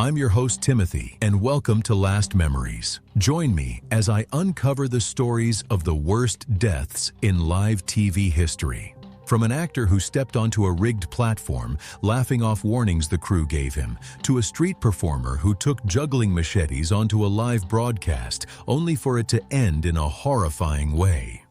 I'm your host Timothy, and welcome to Last Memories. Join me as I uncover the stories of the worst deaths in live TV history. From an actor who stepped onto a rigged platform, laughing off warnings the crew gave him, to a street performer who took juggling machetes onto a live broadcast, only for it to end in a horrifying way.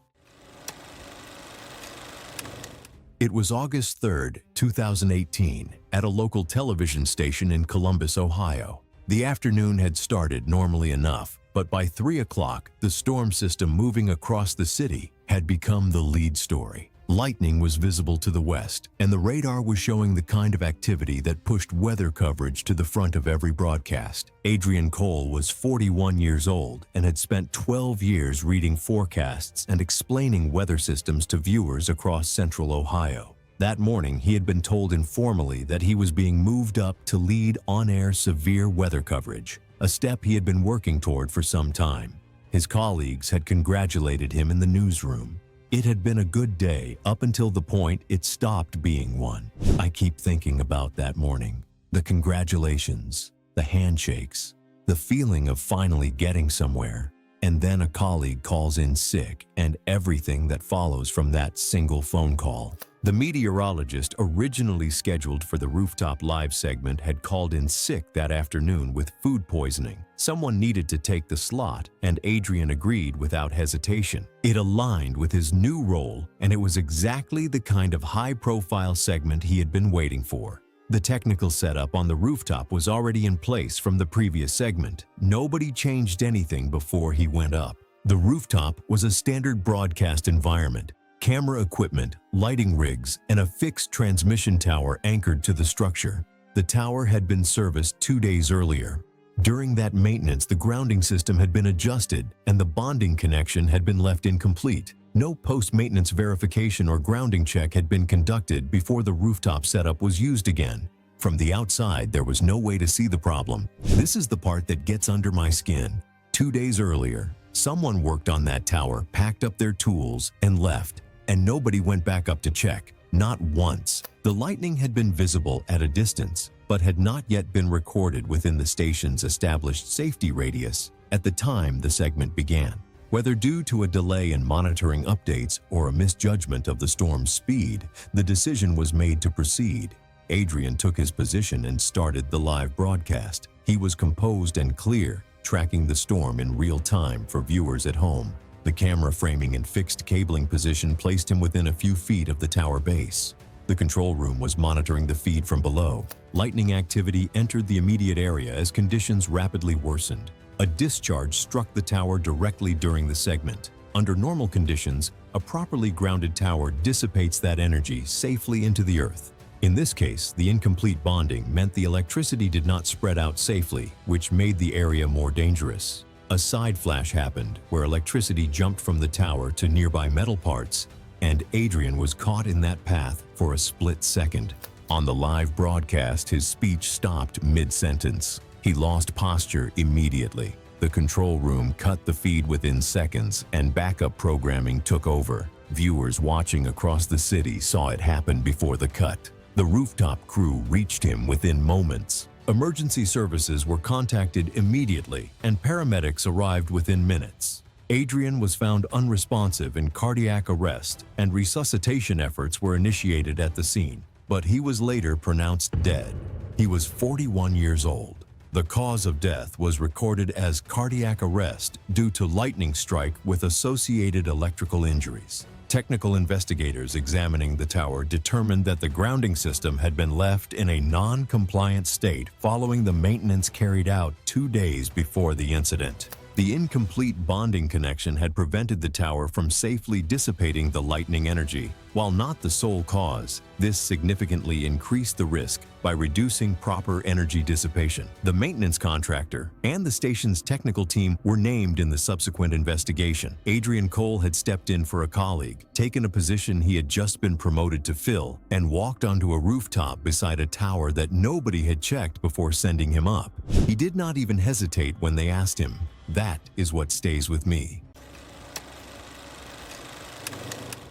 It was August 3rd, 2018, at a local television station in Columbus, Ohio. The afternoon had started normally enough, but by 3 o'clock, the storm system moving across the city had become the lead story. Lightning was visible to the west, and the radar was showing the kind of activity that pushed weather coverage to the front of every broadcast. Adrian Cole was 41 years old and had spent 12 years reading forecasts and explaining weather systems to viewers across central Ohio. That morning, he had been told informally that he was being moved up to lead on-air severe weather coverage, a step he had been working toward for some time. His colleagues had congratulated him in the newsroom. It had been a good day up until the point it stopped being one. I keep thinking about that morning. The congratulations, the handshakes, the feeling of finally getting somewhere. And then a colleague calls in sick and everything that follows from that single phone call. The meteorologist originally scheduled for the Rooftop Live segment had called in sick that afternoon with food poisoning. Someone needed to take the slot, and Adrian agreed without hesitation. It aligned with his new role, and it was exactly the kind of high-profile segment he had been waiting for. The technical setup on the rooftop was already in place from the previous segment. Nobody changed anything before he went up. The rooftop was a standard broadcast environment. Camera equipment, lighting rigs, and a fixed transmission tower anchored to the structure. The tower had been serviced 2 days earlier. During that maintenance, the grounding system had been adjusted and the bonding connection had been left incomplete. No post-maintenance verification or grounding check had been conducted before the rooftop setup was used again. From the outside, there was no way to see the problem. This is the part that gets under my skin. 2 days earlier, someone worked on that tower, packed up their tools, and left. And nobody went back up to check, not once. The lightning had been visible at a distance, but had not yet been recorded within the station's established safety radius at the time the segment began. Whether due to a delay in monitoring updates or a misjudgment of the storm's speed, the decision was made to proceed. Adrian took his position and started the live broadcast. He was composed and clear, tracking the storm in real time for viewers at home. The camera framing and fixed cabling position placed him within a few feet of the tower base. The control room was monitoring the feed from below. Lightning activity entered the immediate area as conditions rapidly worsened. A discharge struck the tower directly during the segment. Under normal conditions, a properly grounded tower dissipates that energy safely into the earth. In this case, the incomplete bonding meant the electricity did not spread out safely, which made the area more dangerous. A side flash happened where electricity jumped from the tower to nearby metal parts, and Adrian was caught in that path for a split second. On the live broadcast, his speech stopped mid-sentence. He lost posture immediately. The control room cut the feed within seconds, and backup programming took over. Viewers watching across the city saw it happen before the cut. The rooftop crew reached him within moments. Emergency services were contacted immediately, and paramedics arrived within minutes. Adrian was found unresponsive in cardiac arrest, and resuscitation efforts were initiated at the scene, but he was later pronounced dead. He was 41 years old. The cause of death was recorded as cardiac arrest due to lightning strike with associated electrical injuries. Technical investigators examining the tower determined that the grounding system had been left in a non-compliant state following the maintenance carried out 2 days before the incident. The incomplete bonding connection had prevented the tower from safely dissipating the lightning energy. While not the sole cause, this significantly increased the risk by reducing proper energy dissipation. The maintenance contractor and the station's technical team were named in the subsequent investigation. Adrian Cole had stepped in for a colleague, taken a position he had just been promoted to fill, and walked onto a rooftop beside a tower that nobody had checked before sending him up. He did not even hesitate when they asked him. That is what stays with me.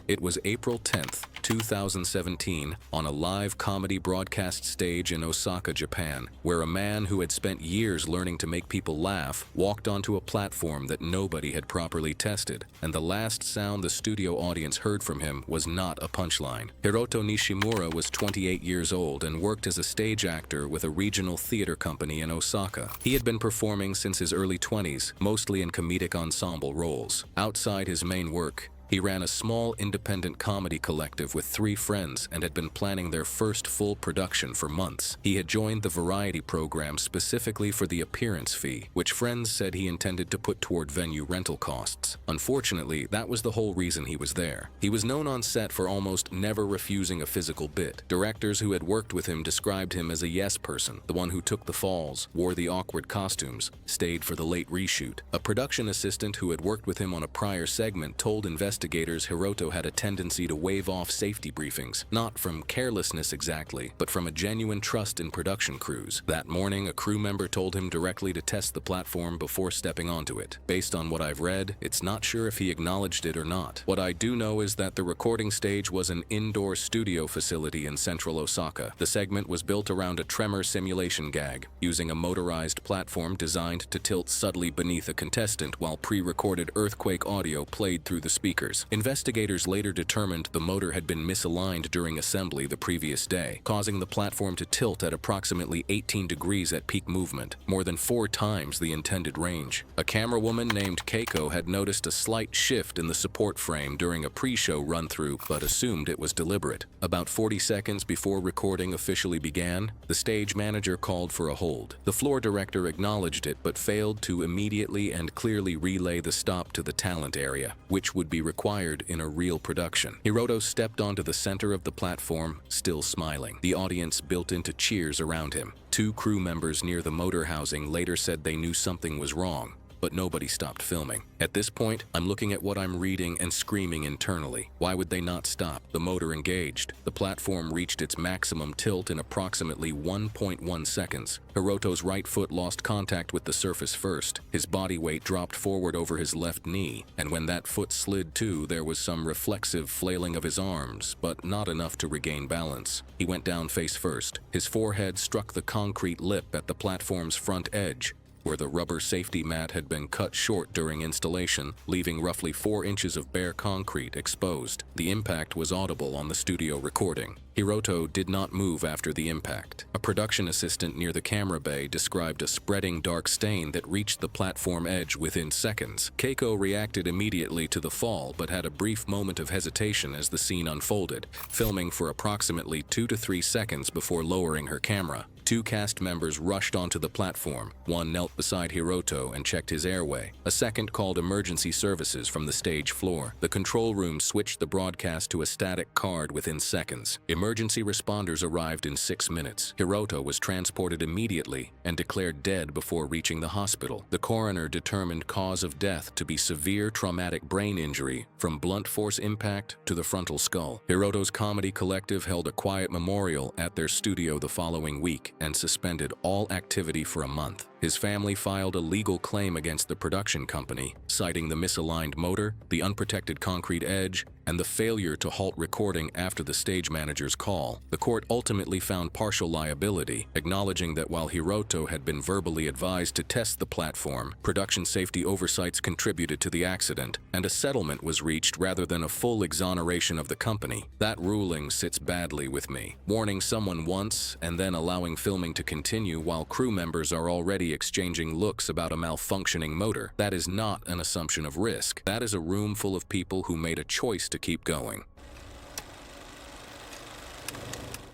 It was April 10th, 2017 on a live comedy broadcast stage in Osaka, Japan, where a man who had spent years learning to make people laugh walked onto a platform that nobody had properly tested, and the last sound the studio audience heard from him was not a punchline. Hiroto Nishimura was 28 years old and worked as a stage actor with a regional theater company in Osaka. He had been performing since his early 20s, mostly in comedic ensemble roles. Outside his main work, he ran a small independent comedy collective with 3 friends and had been planning their first full production for months. He had joined the variety program specifically for the appearance fee, which friends said he intended to put toward venue rental costs. Unfortunately, that was the whole reason he was there. He was known on set for almost never refusing a physical bit. Directors who had worked with him described him as a yes person, the one who took the falls, wore the awkward costumes, stayed for the late reshoot. A production assistant who had worked with him on a prior segment told investigators Hiroto had a tendency to wave off safety briefings, not from carelessness exactly, but from a genuine trust in production crews. That morning, a crew member told him directly to test the platform before stepping onto it. Based on what I've read, it's not sure if he acknowledged it or not. What I do know is that the recording stage was an indoor studio facility in central Osaka. The segment was built around a tremor simulation gag, using a motorized platform designed to tilt subtly beneath a contestant while pre-recorded earthquake audio played through the speakers. Investigators later determined the motor had been misaligned during assembly the previous day, causing the platform to tilt at approximately 18 degrees at peak movement, more than 4 times the intended range. A camerawoman named Keiko had noticed a slight shift in the support frame during a pre-show run-through, but assumed it was deliberate. About 40 seconds before recording officially began, the stage manager called for a hold. The floor director acknowledged it, but failed to immediately and clearly relay the stop to the talent area, which would be required in a real production. Hiroto stepped onto the center of the platform, still smiling. The audience built into cheers around him. 2 crew members near the motor housing later said they knew something was wrong, but nobody stopped filming. At this point, I'm looking at what I'm reading and screaming internally. Why would they not stop? The motor engaged. The platform reached its maximum tilt in approximately 1.1 seconds. Hiroto's right foot lost contact with the surface first. His body weight dropped forward over his left knee, and when that foot slid too, there was some reflexive flailing of his arms, but not enough to regain balance. He went down face first. His forehead struck the concrete lip at the platform's front edge, where the rubber safety mat had been cut short during installation, leaving roughly 4 inches of bare concrete exposed. The impact was audible on the studio recording. Hiroto did not move after the impact. A production assistant near the camera bay described a spreading dark stain that reached the platform edge within seconds. Keiko reacted immediately to the fall, but had a brief moment of hesitation as the scene unfolded, filming for approximately 2 to 3 seconds before lowering her camera. 2 cast members rushed onto the platform. One knelt beside Hiroto and checked his airway. A second called emergency services from the stage floor. The control room switched the broadcast to a static card within seconds. Emergency responders arrived in 6 minutes. Hiroto was transported immediately and declared dead before reaching the hospital. The coroner determined cause of death to be severe traumatic brain injury from blunt force impact to the frontal skull. Hiroto's comedy collective held a quiet memorial at their studio the following week and suspended all activity for a month. His family filed a legal claim against the production company, citing the misaligned motor, the unprotected concrete edge, and the failure to halt recording after the stage manager's call. The court ultimately found partial liability, acknowledging that while Hiroto had been verbally advised to test the platform, production safety oversights contributed to the accident, and a settlement was reached rather than a full exoneration of the company. That ruling sits badly with me. Warning someone once and then allowing filming to continue while crew members are already exchanging looks about a malfunctioning motor. That is not an assumption of risk. That is a room full of people who made a choice to keep going.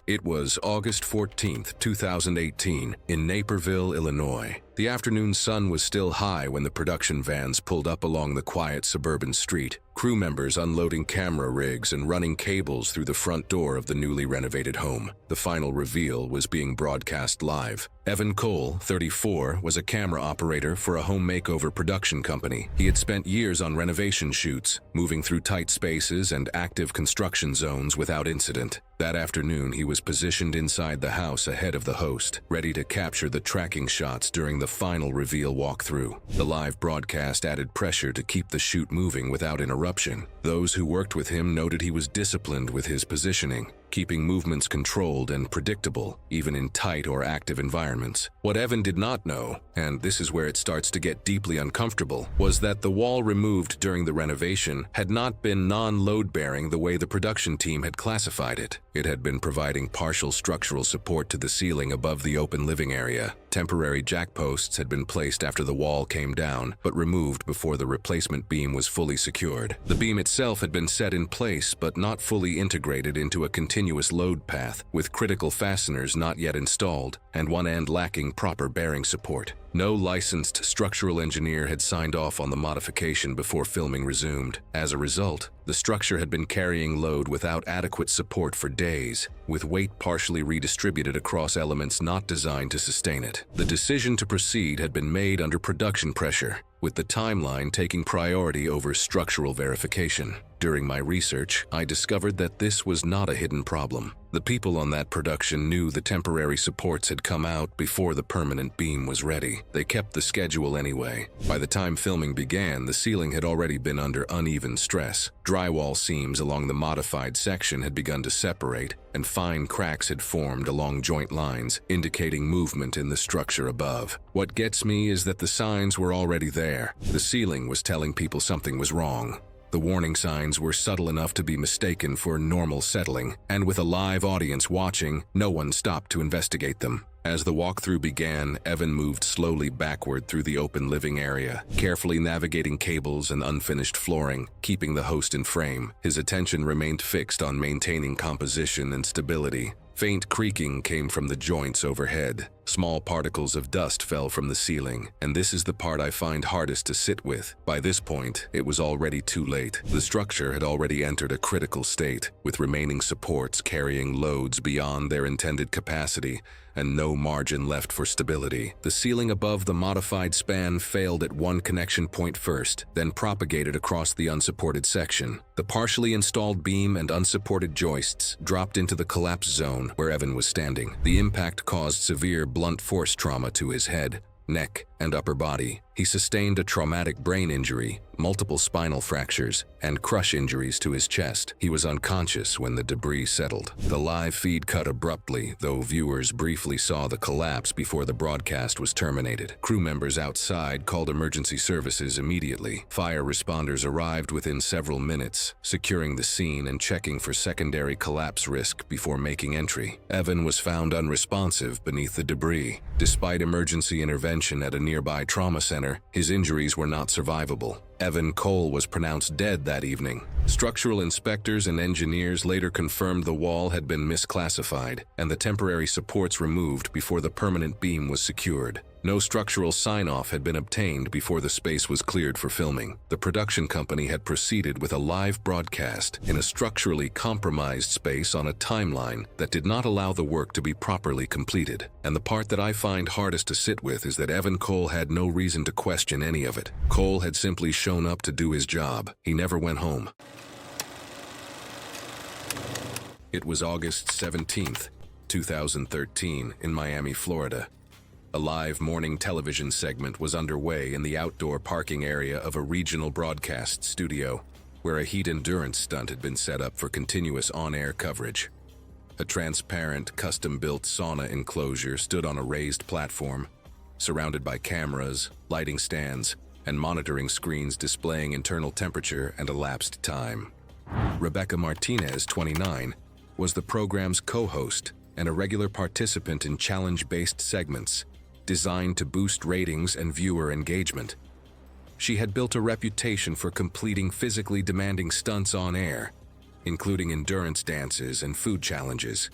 It was August 14th, 2018, in Naperville, Illinois. The afternoon sun was still high when the production vans pulled up along the quiet suburban street, crew members unloading camera rigs and running cables through the front door of the newly renovated home. The final reveal was being broadcast live. Evan Cole, 34, was a camera operator for a home makeover production company. He had spent years on renovation shoots, moving through tight spaces and active construction zones without incident. That afternoon, he was positioned inside the house ahead of the host, ready to capture the tracking shots during the final reveal walkthrough. The live broadcast added pressure to keep the shoot moving without interruption. interruption. Those who worked with him noted he was disciplined with his positioning, keeping movements controlled and predictable, even in tight or active environments. What Evan did not know, and this is where it starts to get deeply uncomfortable, was that the wall removed during the renovation had not been non-load-bearing the way the production team had classified it. It had been providing partial structural support to the ceiling above the open living area. Temporary jack posts had been placed after the wall came down, but removed before the replacement beam was fully secured. The beam itself had been set in place, but not fully integrated into a continuous load path, with critical fasteners not yet installed, and one end lacking proper bearing support. No licensed structural engineer had signed off on the modification before filming resumed. As a result, the structure had been carrying load without adequate support for days, with weight partially redistributed across elements not designed to sustain it. The decision to proceed had been made under production pressure, with the timeline taking priority over structural verification. During my research, I discovered that this was not a hidden problem. The people on that production knew the temporary supports had come out before the permanent beam was ready. They kept the schedule anyway. By the time filming began, the ceiling had already been under uneven stress. Drywall seams along the modified section had begun to separate, and fine cracks had formed along joint lines, indicating movement in the structure above. What gets me is that the signs were already there. The ceiling was telling people something was wrong. The warning signs were subtle enough to be mistaken for normal settling, and with a live audience watching, no one stopped to investigate them. As the walkthrough began, Evan moved slowly backward through the open living area, carefully navigating cables and unfinished flooring, keeping the host in frame. His attention remained fixed on maintaining composition and stability. Faint creaking came from the joints overhead. Small particles of dust fell from the ceiling, and this is the part I find hardest to sit with. By this point, it was already too late. The structure had already entered a critical state, with remaining supports carrying loads beyond their intended capacity, and no margin left for stability. The ceiling above the modified span failed at one connection point first, then propagated across the unsupported section. The partially installed beam and unsupported joists dropped into the collapse zone where Evan was standing. The impact caused severe blunt force trauma to his head, neck, and upper body. He sustained a traumatic brain injury, multiple spinal fractures, and crush injuries to his chest. He was unconscious when the debris settled. The live feed cut abruptly, though viewers briefly saw the collapse before the broadcast was terminated. Crew members outside called emergency services immediately. Fire responders arrived within several minutes, securing the scene and checking for secondary collapse risk before making entry. Evan was found unresponsive beneath the debris. Despite emergency intervention at a nearby trauma center, his injuries were not survivable. Evan Cole was pronounced dead that evening. Structural inspectors and engineers later confirmed the wall had been misclassified and the temporary supports removed before the permanent beam was secured. No structural sign-off had been obtained before the space was cleared for filming. The production company had proceeded with a live broadcast in a structurally compromised space on a timeline that did not allow the work to be properly completed. And the part that I find hardest to sit with is that Evan Cole had no reason to question any of it. Cole had simply shown up to do his job. He never went home. It was August 17th, 2013, in Miami, Florida. A live morning television segment was underway in the outdoor parking area of a regional broadcast studio, where a heat endurance stunt had been set up for continuous on-air coverage. A transparent, custom-built sauna enclosure stood on a raised platform, surrounded by cameras, lighting stands, and monitoring screens displaying internal temperature and elapsed time. Rebecca Martinez, 29, was the program's co-host and a regular participant in challenge-based segments designed to boost ratings and viewer engagement. She had built a reputation for completing physically demanding stunts on air, including endurance dances and food challenges.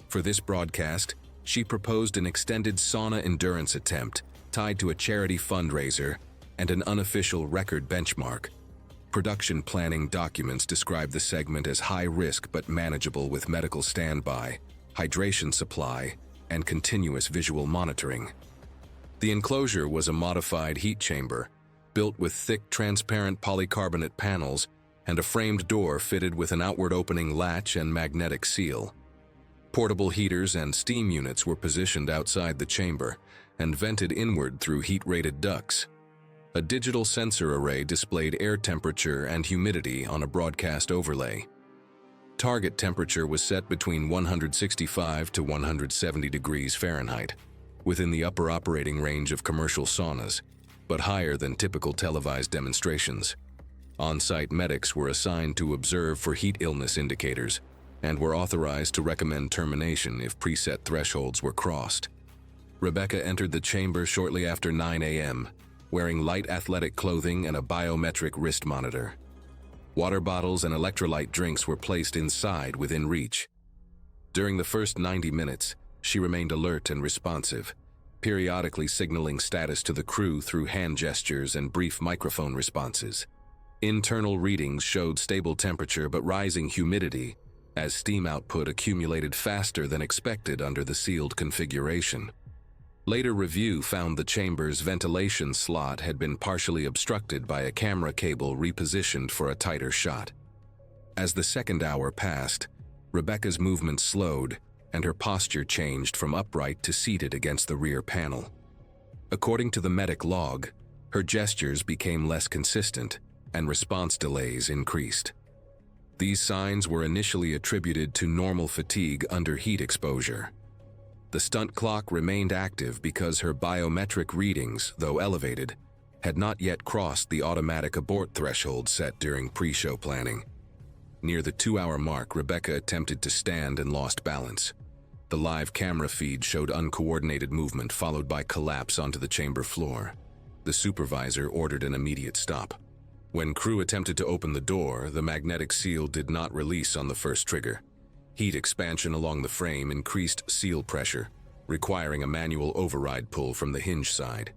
For this broadcast, she proposed an extended sauna endurance attempt tied to a charity fundraiser and an unofficial record benchmark. Production planning documents describe the segment as high risk but manageable with medical standby, hydration supply, and continuous visual monitoring. The enclosure was a modified heat chamber, built with thick transparent polycarbonate panels and a framed door fitted with an outward opening latch and magnetic seal. Portable heaters and steam units were positioned outside the chamber and vented inward through heat-rated ducts. A digital sensor array displayed air temperature and humidity on a broadcast overlay. Target temperature was set between 165 to 170 degrees Fahrenheit, within the upper operating range of commercial saunas, but higher than typical televised demonstrations. On-site medics were assigned to observe for heat illness indicators and were authorized to recommend termination if preset thresholds were crossed. Rebecca entered the chamber shortly after 9 a.m., wearing light athletic clothing and a biometric wrist monitor. Water bottles and electrolyte drinks were placed inside within reach. During the first 90 minutes, she remained alert and responsive, periodically signaling status to the crew through hand gestures and brief microphone responses. Internal readings showed stable temperature but rising humidity, as steam output accumulated faster than expected under the sealed configuration. Later review found the chamber's ventilation slot had been partially obstructed by a camera cable repositioned for a tighter shot. As the second hour passed, Rebecca's movement slowed and her posture changed from upright to seated against the rear panel. According to the medic log, her gestures became less consistent and response delays increased. These signs were initially attributed to normal fatigue under heat exposure. The stunt clock remained active because her biometric readings, though elevated, had not yet crossed the automatic abort threshold set during pre-show planning. Near the 2-hour mark, Rebecca attempted to stand and lost balance. The live camera feed showed uncoordinated movement followed by collapse onto the chamber floor. The supervisor ordered an immediate stop. When crew attempted to open the door, the magnetic seal did not release on the first trigger. Heat expansion along the frame increased seal pressure, requiring a manual override pull from the hinge side.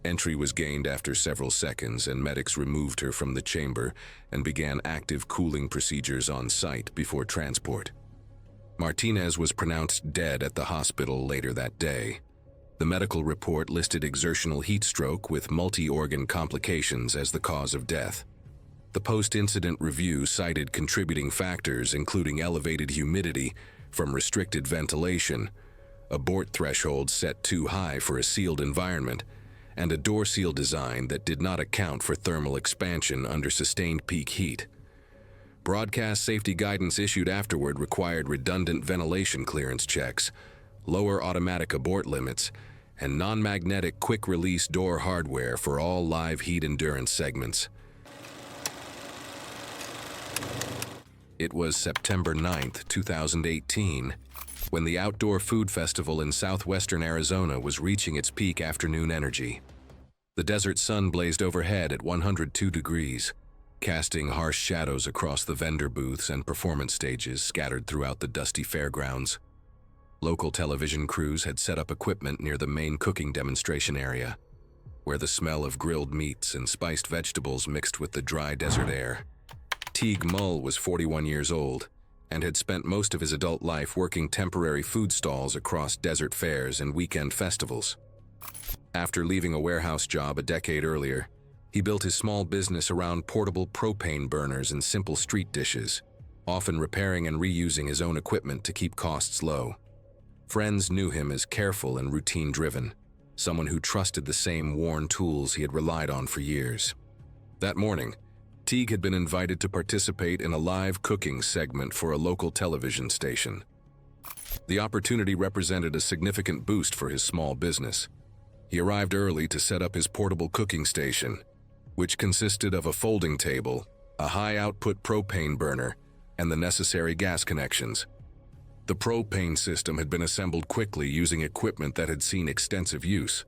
Entry was gained after several seconds, and medics removed her from the chamber and began active cooling procedures on site before transport. Martinez was pronounced dead at the hospital later that day. The medical report listed exertional heat stroke with multi-organ complications as the cause of death. The post-incident review cited contributing factors including elevated humidity from restricted ventilation, abort thresholds set too high for a sealed environment, and a door seal design that did not account for thermal expansion under sustained peak heat. Broadcast safety guidance issued afterward required redundant ventilation clearance checks, lower automatic abort limits, and non-magnetic quick-release door hardware for all live heat endurance segments. It was September 9, 2018, when the Outdoor Food Festival in southwestern Arizona was reaching its peak afternoon energy. The desert sun blazed overhead at 102 degrees, casting harsh shadows across the vendor booths and performance stages scattered throughout the dusty fairgrounds. Local television crews had set up equipment near the main cooking demonstration area, where the smell of grilled meats and spiced vegetables mixed with the dry desert air. Teague Mull was 41 years old and had spent most of his adult life working temporary food stalls across desert fairs and weekend festivals. After leaving a warehouse job a decade earlier, he built his small business around portable propane burners and simple street dishes, often repairing and reusing his own equipment to keep costs low. Friends knew him as careful and routine-driven, someone who trusted the same worn tools he had relied on for years. That morning, Teague had been invited to participate in a live cooking segment for a local television station. The opportunity represented a significant boost for his small business. He arrived early to set up his portable cooking station, which consisted of a folding table, a high-output propane burner, and the necessary gas connections. The propane system had been assembled quickly using equipment that had seen extensive use.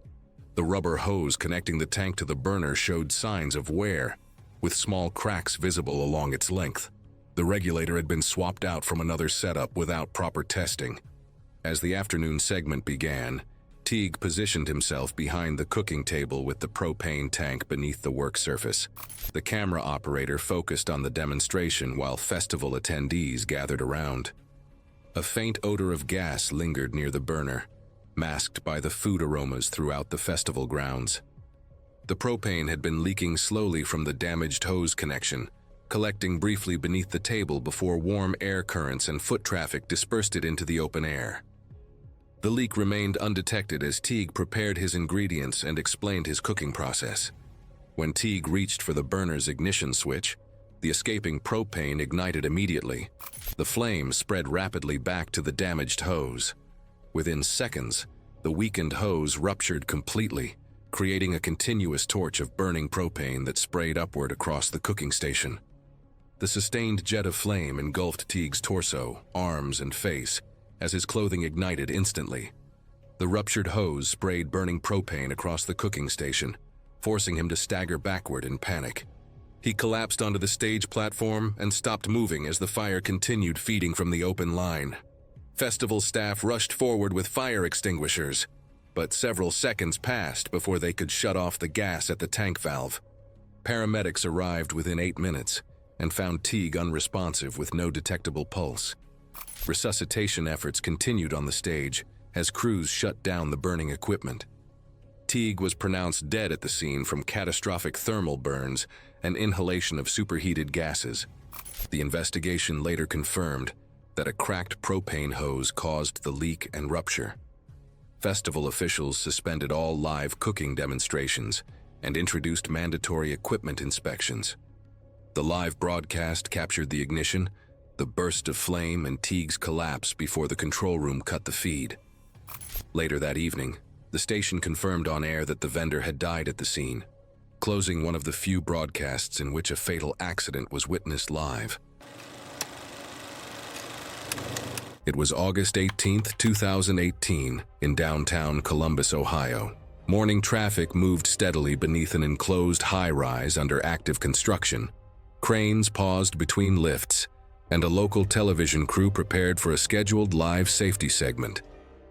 The rubber hose connecting the tank to the burner showed signs of wear, with small cracks visible along its length. The regulator had been swapped out from another setup without proper testing. As the afternoon segment began, Teague positioned himself behind the cooking table with the propane tank beneath the work surface. The camera operator focused on the demonstration while festival attendees gathered around. A faint odor of gas lingered near the burner, masked by the food aromas throughout the festival grounds. The propane had been leaking slowly from the damaged hose connection, collecting briefly beneath the table before warm air currents and foot traffic dispersed it into the open air. The leak remained undetected as Teague prepared his ingredients and explained his cooking process. When Teague reached for the burner's ignition switch, the escaping propane ignited immediately. The flames spread rapidly back to the damaged hose. Within seconds, the weakened hose ruptured completely, creating a continuous torch of burning propane that sprayed upward across the cooking station. The sustained jet of flame engulfed Teague's torso, arms, and face as his clothing ignited instantly. The ruptured hose sprayed burning propane across the cooking station, forcing him to stagger backward in panic. He collapsed onto the stage platform and stopped moving as the fire continued feeding from the open line. Festival staff rushed forward with fire extinguishers, but several seconds passed before they could shut off the gas at the tank valve. Paramedics arrived within 8 minutes and found Teague unresponsive with no detectable pulse. Resuscitation efforts continued on the stage as crews shut down the burning equipment. Teague was pronounced dead at the scene from catastrophic thermal burns and inhalation of superheated gases. The investigation later confirmed that a cracked propane hose caused the leak and rupture. Festival officials suspended all live cooking demonstrations and introduced mandatory equipment inspections. The live broadcast captured the ignition, the burst of flame, and Teague's collapse before the control room cut the feed. Later that evening, the station confirmed on air that the vendor had died at the scene, closing one of the few broadcasts in which a fatal accident was witnessed live. It was August 18, 2018, in downtown Columbus, Ohio. Morning traffic moved steadily beneath an enclosed high-rise under active construction. Cranes paused between lifts, and a local television crew prepared for a scheduled live safety segment.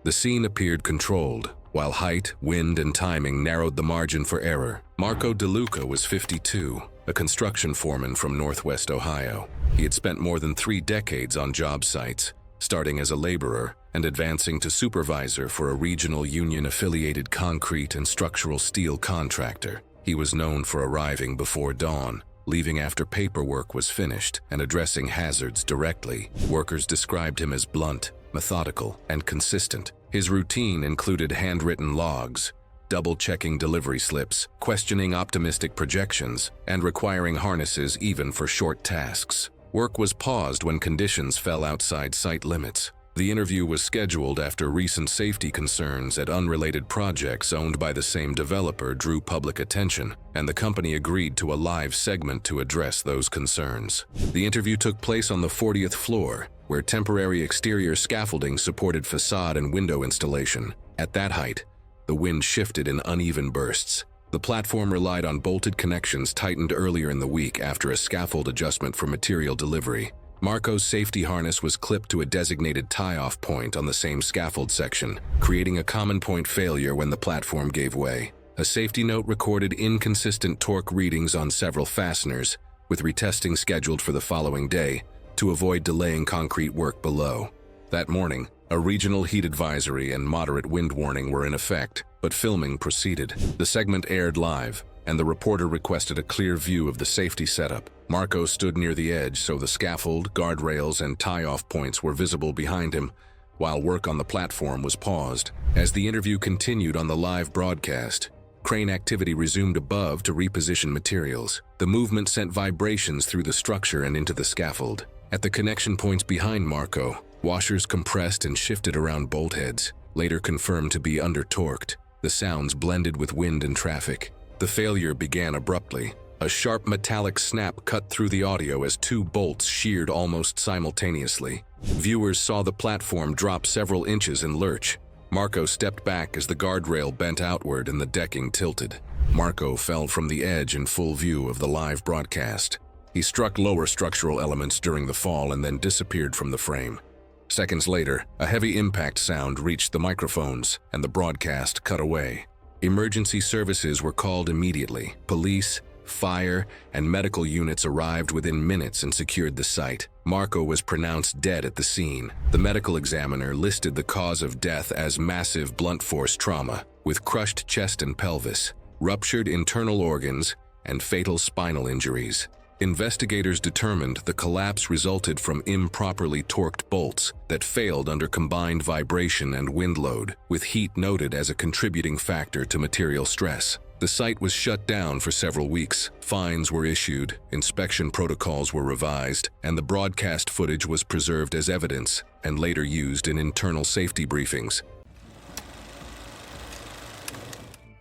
The scene appeared controlled, while height, wind, and timing narrowed the margin for error. Marco DeLuca was 52, a construction foreman from Northwest Ohio. He had spent more than 3 decades on job sites, starting as a laborer and advancing to supervisor for a regional union-affiliated concrete and structural steel contractor. He was known for arriving before dawn, leaving after paperwork was finished, and addressing hazards directly. Workers described him as blunt, methodical, and consistent. His routine included handwritten logs, double-checking delivery slips, questioning optimistic projections, and requiring harnesses even for short tasks. Work was paused when conditions fell outside site limits. The interview was scheduled after recent safety concerns at unrelated projects owned by the same developer drew public attention, and the company agreed to a live segment to address those concerns. The interview took place on the 40th floor, where temporary exterior scaffolding supported facade and window installation. At that height, the wind shifted in uneven bursts. The platform relied on bolted connections tightened earlier in the week after a scaffold adjustment for material delivery. Marco's safety harness was clipped to a designated tie-off point on the same scaffold section, creating a common point failure when the platform gave way. A safety note recorded inconsistent torque readings on several fasteners, with retesting scheduled for the following day to avoid delaying concrete work below. That morning, a regional heat advisory and moderate wind warning were in effect, but filming proceeded. The segment aired live, and the reporter requested a clear view of the safety setup. Marco stood near the edge so the scaffold, guardrails, and tie-off points were visible behind him, while work on the platform was paused. As the interview continued on the live broadcast, crane activity resumed above to reposition materials. The movement sent vibrations through the structure and into the scaffold. At the connection points behind Marco, washers compressed and shifted around bolt heads, later confirmed to be under-torqued. The sounds blended with wind and traffic. The failure began abruptly. A sharp metallic snap cut through the audio as 2 bolts sheared almost simultaneously. Viewers saw the platform drop several inches and lurch. Marco stepped back as the guardrail bent outward and the decking tilted. Marco fell from the edge in full view of the live broadcast. He struck lower structural elements during the fall and then disappeared from the frame. Seconds later, a heavy impact sound reached the microphones, and the broadcast cut away. Emergency services were called immediately. Police, fire, and medical units arrived within minutes and secured the site. Marco was pronounced dead at the scene. The medical examiner listed the cause of death as massive blunt force trauma, with crushed chest and pelvis, ruptured internal organs, and fatal spinal injuries. Investigators determined the collapse resulted from improperly torqued bolts that failed under combined vibration and wind load, with heat noted as a contributing factor to material stress. The site was shut down for several weeks. Fines were issued, inspection protocols were revised, and the broadcast footage was preserved as evidence and later used in internal safety briefings.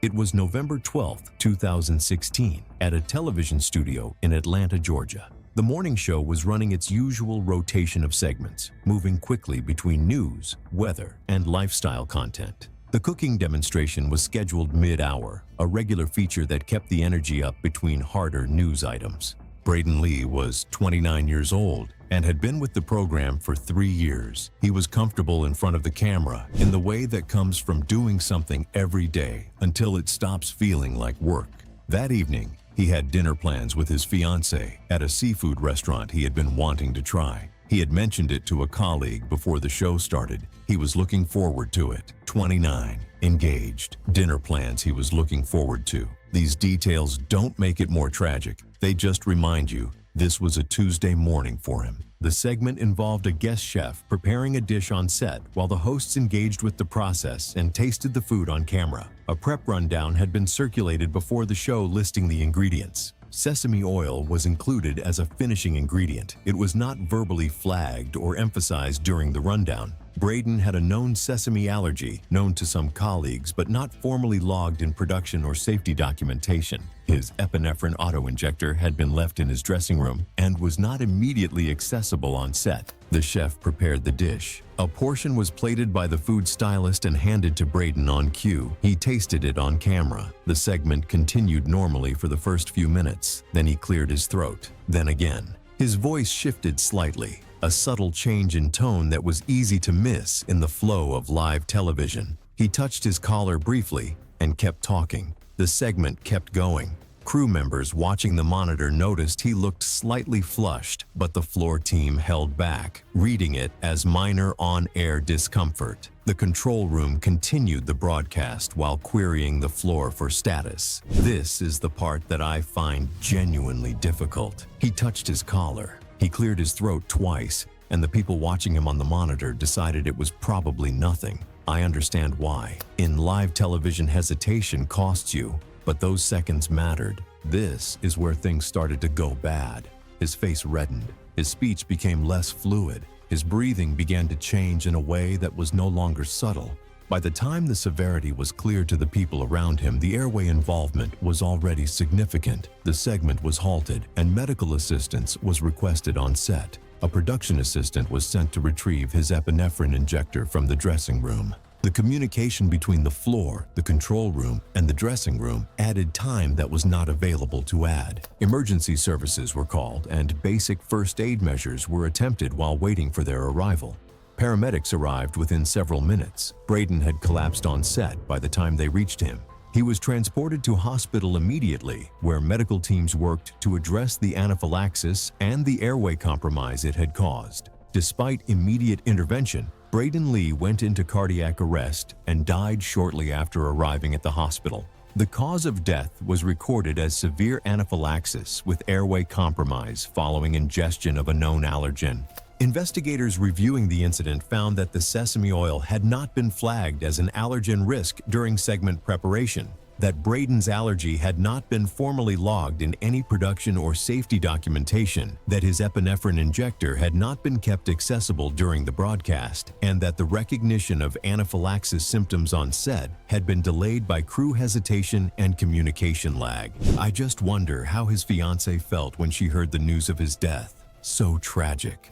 It was November 12, 2016, at a television studio in Atlanta, Georgia. The morning show was running its usual rotation of segments, moving quickly between news, weather, and lifestyle content. The cooking demonstration was scheduled mid-hour, a regular feature that kept the energy up between harder news items. Braden Lee was 29 years old and had been with the program for 3 years. He was comfortable in front of the camera in the way that comes from doing something every day until it stops feeling like work. That evening, he had dinner plans with his fiancée at a seafood restaurant he had been wanting to try. He had mentioned it to a colleague before the show started. He was looking forward to it. 29, engaged, dinner plans he was looking forward to. These details don't make it more tragic. They just remind you this was a Tuesday morning for him. The segment involved a guest chef preparing a dish on set while the hosts engaged with the process and tasted the food on camera. A prep rundown had been circulated before the show listing the ingredients. Sesame oil was included as a finishing ingredient. It was not verbally flagged or emphasized during the rundown. Braden had a known sesame allergy, known to some colleagues, but not formally logged in production or safety documentation. His epinephrine auto-injector had been left in his dressing room and was not immediately accessible on set. The chef prepared the dish. A portion was plated by the food stylist and handed to Braden on cue. He tasted it on camera. The segment continued normally for the first few minutes. Then he cleared his throat. Then again. His voice shifted slightly, a subtle change in tone that was easy to miss in the flow of live television. He touched his collar briefly and kept talking. The segment kept going. Crew members watching the monitor noticed he looked slightly flushed, but the floor team held back, reading it as minor on-air discomfort. The control room continued the broadcast while querying the floor for status. This is the part that I find genuinely difficult. He touched his collar. He cleared his throat twice, and the people watching him on the monitor decided it was probably nothing. I understand why. In live television, hesitation costs you, but those seconds mattered. This is where things started to go bad. His face reddened. His speech became less fluid. His breathing began to change in a way that was no longer subtle. By the time the severity was clear to the people around him, the airway involvement was already significant. The segment was halted, and medical assistance was requested on set. A production assistant was sent to retrieve his epinephrine injector from the dressing room. The communication between the floor, the control room, and the dressing room added time that was not available to add. Emergency services were called, and basic first aid measures were attempted while waiting for their arrival. Paramedics arrived within several minutes. Braden had collapsed on set by the time they reached him. He was transported to hospital immediately, where medical teams worked to address the anaphylaxis and the airway compromise it had caused. Despite immediate intervention, Braden Lee went into cardiac arrest and died shortly after arriving at the hospital. The cause of death was recorded as severe anaphylaxis with airway compromise following ingestion of a known allergen. Investigators reviewing the incident found that the sesame oil had not been flagged as an allergen risk during segment preparation, that Braden's allergy had not been formally logged in any production or safety documentation, that his epinephrine injector had not been kept accessible during the broadcast, and that the recognition of anaphylaxis symptoms on set had been delayed by crew hesitation and communication lag. I just wonder how his fiancée felt when she heard the news of his death. So tragic.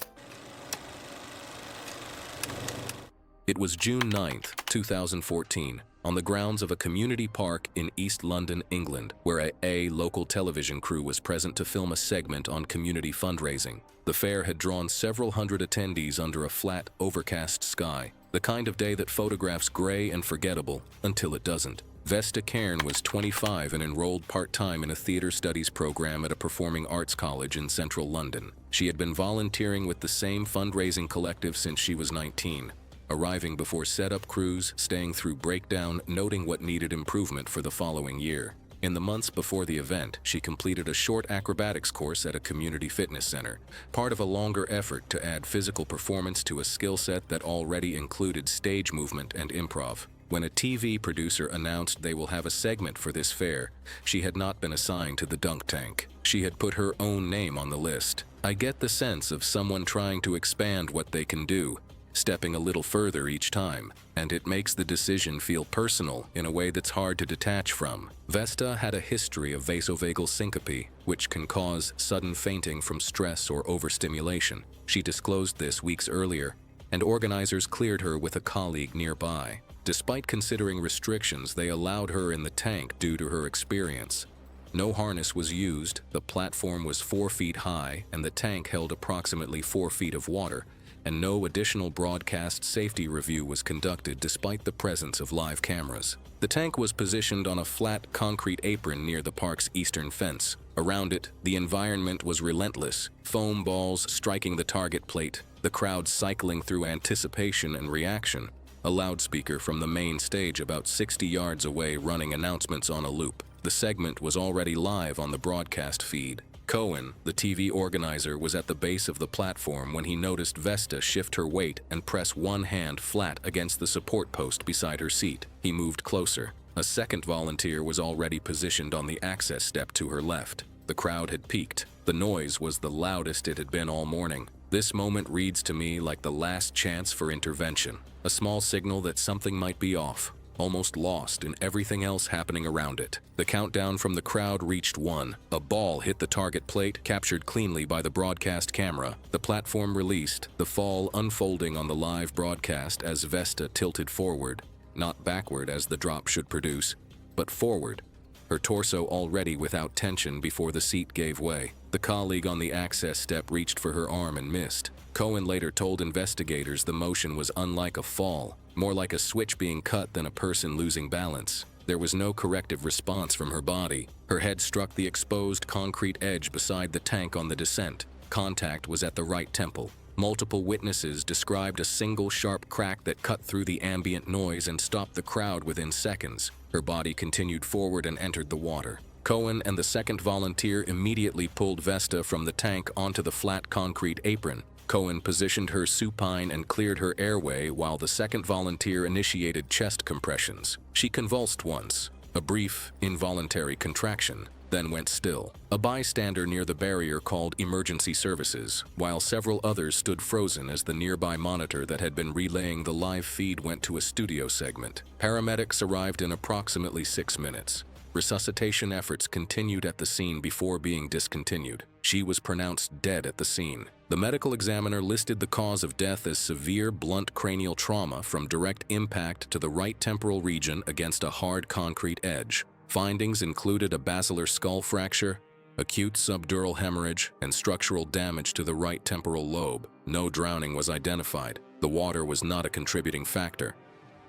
It was June 9, 2014, on the grounds of a community park in East London, England, where a local television crew was present to film a segment on community fundraising. The fair had drawn several hundred attendees under a flat, overcast sky, the kind of day that photographs gray and forgettable until it doesn't. Vesta Cairn was 25 and enrolled part-time in a theater studies program at a performing arts college in central London. She had been volunteering with the same fundraising collective since she was 19. Arriving before setup crews, staying through breakdown, noting what needed improvement for the following year. In the months before the event, she completed a short acrobatics course at a community fitness center, part of a longer effort to add physical performance to a skill set that already included stage movement and improv. When a TV producer announced they will have a segment for this fair, she had not been assigned to the dunk tank. She had put her own name on the list. I get the sense of someone trying to expand what they can do, stepping a little further each time, and it makes the decision feel personal in a way that's hard to detach from. Vesta had a history of vasovagal syncope, which can cause sudden fainting from stress or overstimulation. She disclosed this weeks earlier, and organizers cleared her with a colleague nearby. Despite considering restrictions, they allowed her in the tank due to her experience. No harness was used, the platform was 4 feet high, and the tank held approximately 4 feet of water, and no additional broadcast safety review was conducted despite the presence of live cameras. The tank was positioned on a flat concrete apron near the park's eastern fence. Around it, the environment was relentless, foam balls striking the target plate, the crowd cycling through anticipation and reaction, a loudspeaker from the main stage about 60 yards away running announcements on a loop. The segment was already live on the broadcast feed. Cohen, the TV organizer, was at the base of the platform when he noticed Vesta shift her weight and press one hand flat against the support post beside her seat. He moved closer. A second volunteer was already positioned on the access step to her left. The crowd had peaked. The noise was the loudest it had been all morning. This moment reads to me like the last chance for intervention, a small signal that something might be off, almost lost in everything else happening around it. The countdown from the crowd reached 1. A ball hit the target plate, captured cleanly by the broadcast camera. The platform released, the fall unfolding on the live broadcast as Vesta tilted forward, not backward as the drop should produce, but forward, her torso already without tension before the seat gave way. The colleague on the access step reached for her arm and missed. Cohen later told investigators the motion was unlike a fall, more like a switch being cut than a person losing balance. There was no corrective response from her body. Her head struck the exposed concrete edge beside the tank on the descent. Contact was at the right temple. Multiple witnesses described a single sharp crack that cut through the ambient noise and stopped the crowd within seconds. Her body continued forward and entered the water. Cohen and the second volunteer immediately pulled Vesta from the tank onto the flat concrete apron. Cohen positioned her supine and cleared her airway while the second volunteer initiated chest compressions. She convulsed once, a brief, involuntary contraction, then went still. A bystander near the barrier called emergency services, while several others stood frozen as the nearby monitor that had been relaying the live feed went to a studio segment. Paramedics arrived in approximately 6 minutes. Resuscitation efforts continued at the scene before being discontinued. She was pronounced dead at the scene. The medical examiner listed the cause of death as severe blunt cranial trauma from direct impact to the right temporal region against a hard concrete edge. Findings included a basilar skull fracture, acute subdural hemorrhage, and structural damage to the right temporal lobe. No drowning was identified. The water was not a contributing factor.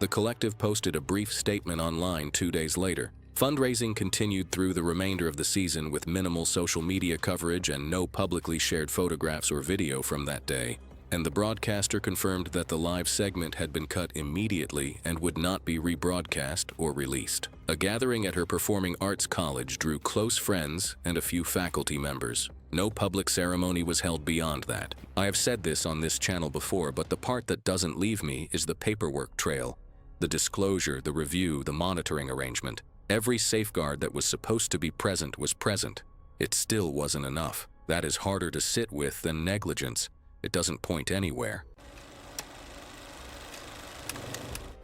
The collective posted a brief statement online 2 days later. Fundraising continued through the remainder of the season with minimal social media coverage and no publicly shared photographs or video from that day, and the broadcaster confirmed that the live segment had been cut immediately and would not be rebroadcast or released. A gathering at her performing arts college drew close friends and a few faculty members. No public ceremony was held beyond that. I have said this on this channel before, but the part that doesn't leave me is the paperwork trail. The disclosure, the review, the monitoring arrangement. Every safeguard that was supposed to be present was present. It still wasn't enough. That is harder to sit with than negligence. It doesn't point anywhere.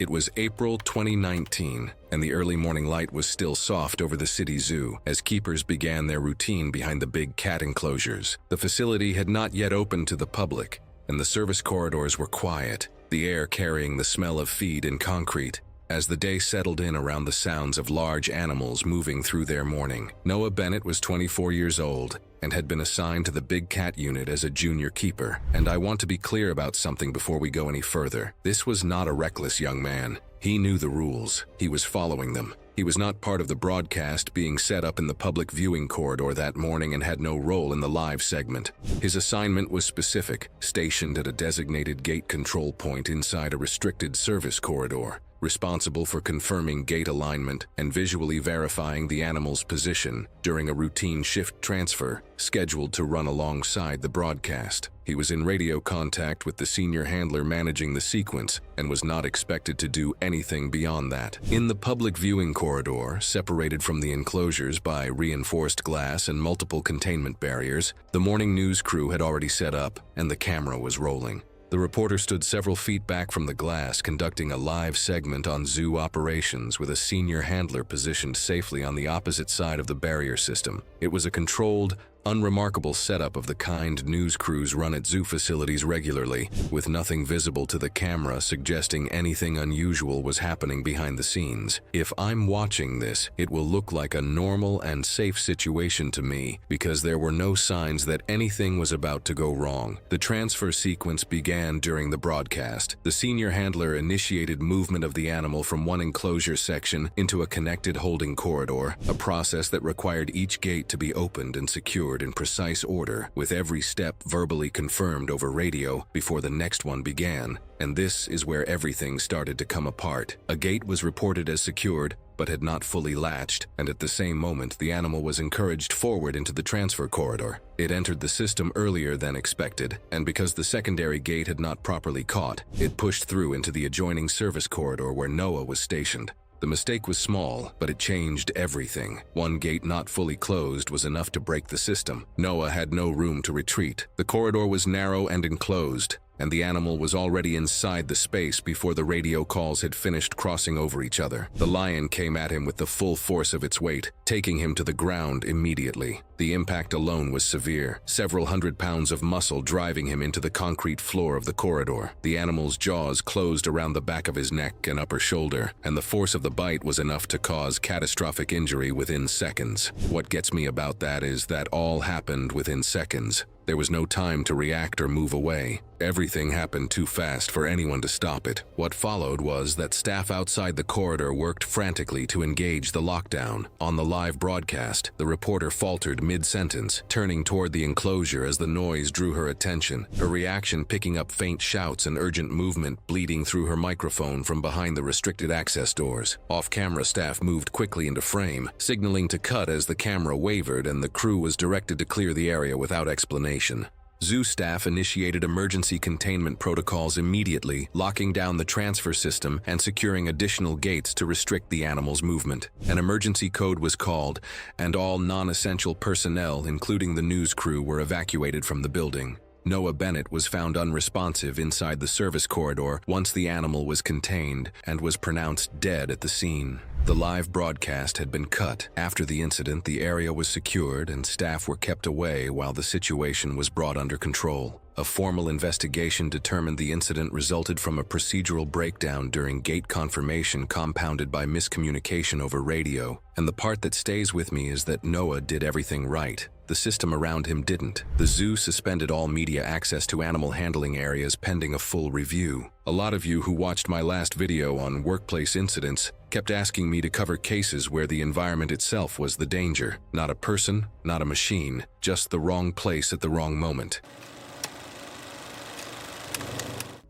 It was April 2019, and the early morning light was still soft over the city zoo as keepers began their routine behind the big cat enclosures. The facility had not yet opened to the public, and the service corridors were quiet, the air carrying the smell of feed and concrete. As the day settled in around the sounds of large animals moving through their morning, Noah Bennett was 24 years old and had been assigned to the big cat unit as a junior keeper. And I want to be clear about something before we go any further. This was not a reckless young man. He knew the rules. He was following them. He was not part of the broadcast being set up in the public viewing corridor that morning and had no role in the live segment. His assignment was specific, stationed at a designated gate control point inside a restricted service corridor. responsible for confirming gate alignment and visually verifying the animal's position during a routine shift transfer scheduled to run alongside the broadcast. He was in radio contact with the senior handler managing the sequence and was not expected to do anything beyond that. In the public viewing corridor, separated from the enclosures by reinforced glass and multiple containment barriers, the morning news crew had already set up and the camera was rolling. The reporter stood several feet back from the glass, conducting a live segment on zoo operations with a senior handler positioned safely on the opposite side of the barrier system. It was a controlled, unremarkable setup of the kind news crews run at zoo facilities regularly, with nothing visible to the camera suggesting anything unusual was happening behind the scenes. If I'm watching this, it will look like a normal and safe situation to me because there were no signs that anything was about to go wrong. The transfer sequence began during the broadcast. The senior handler initiated movement of the animal from one enclosure section into a connected holding corridor, a process that required each gate to be opened and secured in precise order, with every step verbally confirmed over radio before the next one began. And this is where everything started to come apart. A gate was reported as secured, but had not fully latched, and at the same moment the animal was encouraged forward into the transfer corridor. It entered the system earlier than expected, and because the secondary gate had not properly caught, it pushed through into the adjoining service corridor where Noah was stationed. The mistake was small, but it changed everything. One gate not fully closed was enough to break the system. Noah had no room to retreat. The corridor was narrow and enclosed, and the animal was already inside the space before the radio calls had finished crossing over each other. The lion came at him with the full force of its weight, taking him to the ground immediately. The impact alone was severe, several hundred pounds of muscle driving him into the concrete floor of the corridor. The animal's jaws closed around the back of his neck and upper shoulder, and the force of the bite was enough to cause catastrophic injury within seconds. What gets me about that is that all happened within seconds. There was no time to react or move away. Everything happened too fast for anyone to stop it. What followed was that staff outside the corridor worked frantically to engage the lockdown. On the live broadcast, the reporter faltered mid-sentence, turning toward the enclosure as the noise drew her attention, her reaction picking up faint shouts and urgent movement bleeding through her microphone from behind the restricted access doors. Off-camera staff moved quickly into frame, signaling to cut as the camera wavered and the crew was directed to clear the area without explanation. Zoo staff initiated emergency containment protocols immediately, locking down the transfer system and securing additional gates to restrict the animal's movement. An emergency code was called, and all non-essential personnel, including the news crew, were evacuated from the building. Noah Bennett was found unresponsive inside the service corridor once the animal was contained and was pronounced dead at the scene. The live broadcast had been cut. After the incident, the area was secured and staff were kept away while the situation was brought under control. A formal investigation determined the incident resulted from a procedural breakdown during gate confirmation compounded by miscommunication over radio. And the part that stays with me is that Noah did everything right. The system around him didn't. The zoo suspended all media access to animal handling areas pending a full review. A lot of you who watched my last video on workplace incidents kept asking me to cover cases where the environment itself was the danger. Not a person, not a machine, just the wrong place at the wrong moment.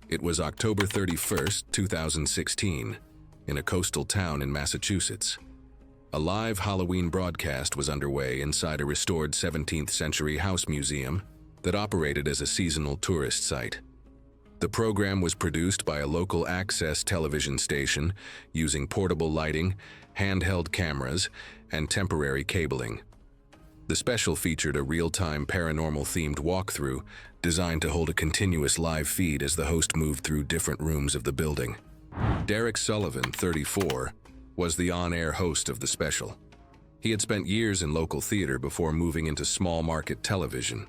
It was October 31st, 2016, in a coastal town in Massachusetts. A live Halloween broadcast was underway inside a restored 17th century house museum that operated as a seasonal tourist site. The program was produced by a local access television station using portable lighting, handheld cameras, and temporary cabling. The special featured a real-time paranormal-themed walkthrough designed to hold a continuous live feed as the host moved through different rooms of the building. Derek Sullivan, 34, was the on-air host of the special. He had spent years in local theater before moving into small-market television,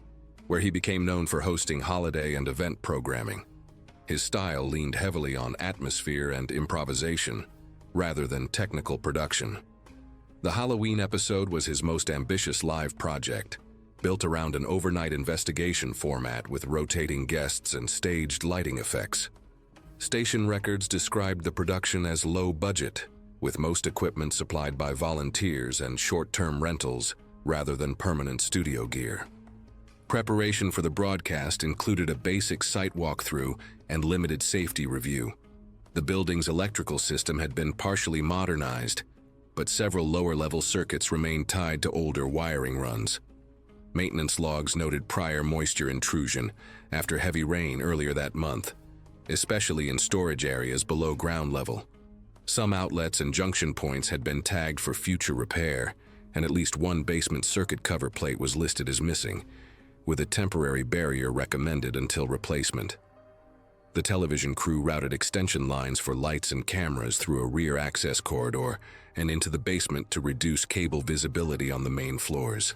where he became known for hosting holiday and event programming. His style leaned heavily on atmosphere and improvisation, rather than technical production. The Halloween episode was his most ambitious live project, built around an overnight investigation format with rotating guests and staged lighting effects. Station records described the production as low budget, with most equipment supplied by volunteers and short-term rentals rather than permanent studio gear. Preparation for the broadcast included a basic site walkthrough and limited safety review. The building's electrical system had been partially modernized, but several lower-level circuits remained tied to older wiring runs. Maintenance logs noted prior moisture intrusion after heavy rain earlier that month, especially in storage areas below ground level. Some outlets and junction points had been tagged for future repair, and at least one basement circuit cover plate was listed as missing, with a temporary barrier recommended until replacement. The television crew routed extension lines for lights and cameras through a rear access corridor and into the basement to reduce cable visibility on the main floors.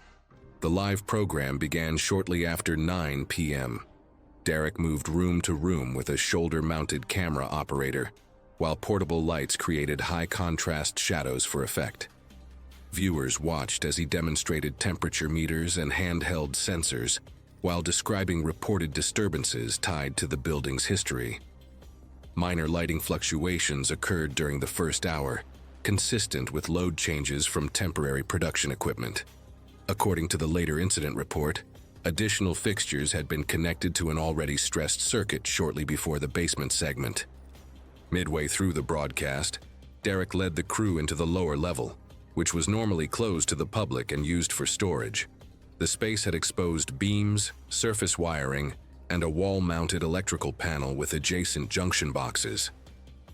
The live program began shortly after 9 p.m. Derek moved room to room with a shoulder-mounted camera operator, while portable lights created high-contrast shadows for effect. Viewers watched as he demonstrated temperature meters and handheld sensors, while describing reported disturbances tied to the building's history. Minor lighting fluctuations occurred during the first hour, consistent with load changes from temporary production equipment. According to the later incident report, additional fixtures had been connected to an already stressed circuit shortly before the basement segment. Midway through the broadcast, Derek led the crew into the lower level, which was normally closed to the public and used for storage. The space had exposed beams, surface wiring, and a wall-mounted electrical panel with adjacent junction boxes.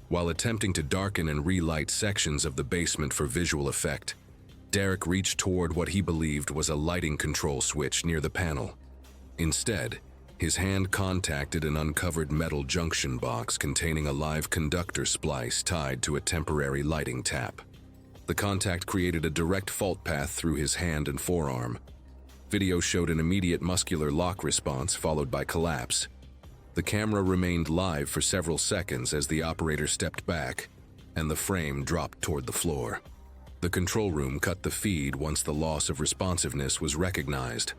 While attempting to darken and relight sections of the basement for visual effect, Derek reached toward what he believed was a lighting control switch near the panel. Instead, his hand contacted an uncovered metal junction box containing a live conductor splice tied to a temporary lighting tap. The contact created a direct fault path through his hand and forearm. Video showed an immediate muscular lock response followed by collapse. The camera remained live for several seconds as the operator stepped back, and the frame dropped toward the floor. The control room cut the feed once the loss of responsiveness was recognized.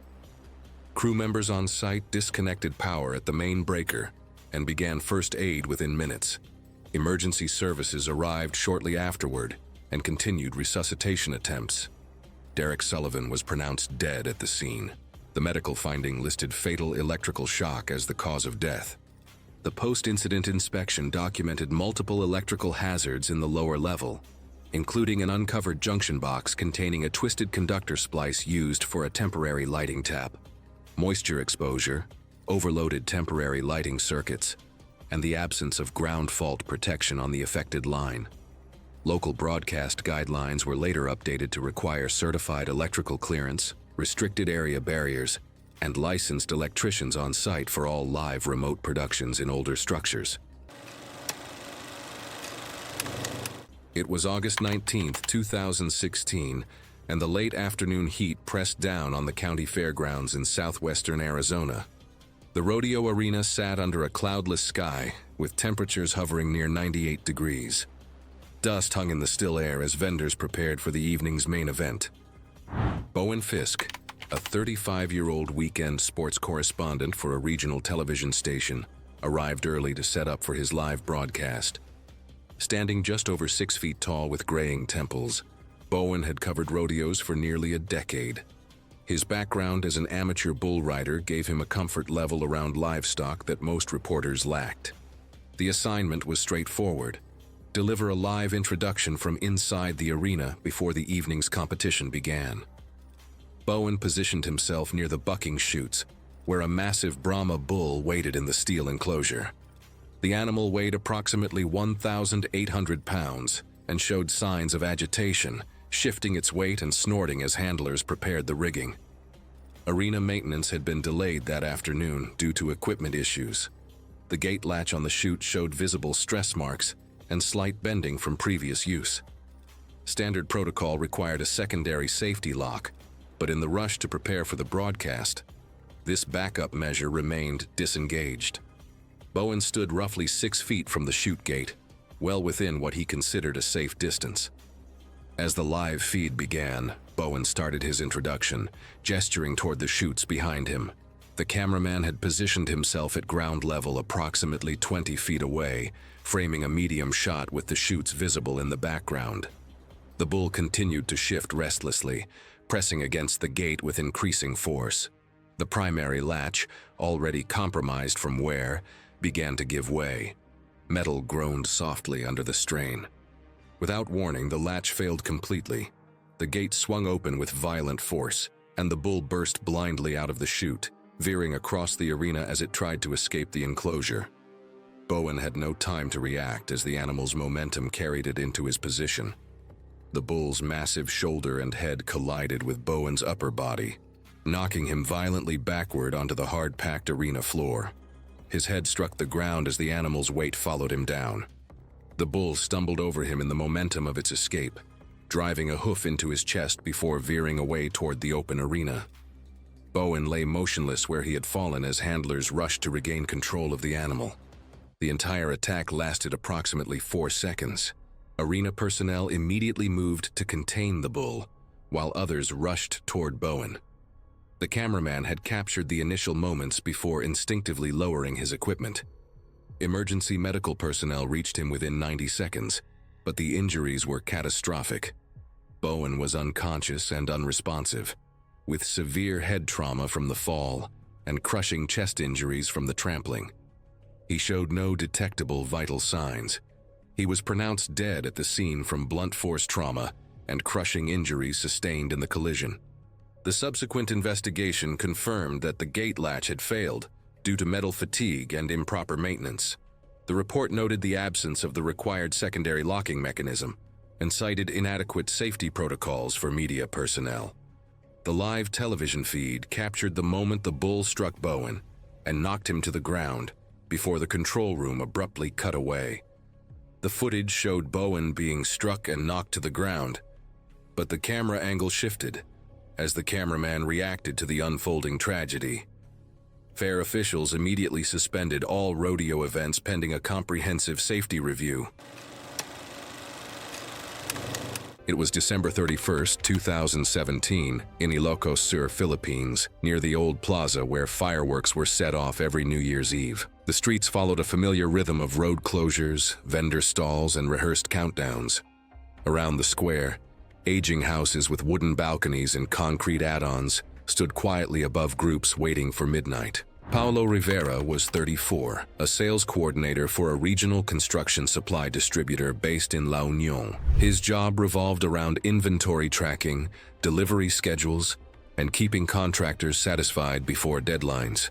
Crew members on site disconnected power at the main breaker and began first aid within minutes. Emergency services arrived shortly afterward and continued resuscitation attempts. Derek Sullivan was pronounced dead at the scene. The medical finding listed fatal electrical shock as the cause of death. The post-incident inspection documented multiple electrical hazards in the lower level, including an uncovered junction box containing a twisted conductor splice used for a temporary lighting tap, moisture exposure, overloaded temporary lighting circuits, and the absence of ground fault protection on the affected line. Local broadcast guidelines were later updated to require certified electrical clearance, restricted area barriers, and licensed electricians on site for all live remote productions in older structures. It was August 19, 2016, and the late afternoon heat pressed down on the county fairgrounds in southwestern Arizona. The rodeo arena sat under a cloudless sky, with temperatures hovering near 98 degrees. Dust hung in the still air as vendors prepared for the evening's main event. Bowen Fisk, a 35-year-old weekend sports correspondent for a regional television station, arrived early to set up for his live broadcast. Standing just over 6 feet tall with graying temples, Bowen had covered rodeos for nearly a decade. His background as an amateur bull rider gave him a comfort level around livestock that most reporters lacked. The assignment was straightforward: deliver a live introduction from inside the arena before the evening's competition began. Bowen positioned himself near the bucking chutes, where a massive Brahma bull waited in the steel enclosure. The animal weighed approximately 1,800 pounds and showed signs of agitation, shifting its weight and snorting as handlers prepared the rigging. Arena maintenance had been delayed that afternoon due to equipment issues. The gate latch on the chute showed visible stress marks and slight bending from previous use. Standard protocol required a secondary safety lock, but in the rush to prepare for the broadcast, this backup measure remained disengaged. Bowen stood roughly 6 feet from the chute gate, well within what he considered a safe distance. As the live feed began, Bowen started his introduction, gesturing toward the chutes behind him. The cameraman had positioned himself at ground level approximately 20 feet away, framing a medium shot with the chutes visible in the background. The bull continued to shift restlessly, pressing against the gate with increasing force. The primary latch, already compromised from wear, began to give way. Metal groaned softly under the strain. Without warning, the latch failed completely. The gate swung open with violent force, and the bull burst blindly out of the chute, veering across the arena as it tried to escape the enclosure. Bowen had no time to react as the animal's momentum carried it into his position. The bull's massive shoulder and head collided with Bowen's upper body, knocking him violently backward onto the hard-packed arena floor. His head struck the ground as the animal's weight followed him down. The bull stumbled over him in the momentum of its escape, driving a hoof into his chest before veering away toward the open arena. Bowen lay motionless where he had fallen as handlers rushed to regain control of the animal. The entire attack lasted approximately 4 seconds. Arena personnel immediately moved to contain the bull, while others rushed toward Bowen. The cameraman had captured the initial moments before instinctively lowering his equipment. Emergency medical personnel reached him within 90 seconds, but the injuries were catastrophic. Bowen was unconscious and unresponsive, with severe head trauma from the fall and crushing chest injuries from the trampling. He showed no detectable vital signs. He was pronounced dead at the scene from blunt force trauma and crushing injuries sustained in the collision. The subsequent investigation confirmed that the gate latch had failed due to metal fatigue and improper maintenance. The report noted the absence of the required secondary locking mechanism and cited inadequate safety protocols for media personnel. The live television feed captured the moment the bull struck Bowen and knocked him to the ground before the control room abruptly cut away. The footage showed Bowen being struck and knocked to the ground, but the camera angle shifted as the cameraman reacted to the unfolding tragedy. Fair officials immediately suspended all rodeo events pending a comprehensive safety review. It was December 31st, 2017, in Ilocos Sur, Philippines, near the old plaza where fireworks were set off every New Year's Eve. The streets followed a familiar rhythm of road closures, vendor stalls, and rehearsed countdowns. Around the square, aging houses with wooden balconies and concrete add-ons stood quietly above groups waiting for midnight. Paulo Rivera was 34, a sales coordinator for a regional construction supply distributor based in La Union. His job revolved around inventory tracking, delivery schedules, and keeping contractors satisfied before deadlines.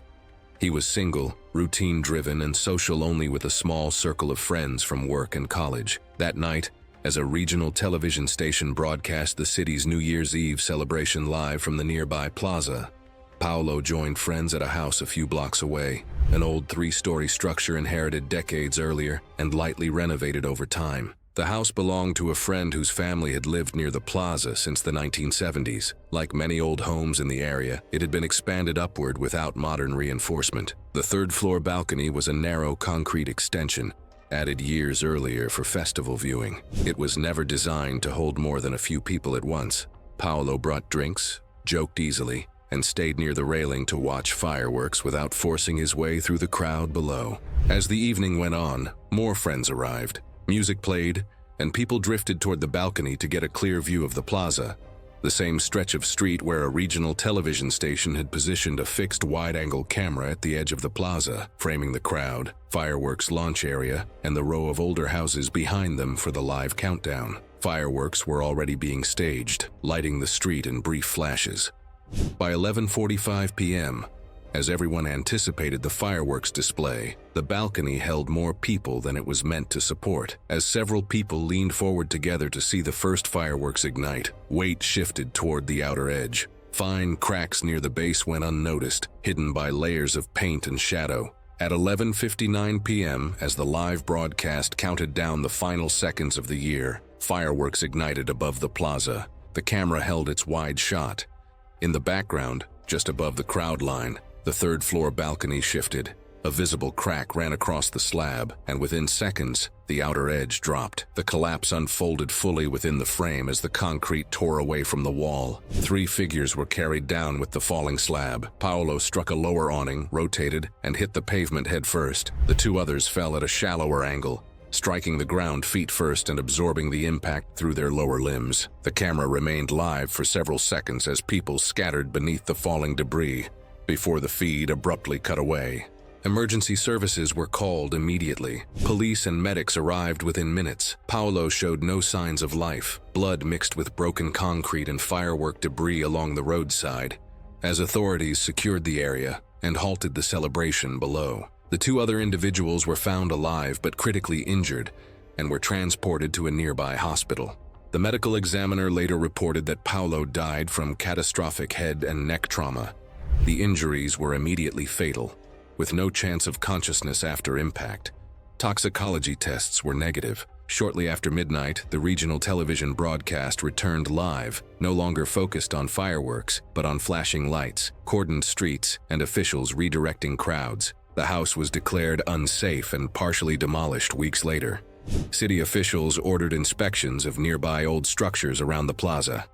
He was single, routine-driven, and social only with a small circle of friends from work and college. That night, as a regional television station broadcast the city's New Year's Eve celebration live from the nearby plaza, Paulo joined friends at a house a few blocks away, an old 3-story structure inherited decades earlier and lightly renovated over time. The house belonged to a friend whose family had lived near the plaza since the 1970s. Like many old homes in the area, it had been expanded upward without modern reinforcement. The third-floor balcony was a narrow concrete extension, added years earlier for festival viewing. It was never designed to hold more than a few people at once. Paulo brought drinks, joked easily, and stayed near the railing to watch fireworks without forcing his way through the crowd below. As the evening went on, more friends arrived. Music played, and people drifted toward the balcony to get a clear view of the plaza, the same stretch of street where a regional television station had positioned a fixed wide-angle camera at the edge of the plaza, framing the crowd, fireworks launch area, and the row of older houses behind them for the live countdown. Fireworks were already being staged, lighting the street in brief flashes. By 11:45 p.m., as everyone anticipated the fireworks display, the balcony held more people than it was meant to support. As several people leaned forward together to see the first fireworks ignite, weight shifted toward the outer edge. Fine cracks near the base went unnoticed, hidden by layers of paint and shadow. At 11:59 p.m., as the live broadcast counted down the final seconds of the year, fireworks ignited above the plaza. The camera held its wide shot. In the background, just above the crowd line, the third-floor balcony shifted. A visible crack ran across the slab, and within seconds, the outer edge dropped. The collapse unfolded fully within the frame as the concrete tore away from the wall. 3 figures were carried down with the falling slab. Paolo struck a lower awning, rotated, and hit the pavement head first. The 2 others fell at a shallower angle, striking the ground feet first and absorbing the impact through their lower limbs. The camera remained live for several seconds as people scattered beneath the falling debris, before the feed abruptly cut away. Emergency services were called immediately. Police and medics arrived within minutes. Paulo showed no signs of life, blood mixed with broken concrete and firework debris along the roadside, as authorities secured the area and halted the celebration below. The two other individuals were found alive but critically injured and were transported to a nearby hospital. The medical examiner later reported that Paulo died from catastrophic head and neck trauma. The injuries were immediately fatal, with no chance of consciousness after impact. Toxicology tests were negative. Shortly after midnight, the regional television broadcast returned live, no longer focused on fireworks, but on flashing lights, cordoned streets, and officials redirecting crowds. The house was declared unsafe and partially demolished weeks later. City officials ordered inspections of nearby old structures around the plaza.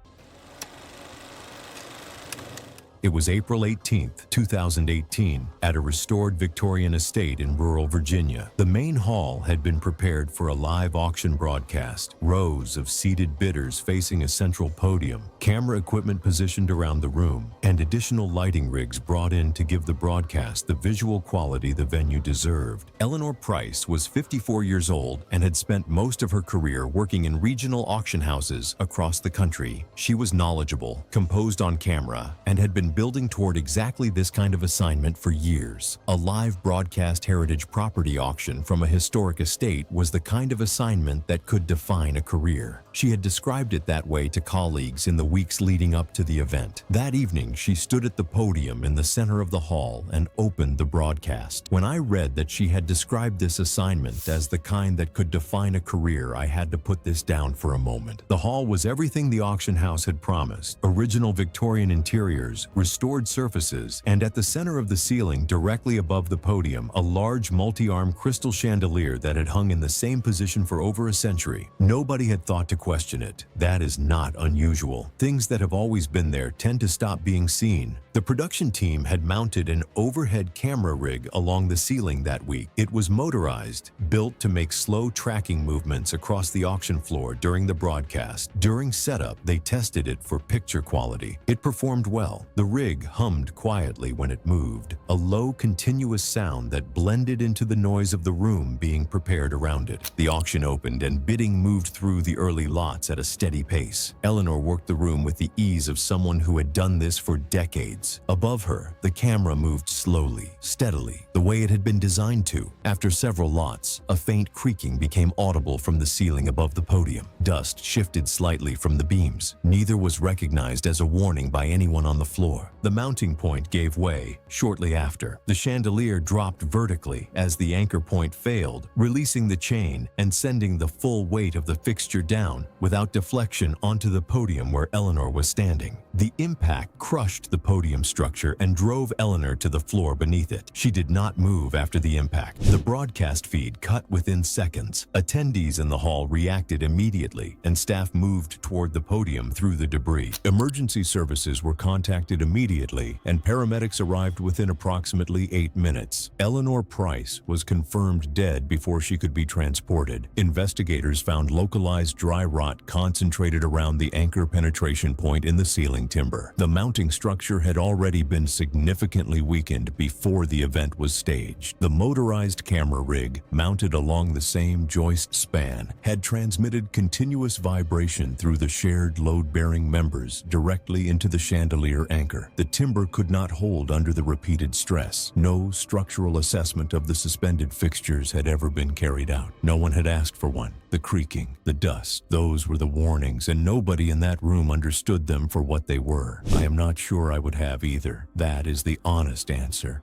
It was April 18, 2018, at a restored Victorian estate in rural Virginia. The main hall had been prepared for a live auction broadcast. Rows of seated bidders facing a central podium, camera equipment positioned around the room, and additional lighting rigs brought in to give the broadcast the visual quality the venue deserved. Eleanor Price was 54 years old and had spent most of her career working in regional auction houses across the country. She was knowledgeable, composed on camera, and had been building toward exactly this kind of assignment for years. A live broadcast heritage property auction from a historic estate was the kind of assignment that could define a career. She had described it that way to colleagues in the weeks leading up to the event. That evening, she stood at the podium in the center of the hall and opened the broadcast. When I read that she had described this assignment as the kind that could define a career, I had to put this down for a moment. The hall was everything the auction house had promised: original Victorian interiors, restored surfaces, and at the center of the ceiling, directly above the podium, a large multi-arm crystal chandelier that had hung in the same position for over a century. Nobody had thought to question it. That is not unusual. Things that have always been there tend to stop being seen. The production team had mounted an overhead camera rig along the ceiling that week. It was motorized, built to make slow tracking movements across the auction floor during the broadcast. During setup, they tested it for picture quality. It performed well. The rig hummed quietly when it moved, a low, continuous sound that blended into the noise of the room being prepared around it. The auction opened and bidding moved through the early lots at a steady pace. Eleanor worked the room with the ease of someone who had done this for decades. Above her, the camera moved slowly, steadily, the way it had been designed to. After several lots, a faint creaking became audible from the ceiling above the podium. Dust shifted slightly from the beams. Neither was recognized as a warning by anyone on the floor. The mounting point gave way. Shortly after, the chandelier dropped vertically as the anchor point failed, releasing the chain and sending the full weight of the fixture down without deflection onto the podium where Eleanor was standing. The impact crushed the podium structure and drove Eleanor to the floor beneath it. She did not move after the impact. The broadcast feed cut within seconds. Attendees in the hall reacted immediately, and staff moved toward the podium through the debris. Emergency services were contacted immediately, and paramedics arrived within approximately 8 minutes. Eleanor Price was confirmed dead before she could be transported. Investigators found localized dry rot concentrated around the anchor penetration point in the ceiling timber. The mounting structure had already been significantly weakened before the event was staged. The motorized camera rig, mounted along the same joist span, had transmitted continuous vibration through the shared load-bearing members directly into the chandelier anchor. The timber could not hold under the repeated stress. No structural assessment of the suspended fixtures had ever been carried out. No one had asked for one. The creaking, the dust, those were the warnings, and nobody in that room understood them for what they were. I am not sure I would have either. That is the honest answer.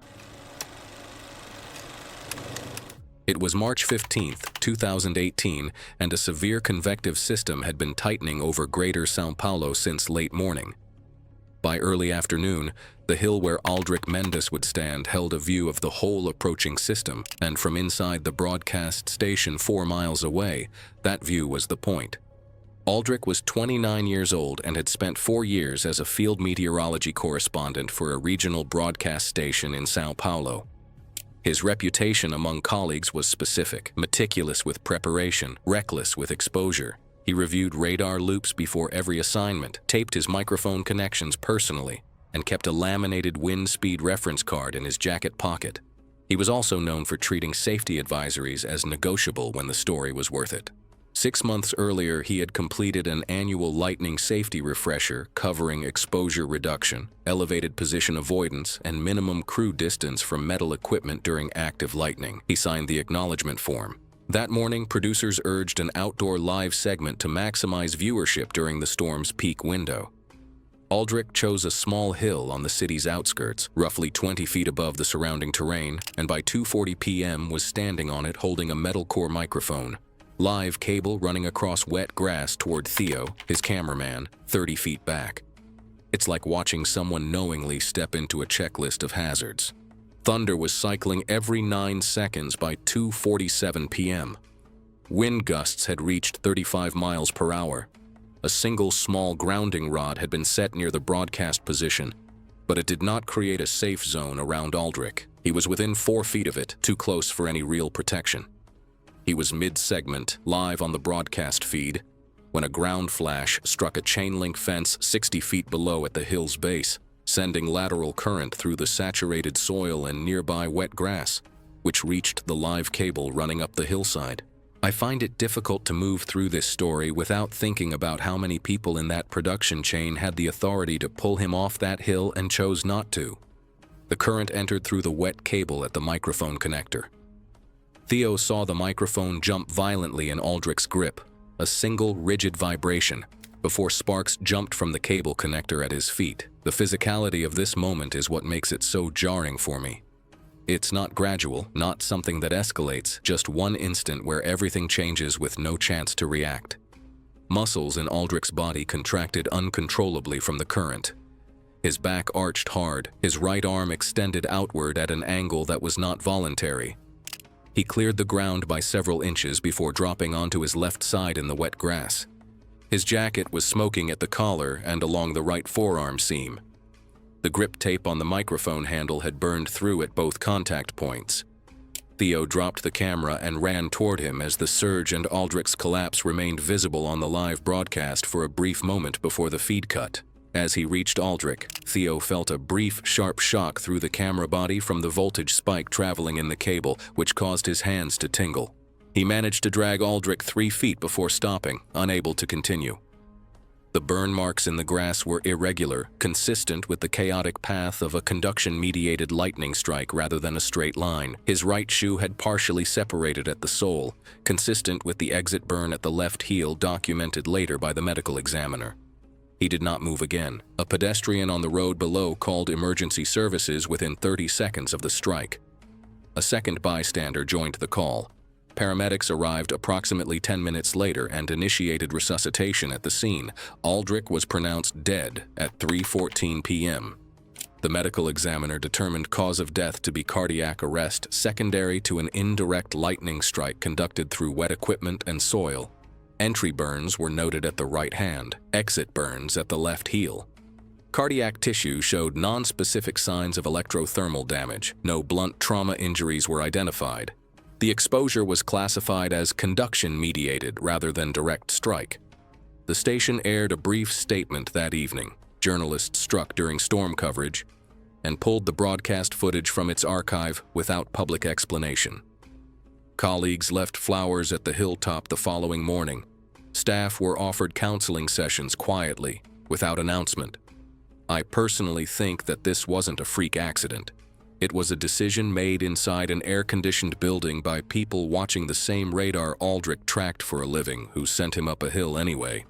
It was March 15, 2018, and a severe convective system had been tightening over Greater São Paulo since late morning. By early afternoon, the hill where Aldrich Mendes would stand held a view of the whole approaching system, and from inside the broadcast station 4 miles away, that view was the point. Aldrich was 29 years old and had spent 4 years as a field meteorology correspondent for a regional broadcast station in São Paulo. His reputation among colleagues was specific: meticulous with preparation, reckless with exposure. He reviewed radar loops before every assignment, taped his microphone connections personally, and kept a laminated wind speed reference card in his jacket pocket. He was also known for treating safety advisories as negotiable when the story was worth it. 6 months earlier, he had completed an annual lightning safety refresher covering exposure reduction, elevated position avoidance, and minimum crew distance from metal equipment during active lightning. He signed the acknowledgement form. That morning, producers urged an outdoor live segment to maximize viewership during the storm's peak window. Aldrich chose a small hill on the city's outskirts, roughly 20 feet above the surrounding terrain, and by 2:40 p.m. was standing on it holding a metal core microphone. Live cable running across wet grass toward Theo, his cameraman, 30 feet back. It's like watching someone knowingly step into a checklist of hazards. Thunder was cycling every 9 seconds by 2:47 p.m. Wind gusts had reached 35 miles per hour. A single small grounding rod had been set near the broadcast position, but it did not create a safe zone around Aldrich. He was within 4 feet of it, too close for any real protection. He was mid-segment, live on the broadcast feed, when a ground flash struck a chain-link fence 60 feet below at the hill's base, sending lateral current through the saturated soil and nearby wet grass, which reached the live cable running up the hillside. I find it difficult to move through this story without thinking about how many people in that production chain had the authority to pull him off that hill and chose not to. The current entered through the wet cable at the microphone connector. Theo saw the microphone jump violently in Aldrich's grip, a single rigid vibration, before sparks jumped from the cable connector at his feet. The physicality of this moment is what makes it so jarring for me. It's not gradual, not something that escalates, just one instant where everything changes with no chance to react. Muscles in Aldrich's body contracted uncontrollably from the current. His back arched hard, his right arm extended outward at an angle that was not voluntary. He cleared the ground by several inches before dropping onto his left side in the wet grass. His jacket was smoking at the collar and along the right forearm seam. The grip tape on the microphone handle had burned through at both contact points. Theo dropped the camera and ran toward him as the surge and Aldrich's collapse remained visible on the live broadcast for a brief moment before the feed cut. As he reached Aldrich, Theo felt a brief, sharp shock through the camera body from the voltage spike traveling in the cable, which caused his hands to tingle. He managed to drag Aldrich 3 feet before stopping, unable to continue. The burn marks in the grass were irregular, consistent with the chaotic path of a conduction-mediated lightning strike rather than a straight line. His right shoe had partially separated at the sole, consistent with the exit burn at the left heel documented later by the medical examiner. He did not move again. A pedestrian on the road below called emergency services within 30 seconds of the strike. A second bystander joined the call. Paramedics arrived approximately 10 minutes later and initiated resuscitation at the scene. Aldrich was pronounced dead at 3:14 p.m. The medical examiner determined cause of death to be cardiac arrest secondary to an indirect lightning strike conducted through wet equipment and soil. Entry burns were noted at the right hand, exit burns at the left heel. Cardiac tissue showed non-specific signs of electrothermal damage. No blunt trauma injuries were identified. The exposure was classified as conduction-mediated rather than direct strike. The station aired a brief statement that evening. Journalists struck during storm coverage and pulled the broadcast footage from its archive without public explanation. Colleagues left flowers at the hilltop the following morning. Staff were offered counseling sessions quietly, without announcement. I personally think that this wasn't a freak accident. It was a decision made inside an air-conditioned building by people watching the same radar Aldrich tracked for a living, who sent him up a hill anyway.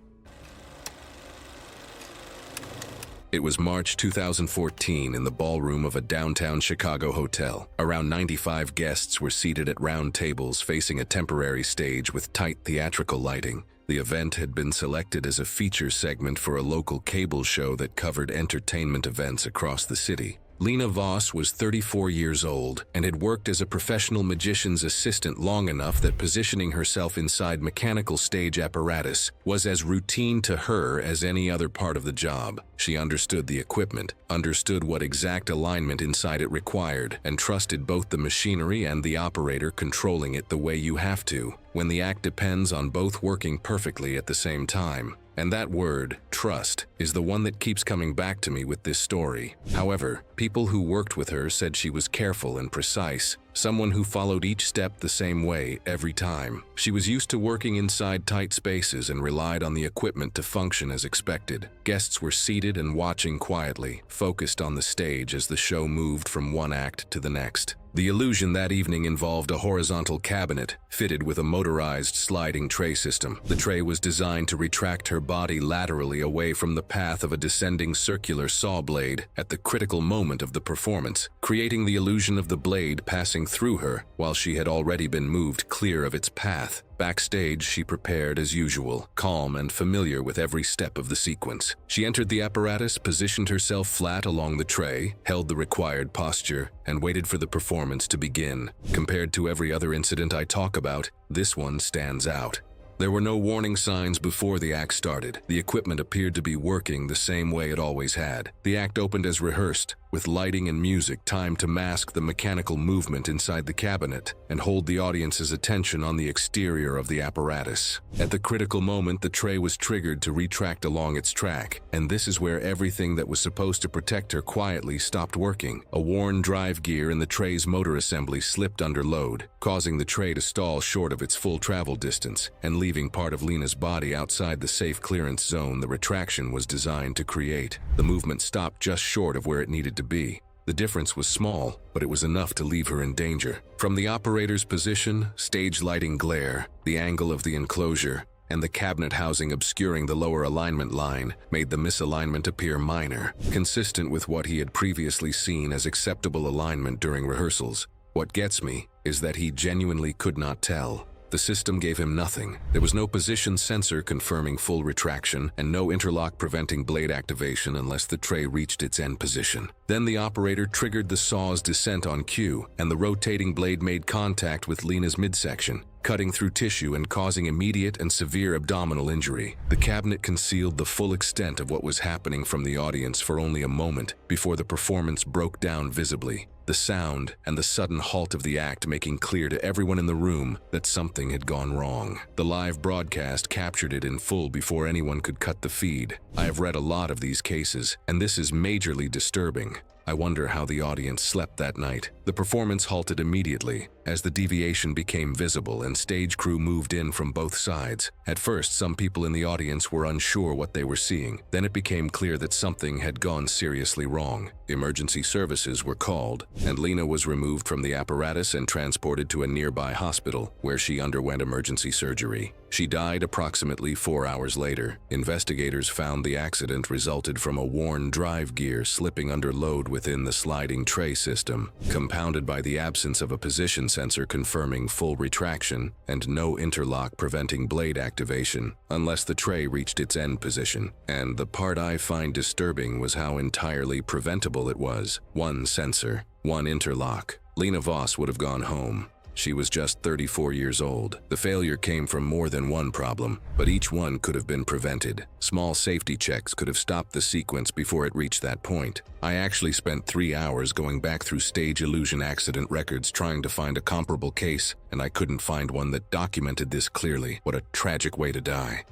It was March 2014 in the ballroom of a downtown Chicago hotel. Around 95 guests were seated at round tables facing a temporary stage with tight theatrical lighting. The event had been selected as a feature segment for a local cable show that covered entertainment events across the city. Lena Voss was 34 years old and had worked as a professional magician's assistant long enough that positioning herself inside mechanical stage apparatus was as routine to her as any other part of the job. She understood the equipment, understood what exact alignment inside it required, and trusted both the machinery and the operator controlling it the way you have to, when the act depends on both working perfectly at the same time. And that word, trust, is the one that keeps coming back to me with this story. However, people who worked with her said she was careful and precise, someone who followed each step the same way every time. She was used to working inside tight spaces and relied on the equipment to function as expected. Guests were seated and watching quietly, focused on the stage as the show moved from one act to the next. The illusion that evening involved a horizontal cabinet fitted with a motorized sliding tray system. The tray was designed to retract her body laterally away from the path of a descending circular saw blade at the critical moment of the performance, creating the illusion of the blade passing through her while she had already been moved clear of its path. Backstage, she prepared as usual, calm and familiar with every step of the sequence. She entered the apparatus, positioned herself flat along the tray, held the required posture, and waited for the performance to begin. Compared to every other incident I talk about, this one stands out. There were no warning signs before the act started. The equipment appeared to be working the same way it always had. The act opened as rehearsed, with lighting and music timed to mask the mechanical movement inside the cabinet and hold the audience's attention on the exterior of the apparatus. At the critical moment, the tray was triggered to retract along its track, and this is where everything that was supposed to protect her quietly stopped working. A worn drive gear in the tray's motor assembly slipped under load, causing the tray to stall short of its full travel distance and leaving part of Lena's body outside the safe clearance zone the retraction was designed to create. The movement stopped just short of where it needed to be. The difference was small, but it was enough to leave her in danger. From the operator's position, stage lighting glare, the angle of the enclosure, and the cabinet housing obscuring the lower alignment line made the misalignment appear minor, consistent with what he had previously seen as acceptable alignment during rehearsals. What gets me is that he genuinely could not tell. The system gave him nothing. There was no position sensor confirming full retraction and no interlock preventing blade activation unless the tray reached its end position. Then the operator triggered the saw's descent on cue, and the rotating blade made contact with Lena's midsection, cutting through tissue and causing immediate and severe abdominal injury. The cabinet concealed the full extent of what was happening from the audience for only a moment before the performance broke down visibly. The sound and the sudden halt of the act making clear to everyone in the room that something had gone wrong. The live broadcast captured it in full before anyone could cut the feed. I have read a lot of these cases, and this is majorly disturbing. I wonder how the audience slept that night. The performance halted immediately as the deviation became visible and stage crew moved in from both sides. At first, some people in the audience were unsure what they were seeing. Then it became clear that something had gone seriously wrong. Emergency services were called, and Lena was removed from the apparatus and transported to a nearby hospital where she underwent emergency surgery. She died approximately 4 hours later. Investigators found the accident resulted from a worn drive gear slipping under load within the sliding tray system, compounded by the absence of a position sensor confirming full retraction and no interlock preventing blade activation unless the tray reached its end position. And the part I find disturbing was how entirely preventable it was. One sensor, one interlock. Lena Voss would have gone home. She was just 34 years old. The failure came from more than one problem, but each one could have been prevented. Small safety checks could have stopped the sequence before it reached that point. I actually spent 3 hours going back through stage illusion accident records trying to find a comparable case, and I couldn't find one that documented this clearly. What a tragic way to die.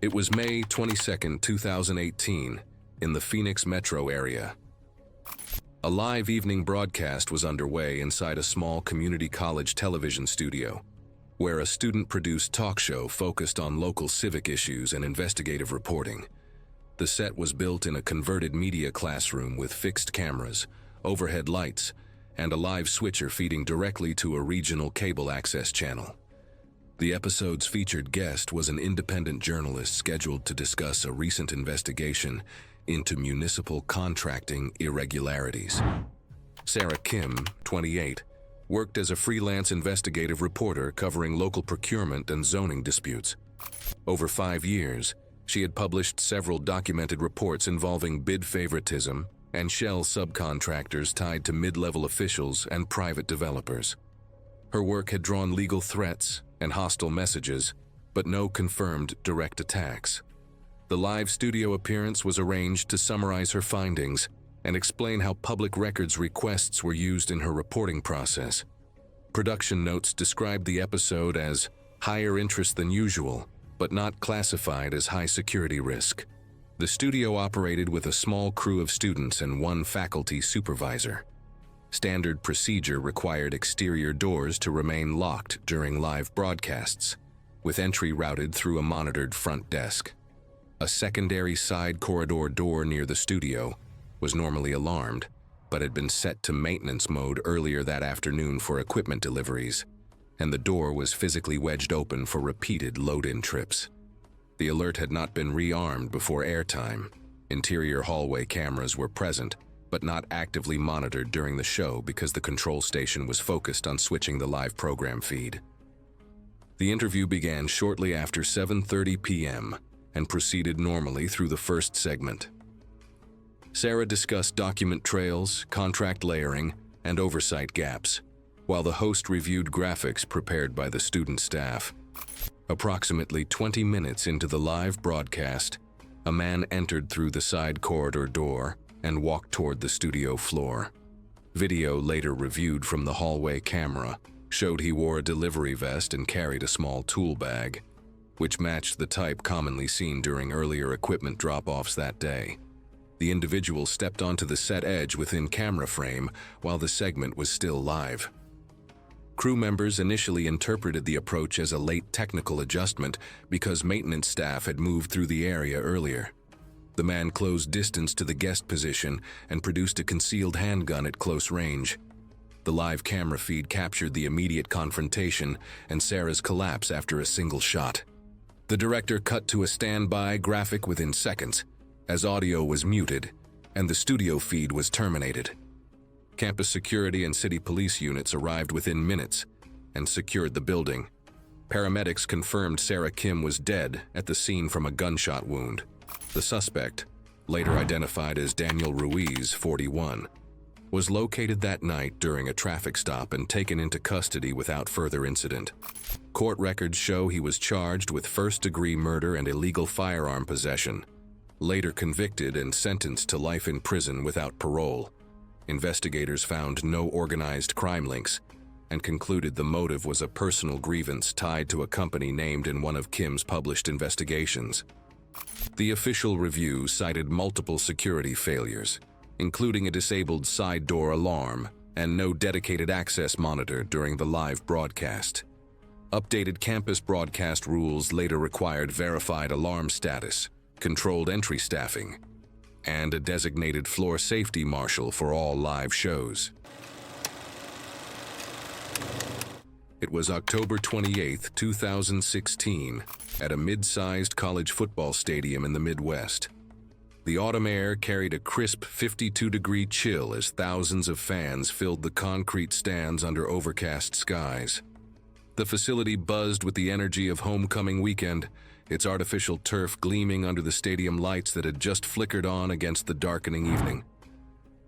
It was May 22, 2018, in the Phoenix metro area. A live evening broadcast was underway inside a small community college television studio, where a student-produced talk show focused on local civic issues and investigative reporting. The set was built in a converted media classroom with fixed cameras, overhead lights, and a live switcher feeding directly to a regional cable access channel. The episode's featured guest was an independent journalist scheduled to discuss a recent investigation into municipal contracting irregularities. Sarah Kim, 28, worked as a freelance investigative reporter covering local procurement and zoning disputes. Over 5 years, she had published several documented reports involving bid favoritism and shell subcontractors tied to mid-level officials and private developers. Her work had drawn legal threats and hostile messages, but no confirmed direct attacks. The live studio appearance was arranged to summarize her findings and explain how public records requests were used in her reporting process. Production notes described the episode as higher interest than usual, but not classified as high security risk. The studio operated with a small crew of students and one faculty supervisor. Standard procedure required exterior doors to remain locked during live broadcasts, with entry routed through a monitored front desk. A secondary side corridor door near the studio was normally alarmed, but had been set to maintenance mode earlier that afternoon for equipment deliveries, and the door was physically wedged open for repeated load-in trips. The alert had not been rearmed before airtime. Interior hallway cameras were present, but not actively monitored during the show because the control station was focused on switching the live program feed. The interview began shortly after 7:30 p.m. and proceeded normally through the first segment. Sarah discussed document trails, contract layering, and oversight gaps, while the host reviewed graphics prepared by the student staff. Approximately 20 minutes into the live broadcast, a man entered through the side corridor door and walked toward the studio floor. Video later reviewed from the hallway camera showed he wore a delivery vest and carried a small tool bag, which matched the type commonly seen during earlier equipment drop-offs that day. The individual stepped onto the set edge within camera frame while the segment was still live. Crew members initially interpreted the approach as a late technical adjustment because maintenance staff had moved through the area earlier. The man closed distance to the guest position and produced a concealed handgun at close range. The live camera feed captured the immediate confrontation and Sarah's collapse after a single shot. The director cut to a standby graphic within seconds, as audio was muted and the studio feed was terminated. Campus security and city police units arrived within minutes and secured the building. Paramedics confirmed Sarah Kim was dead at the scene from a gunshot wound. The suspect, later identified as Daniel Ruiz, 41, was located that night during a traffic stop and taken into custody without further incident. Court records show he was charged with first-degree murder and illegal firearm possession, later convicted and sentenced to life in prison without parole. Investigators found no organized crime links and concluded the motive was a personal grievance tied to a company named in one of Kim's published investigations. The official review cited multiple security failures, including a disabled side door alarm and no dedicated access monitor during the live broadcast. Updated campus broadcast rules later required verified alarm status, controlled entry staffing, and a designated floor safety marshal for all live shows. It was October 28, 2016, at a mid-sized college football stadium in the Midwest. The autumn air carried a crisp 52-degree chill as thousands of fans filled the concrete stands under overcast skies. The facility buzzed with the energy of homecoming weekend, its artificial turf gleaming under the stadium lights that had just flickered on against the darkening evening.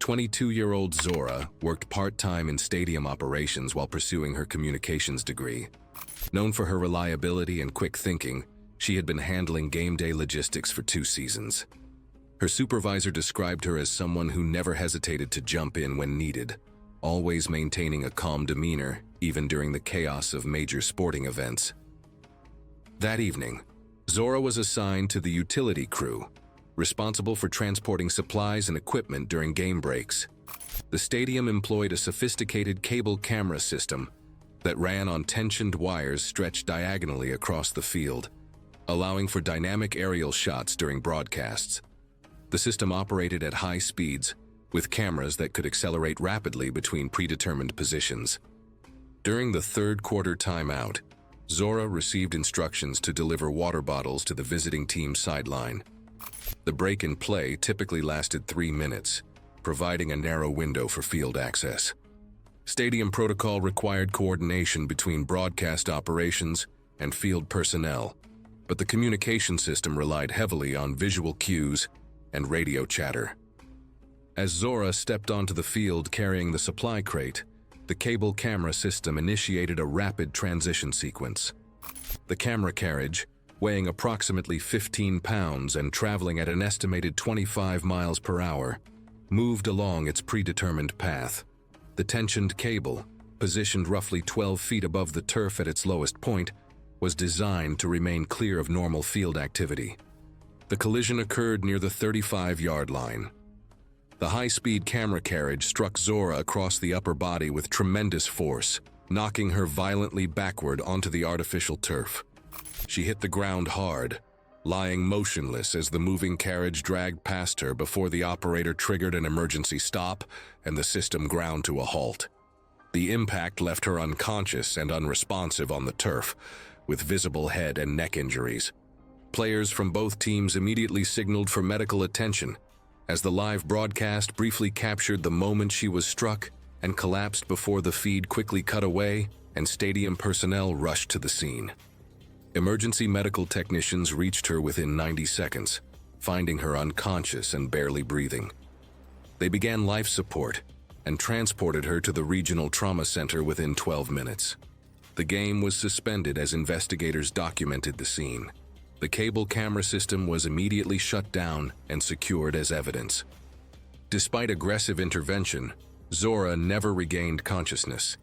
22-year-old Zora worked part-time in stadium operations while pursuing her communications degree. Known for her reliability and quick thinking, she had been handling game day logistics for 2 seasons. Her supervisor described her as someone who never hesitated to jump in when needed, always maintaining a calm demeanor even during the chaos of major sporting events. That evening, Zora was assigned to the utility crew, responsible for transporting supplies and equipment during game breaks. The stadium employed a sophisticated cable camera system that ran on tensioned wires stretched diagonally across the field, allowing for dynamic aerial shots during broadcasts. The system operated at high speeds, with cameras that could accelerate rapidly between predetermined positions. During the third quarter timeout, Zora received instructions to deliver water bottles to the visiting team's sideline. The break in play typically lasted 3 minutes, providing a narrow window for field access. Stadium protocol required coordination between broadcast operations and field personnel, but the communication system relied heavily on visual cues and radio chatter. As Zora stepped onto the field carrying the supply crate, the cable camera system initiated a rapid transition sequence. The camera carriage, weighing approximately 15 pounds and traveling at an estimated 25 miles per hour, moved along its predetermined path. The tensioned cable, positioned roughly 12 feet above the turf at its lowest point, was designed to remain clear of normal field activity. The collision occurred near the 35-yard line. The high-speed camera carriage struck Zora across the upper body with tremendous force, knocking her violently backward onto the artificial turf. She hit the ground hard, lying motionless as the moving carriage dragged past her before the operator triggered an emergency stop and the system ground to a halt. The impact left her unconscious and unresponsive on the turf, with visible head and neck injuries. Players from both teams immediately signaled for medical attention, as the live broadcast briefly captured the moment she was struck and collapsed before the feed quickly cut away and stadium personnel rushed to the scene. Emergency medical technicians reached her within 90 seconds, finding her unconscious and barely breathing. They began life support and transported her to the regional trauma center within 12 minutes. The game was suspended as investigators documented the scene. The cable camera system was immediately shut down and secured as evidence. Despite aggressive intervention, Zora never regained consciousness.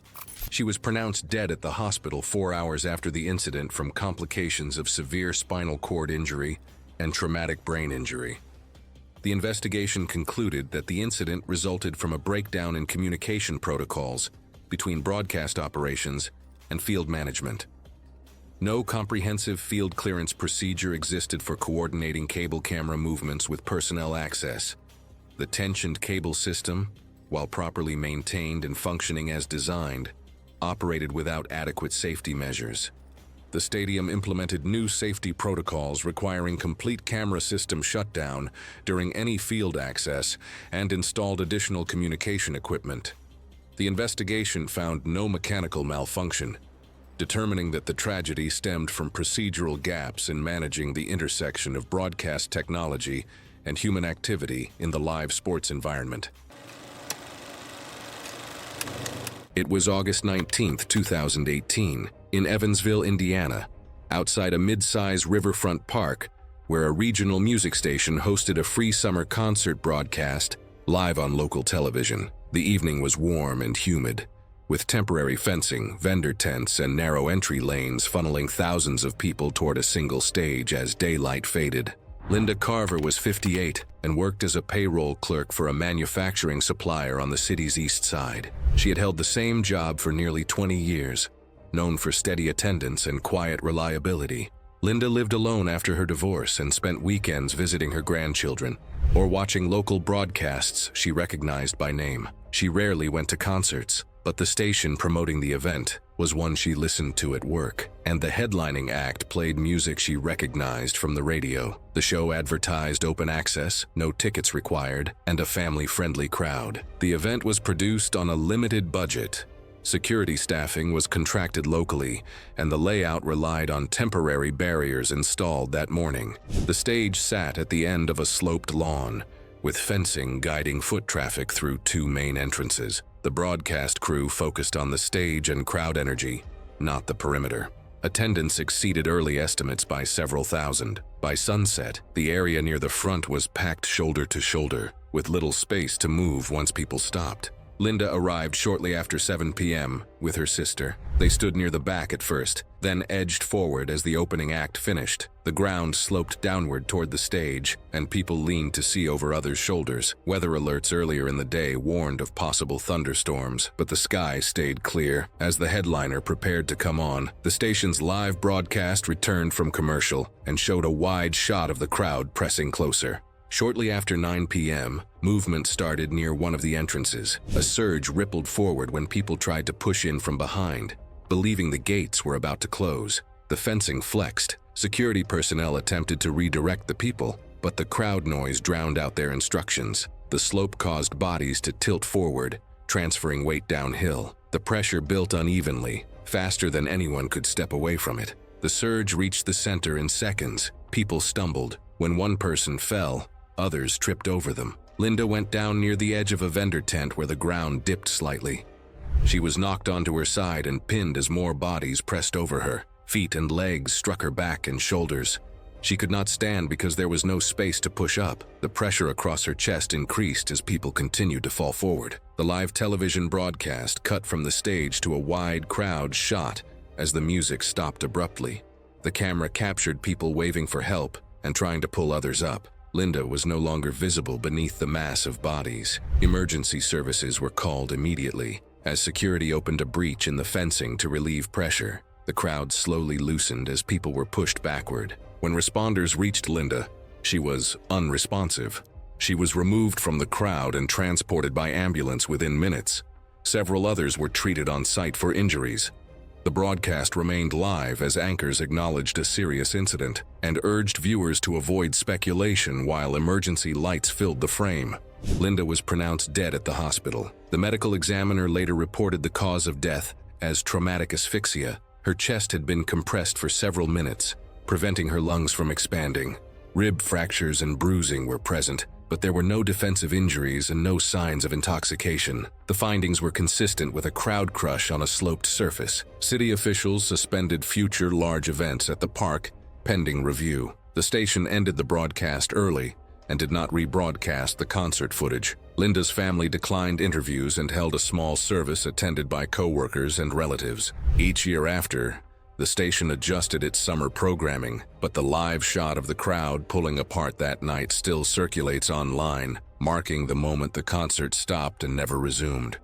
She was pronounced dead at the hospital 4 hours after the incident from complications of severe spinal cord injury and traumatic brain injury. The investigation concluded that the incident resulted from a breakdown in communication protocols between broadcast operations and field management. No comprehensive field clearance procedure existed for coordinating cable camera movements with personnel access. The tensioned cable system, while properly maintained and functioning as designed, operated without adequate safety measures. The stadium implemented new safety protocols requiring complete camera system shutdown during any field access and installed additional communication equipment. The investigation found no mechanical malfunction, determining that the tragedy stemmed from procedural gaps in managing the intersection of broadcast technology and human activity in the live sports environment. It was August 19, 2018, in Evansville, Indiana, outside a mid-size riverfront park, where a regional music station hosted a free summer concert broadcast live on local television. The evening was warm and humid, with temporary fencing, vendor tents, and narrow entry lanes funneling thousands of people toward a single stage as daylight faded. Linda Carver was 58 and worked as a payroll clerk for a manufacturing supplier on the city's east side. She had held the same job for nearly 20 years, known for steady attendance and quiet reliability. Linda lived alone after her divorce and spent weekends visiting her grandchildren or watching local broadcasts she recognized by name. She rarely went to concerts, but the station promoting the event was one she listened to at work, and the headlining act played music she recognized from the radio. The show advertised open access, no tickets required, and a family-friendly crowd. The event was produced on a limited budget. Security staffing was contracted locally, and the layout relied on temporary barriers installed that morning. The stage sat at the end of a sloped lawn, with fencing guiding foot traffic through two main entrances. The broadcast crew focused on the stage and crowd energy, not the perimeter. Attendance exceeded early estimates by several thousand. By sunset, the area near the front was packed shoulder to shoulder, with little space to move once people stopped. Linda arrived shortly after 7 p.m. with her sister. They stood near the back at first, then edged forward as the opening act finished. The ground sloped downward toward the stage, and people leaned to see over others' shoulders. Weather alerts earlier in the day warned of possible thunderstorms, but the sky stayed clear. As the headliner prepared to come on, the station's live broadcast returned from commercial and showed a wide shot of the crowd pressing closer. Shortly after 9 p.m., movement started near one of the entrances. A surge rippled forward when people tried to push in from behind, believing the gates were about to close. The fencing flexed. Security personnel attempted to redirect the people, but the crowd noise drowned out their instructions. The slope caused bodies to tilt forward, transferring weight downhill. The pressure built unevenly, faster than anyone could step away from it. The surge reached the center in seconds. People stumbled. When one person fell, others tripped over them. Linda went down near the edge of a vendor tent where the ground dipped slightly. She was knocked onto her side and pinned as more bodies pressed over her. Feet and legs struck her back and shoulders. She could not stand because there was no space to push up. The pressure across her chest increased as people continued to fall forward. The live television broadcast cut from the stage to a wide crowd shot as the music stopped abruptly. The camera captured people waving for help and trying to pull others up. Linda was no longer visible beneath the mass of bodies. Emergency services were called immediately, as security opened a breach in the fencing to relieve pressure. The crowd slowly loosened as people were pushed backward. When responders reached Linda, she was unresponsive. She was removed from the crowd and transported by ambulance within minutes. Several others were treated on site for injuries. The broadcast remained live as anchors acknowledged a serious incident and urged viewers to avoid speculation while emergency lights filled the frame. Linda was pronounced dead at the hospital. The medical examiner later reported the cause of death as traumatic asphyxia. Her chest had been compressed for several minutes, preventing her lungs from expanding. Rib fractures and bruising were present, but there were no defensive injuries and no signs of intoxication. The findings were consistent with a crowd crush on a sloped surface. City officials suspended future large events at the park, pending review. The station ended the broadcast early and did not rebroadcast the concert footage. Linda's family declined interviews and held a small service attended by co-workers and relatives. Each year after, the station adjusted its summer programming, but the live shot of the crowd pulling apart that night still circulates online, marking the moment the concert stopped and never resumed.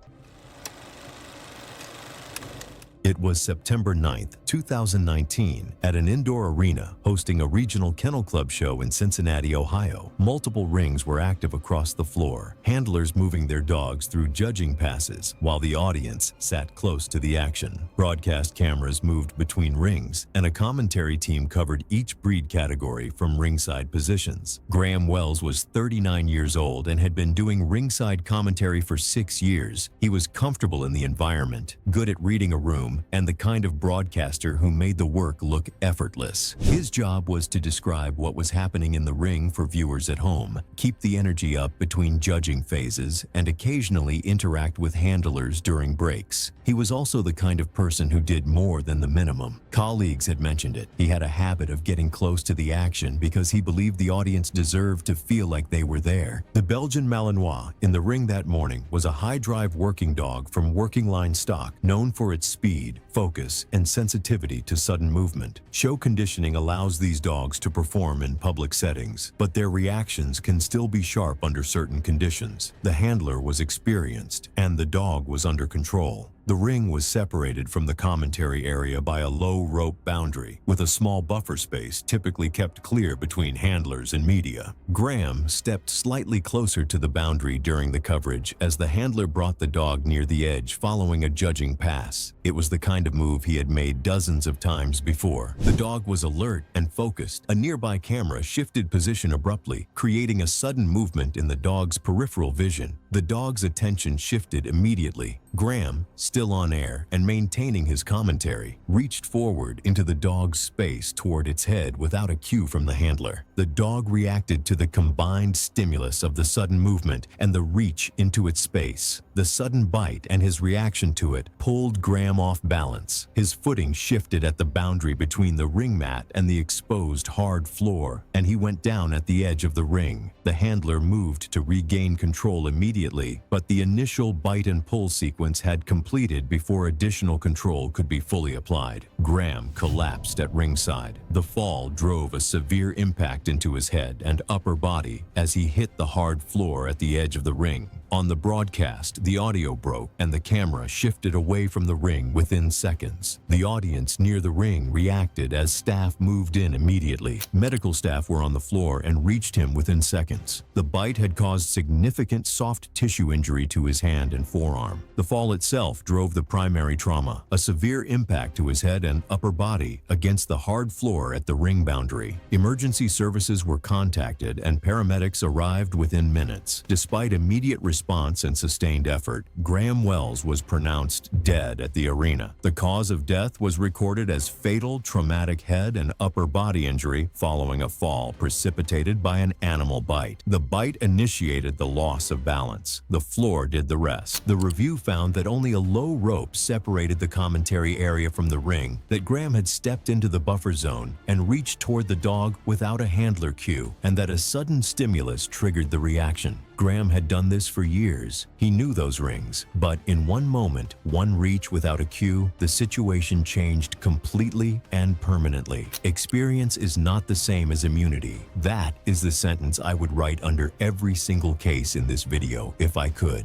It was September 9th, 2019, at an indoor arena hosting a regional kennel club show in Cincinnati, Ohio. Multiple rings were active across the floor, handlers moving their dogs through judging passes while the audience sat close to the action. Broadcast cameras moved between rings, and a commentary team covered each breed category from ringside positions. Graham Wells was 39 years old and had been doing ringside commentary for 6 years. He was comfortable in the environment, good at reading a room, and the kind of broadcaster who made the work look effortless. His job was to describe what was happening in the ring for viewers at home, keep the energy up between judging phases, and occasionally interact with handlers during breaks. He was also the kind of person who did more than the minimum. Colleagues had mentioned it. He had a habit of getting close to the action because he believed the audience deserved to feel like they were there. The Belgian Malinois in the ring that morning was a high-drive working dog from working line stock, known for its speed, focus, and sensitivity to sudden movement. Show conditioning allows these dogs to perform in public settings, but their reactions can still be sharp under certain conditions. The handler was experienced, and the dog was under control. The ring was separated from the commentary area by a low rope boundary, with a small buffer space typically kept clear between handlers and media. Graham stepped slightly closer to the boundary during the coverage as the handler brought the dog near the edge following a judging pass. It was the kind of move he had made dozens of times before. The dog was alert and focused. A nearby camera shifted position abruptly, creating a sudden movement in the dog's peripheral vision. The dog's attention shifted immediately. Graham, still on air and maintaining his commentary, reached forward into the dog's space toward its head without a cue from the handler. The dog reacted to the combined stimulus of the sudden movement and the reach into its space. The sudden bite and his reaction to it pulled Graham off balance. His footing shifted at the boundary between the ring mat and the exposed hard floor, and he went down at the edge of the ring. The handler moved to regain control immediately, but the initial bite and pull sequence had completed before additional control could be fully applied. Graham collapsed at ringside. The fall drove a severe impact into his head and upper body as he hit the hard floor at the edge of the ring. On the broadcast, the audio broke and the camera shifted away from the ring within seconds. The audience near the ring reacted as staff moved in immediately. Medical staff were on the floor and reached him within seconds. The bite had caused significant soft tissue injury to his hand and forearm. The fall itself drove the primary trauma, a severe impact to his head and upper body against the hard floor at the ring boundary. Emergency services were contacted and paramedics arrived within minutes. Despite immediate response and sustained effort, Graham Wells was pronounced dead at the arena. The cause of death was recorded as fatal traumatic head and upper body injury following a fall precipitated by an animal bite. The bite initiated the loss of balance. The floor did the rest. The review found that only a low rope separated the commentary area from the ring, that Graham had stepped into the buffer zone and reached toward the dog without a handler cue, and that a sudden stimulus triggered the reaction. Graham had done this for years. He knew those rings. But in one moment, one reach without a cue, the situation changed completely and permanently. Experience is not the same as immunity. That is the sentence I would write under every single case in this video if I could.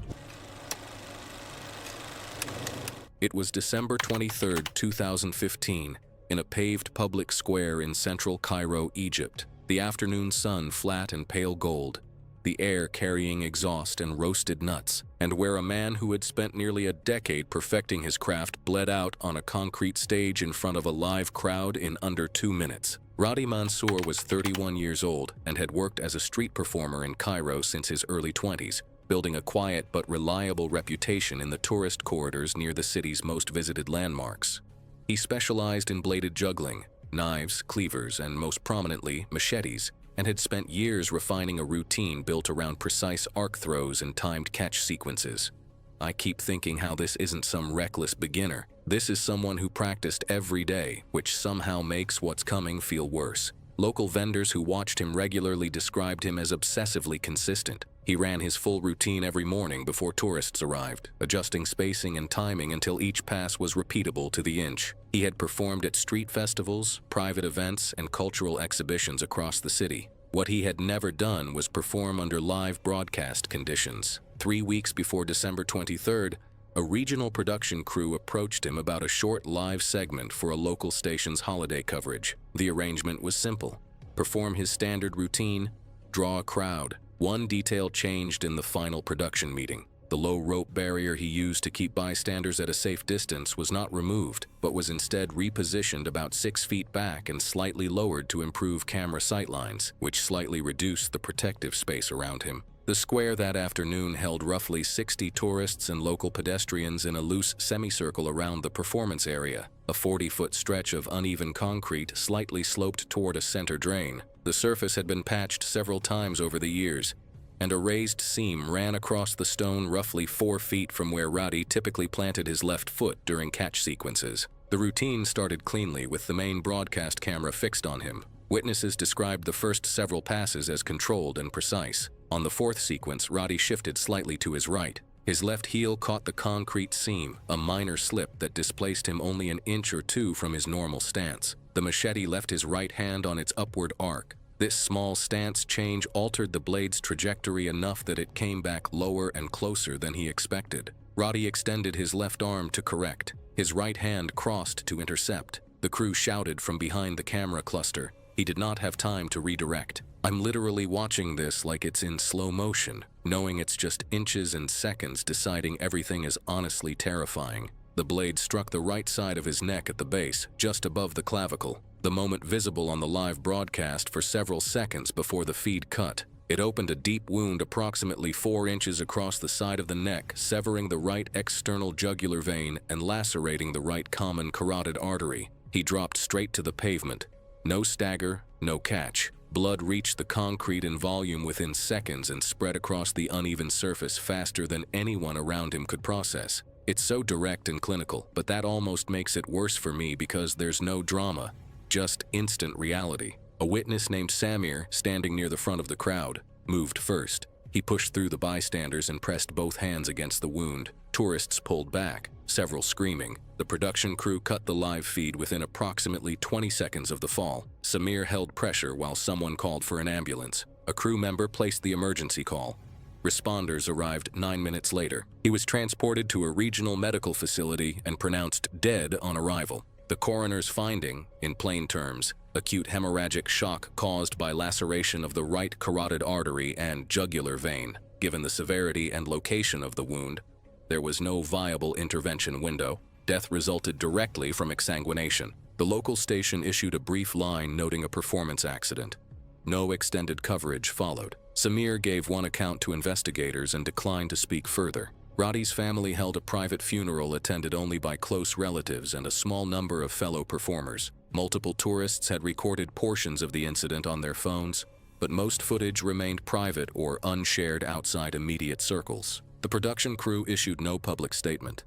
It was December 23, 2015, in a paved public square in central Cairo, Egypt. The afternoon sun flat and pale gold, the air carrying exhaust and roasted nuts, and where a man who had spent nearly a decade perfecting his craft bled out on a concrete stage in front of a live crowd in under 2 minutes. Radi Mansour was 31 years old and had worked as a street performer in Cairo since his early 20s, building a quiet but reliable reputation in the tourist corridors near the city's most visited landmarks. He specialized in bladed juggling, knives, cleavers, and most prominently, machetes, and had spent years refining a routine built around precise arc throws and timed catch sequences. I keep thinking how this isn't some reckless beginner. This is someone who practiced every day, which somehow makes what's coming feel worse. Local vendors who watched him regularly described him as obsessively consistent. He ran his full routine every morning before tourists arrived, adjusting spacing and timing until each pass was repeatable to the inch. He had performed at street festivals, private events, and cultural exhibitions across the city. What he had never done was perform under live broadcast conditions. 3 weeks before December 23rd, a regional production crew approached him about a short live segment for a local station's holiday coverage. The arrangement was simple: perform his standard routine, draw a crowd. One detail changed in the final production meeting. The low rope barrier he used to keep bystanders at a safe distance was not removed, but was instead repositioned about 6 feet back and slightly lowered to improve camera sightlines, which slightly reduced the protective space around him. The square that afternoon held roughly 60 tourists and local pedestrians in a loose semicircle around the performance area. A 40-foot stretch of uneven concrete slightly sloped toward a center drain. The surface had been patched several times over the years, and a raised seam ran across the stone roughly 4 feet from where Radi typically planted his left foot during catch sequences. The routine started cleanly with the main broadcast camera fixed on him. Witnesses described the first several passes as controlled and precise. On the fourth sequence, Radi shifted slightly to his right. His left heel caught the concrete seam, a minor slip that displaced him only an inch or two from his normal stance. The machete left his right hand on its upward arc. This small stance change altered the blade's trajectory enough that it came back lower and closer than he expected. Radi extended his left arm to correct. His right hand crossed to intercept. The crew shouted from behind the camera cluster. He did not have time to redirect. I'm literally watching this like it's in slow motion, knowing it's just inches and seconds, deciding everything is honestly terrifying. The blade struck the right side of his neck at the base, just above the clavicle, the moment visible on the live broadcast for several seconds before the feed cut. It opened a deep wound approximately 4 inches across the side of the neck, severing the right external jugular vein and lacerating the right common carotid artery. He dropped straight to the pavement. No stagger, no catch. Blood reached the concrete in volume within seconds and spread across the uneven surface faster than anyone around him could process. It's so direct and clinical, but that almost makes it worse for me because there's no drama, just instant reality. A witness named Samir, standing near the front of the crowd, moved first. He pushed through the bystanders and pressed both hands against the wound. Tourists pulled back, several screaming. The production crew cut the live feed within approximately 20 seconds of the fall. Samir held pressure while someone called for an ambulance. A crew member placed the emergency call. Responders arrived 9 minutes later. He was transported to a regional medical facility and pronounced dead on arrival. The coroner's finding, in plain terms, acute hemorrhagic shock caused by laceration of the right carotid artery and jugular vein. Given the severity and location of the wound, there was no viable intervention window. Death resulted directly from exsanguination. The local station issued a brief line noting a performance accident. No extended coverage followed. Samir gave one account to investigators and declined to speak further. Radi's family held a private funeral attended only by close relatives and a small number of fellow performers. Multiple tourists had recorded portions of the incident on their phones, but most footage remained private or unshared outside immediate circles. The production crew issued no public statement.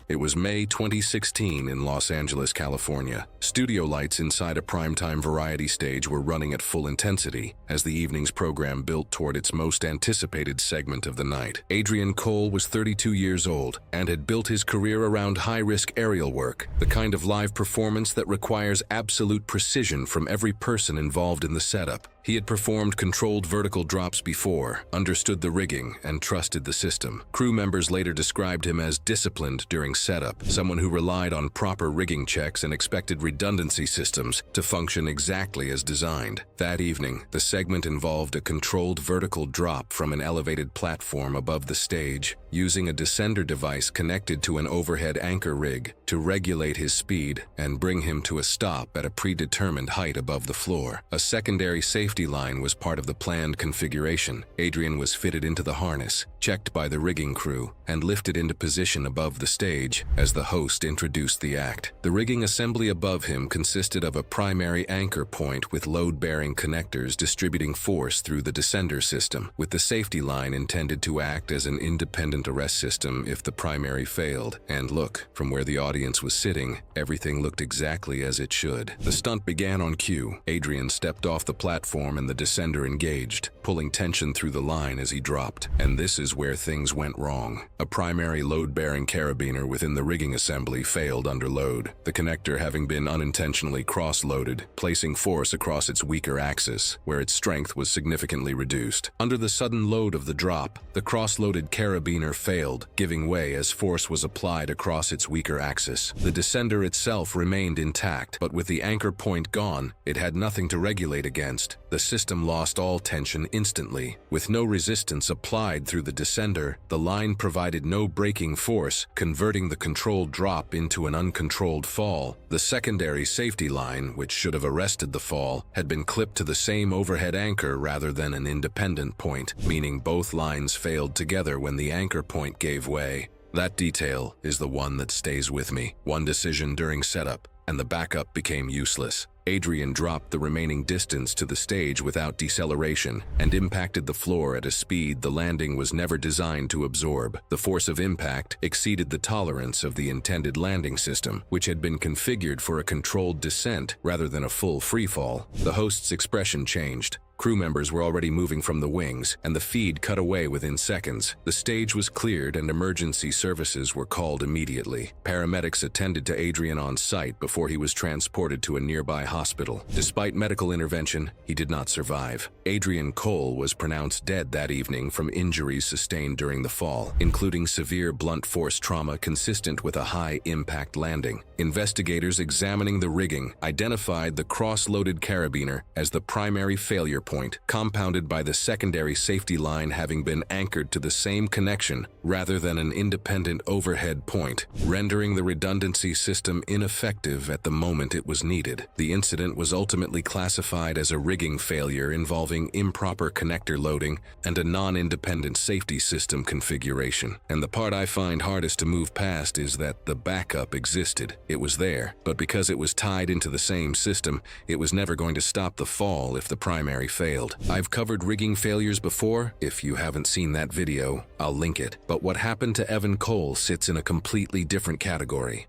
It was May 2016 in Los Angeles, California. Studio lights inside a primetime variety stage were running at full intensity as the evening's program built toward its most anticipated segment of the night. Adrian Cole was 32 years old and had built his career around high-risk aerial work, the kind of live performance that requires absolute precision from every person involved in the setup. He had performed controlled vertical drops before, understood the rigging, and trusted the system. Crew members later described him as disciplined during setup, someone who relied on proper rigging checks and expected redundancy systems to function exactly as designed. That evening, the segment involved a controlled vertical drop from an elevated platform above the stage, using a descender device connected to an overhead anchor rig to regulate his speed and bring him to a stop at a predetermined height above the floor. A secondary safety line was part of the planned configuration. Adrian was fitted into the harness, checked by the rigging crew, and lifted into position above the stage as the host introduced the act. The rigging assembly above him consisted of a primary anchor point with load-bearing connectors distributing force through the descender system, with the safety line intended to act as an independent arrest system if the primary failed. And look, from where the audience was sitting, everything looked exactly as it should. The stunt began on cue. Adrian stepped off the platform and the descender engaged, pulling tension through the line as he dropped. And this is where things went wrong. A primary load-bearing carabiner within the rigging assembly failed under load, the connector having been unintentionally cross-loaded, placing force across its weaker axis, where its strength was significantly reduced. Under the sudden load of the drop, the cross-loaded carabiner failed, giving way as force was applied across its weaker axis. The descender itself remained intact, but with the anchor point gone, it had nothing to regulate against. The system lost all tension instantly. With no resistance applied through the descender, the line provided no braking force, converting the controlled drop into an uncontrolled fall. The secondary safety line, which should have arrested the fall, had been clipped to the same overhead anchor rather than an independent point, meaning both lines failed together when the anchor point gave way. That detail is the one that stays with me. One decision during setup, and the backup became useless. Adrian dropped the remaining distance to the stage without deceleration and impacted the floor at a speed the landing was never designed to absorb. The force of impact exceeded the tolerance of the intended landing system, which had been configured for a controlled descent rather than a full freefall. The host's expression changed. Crew members were already moving from the wings, and the feed cut away within seconds. The stage was cleared and emergency services were called immediately. Paramedics attended to Adrian on site before he was transported to a nearby hospital. Despite medical intervention, he did not survive. Adrian Cole was pronounced dead that evening from injuries sustained during the fall, including severe blunt force trauma consistent with a high-impact landing. Investigators examining the rigging identified the cross-loaded carabiner as the primary failure point, compounded by the secondary safety line having been anchored to the same connection rather than an independent overhead point, rendering the redundancy system ineffective at the moment it was needed. The incident was ultimately classified as a rigging failure involving improper connector loading and a non-independent safety system configuration. And the part I find hardest to move past is that the backup existed. It was there, but because it was tied into the same system, it was never going to stop the fall if the primary failed. I've covered rigging failures before. If you haven't seen that video, I'll link it. But what happened to Evan Cole sits in a completely different category.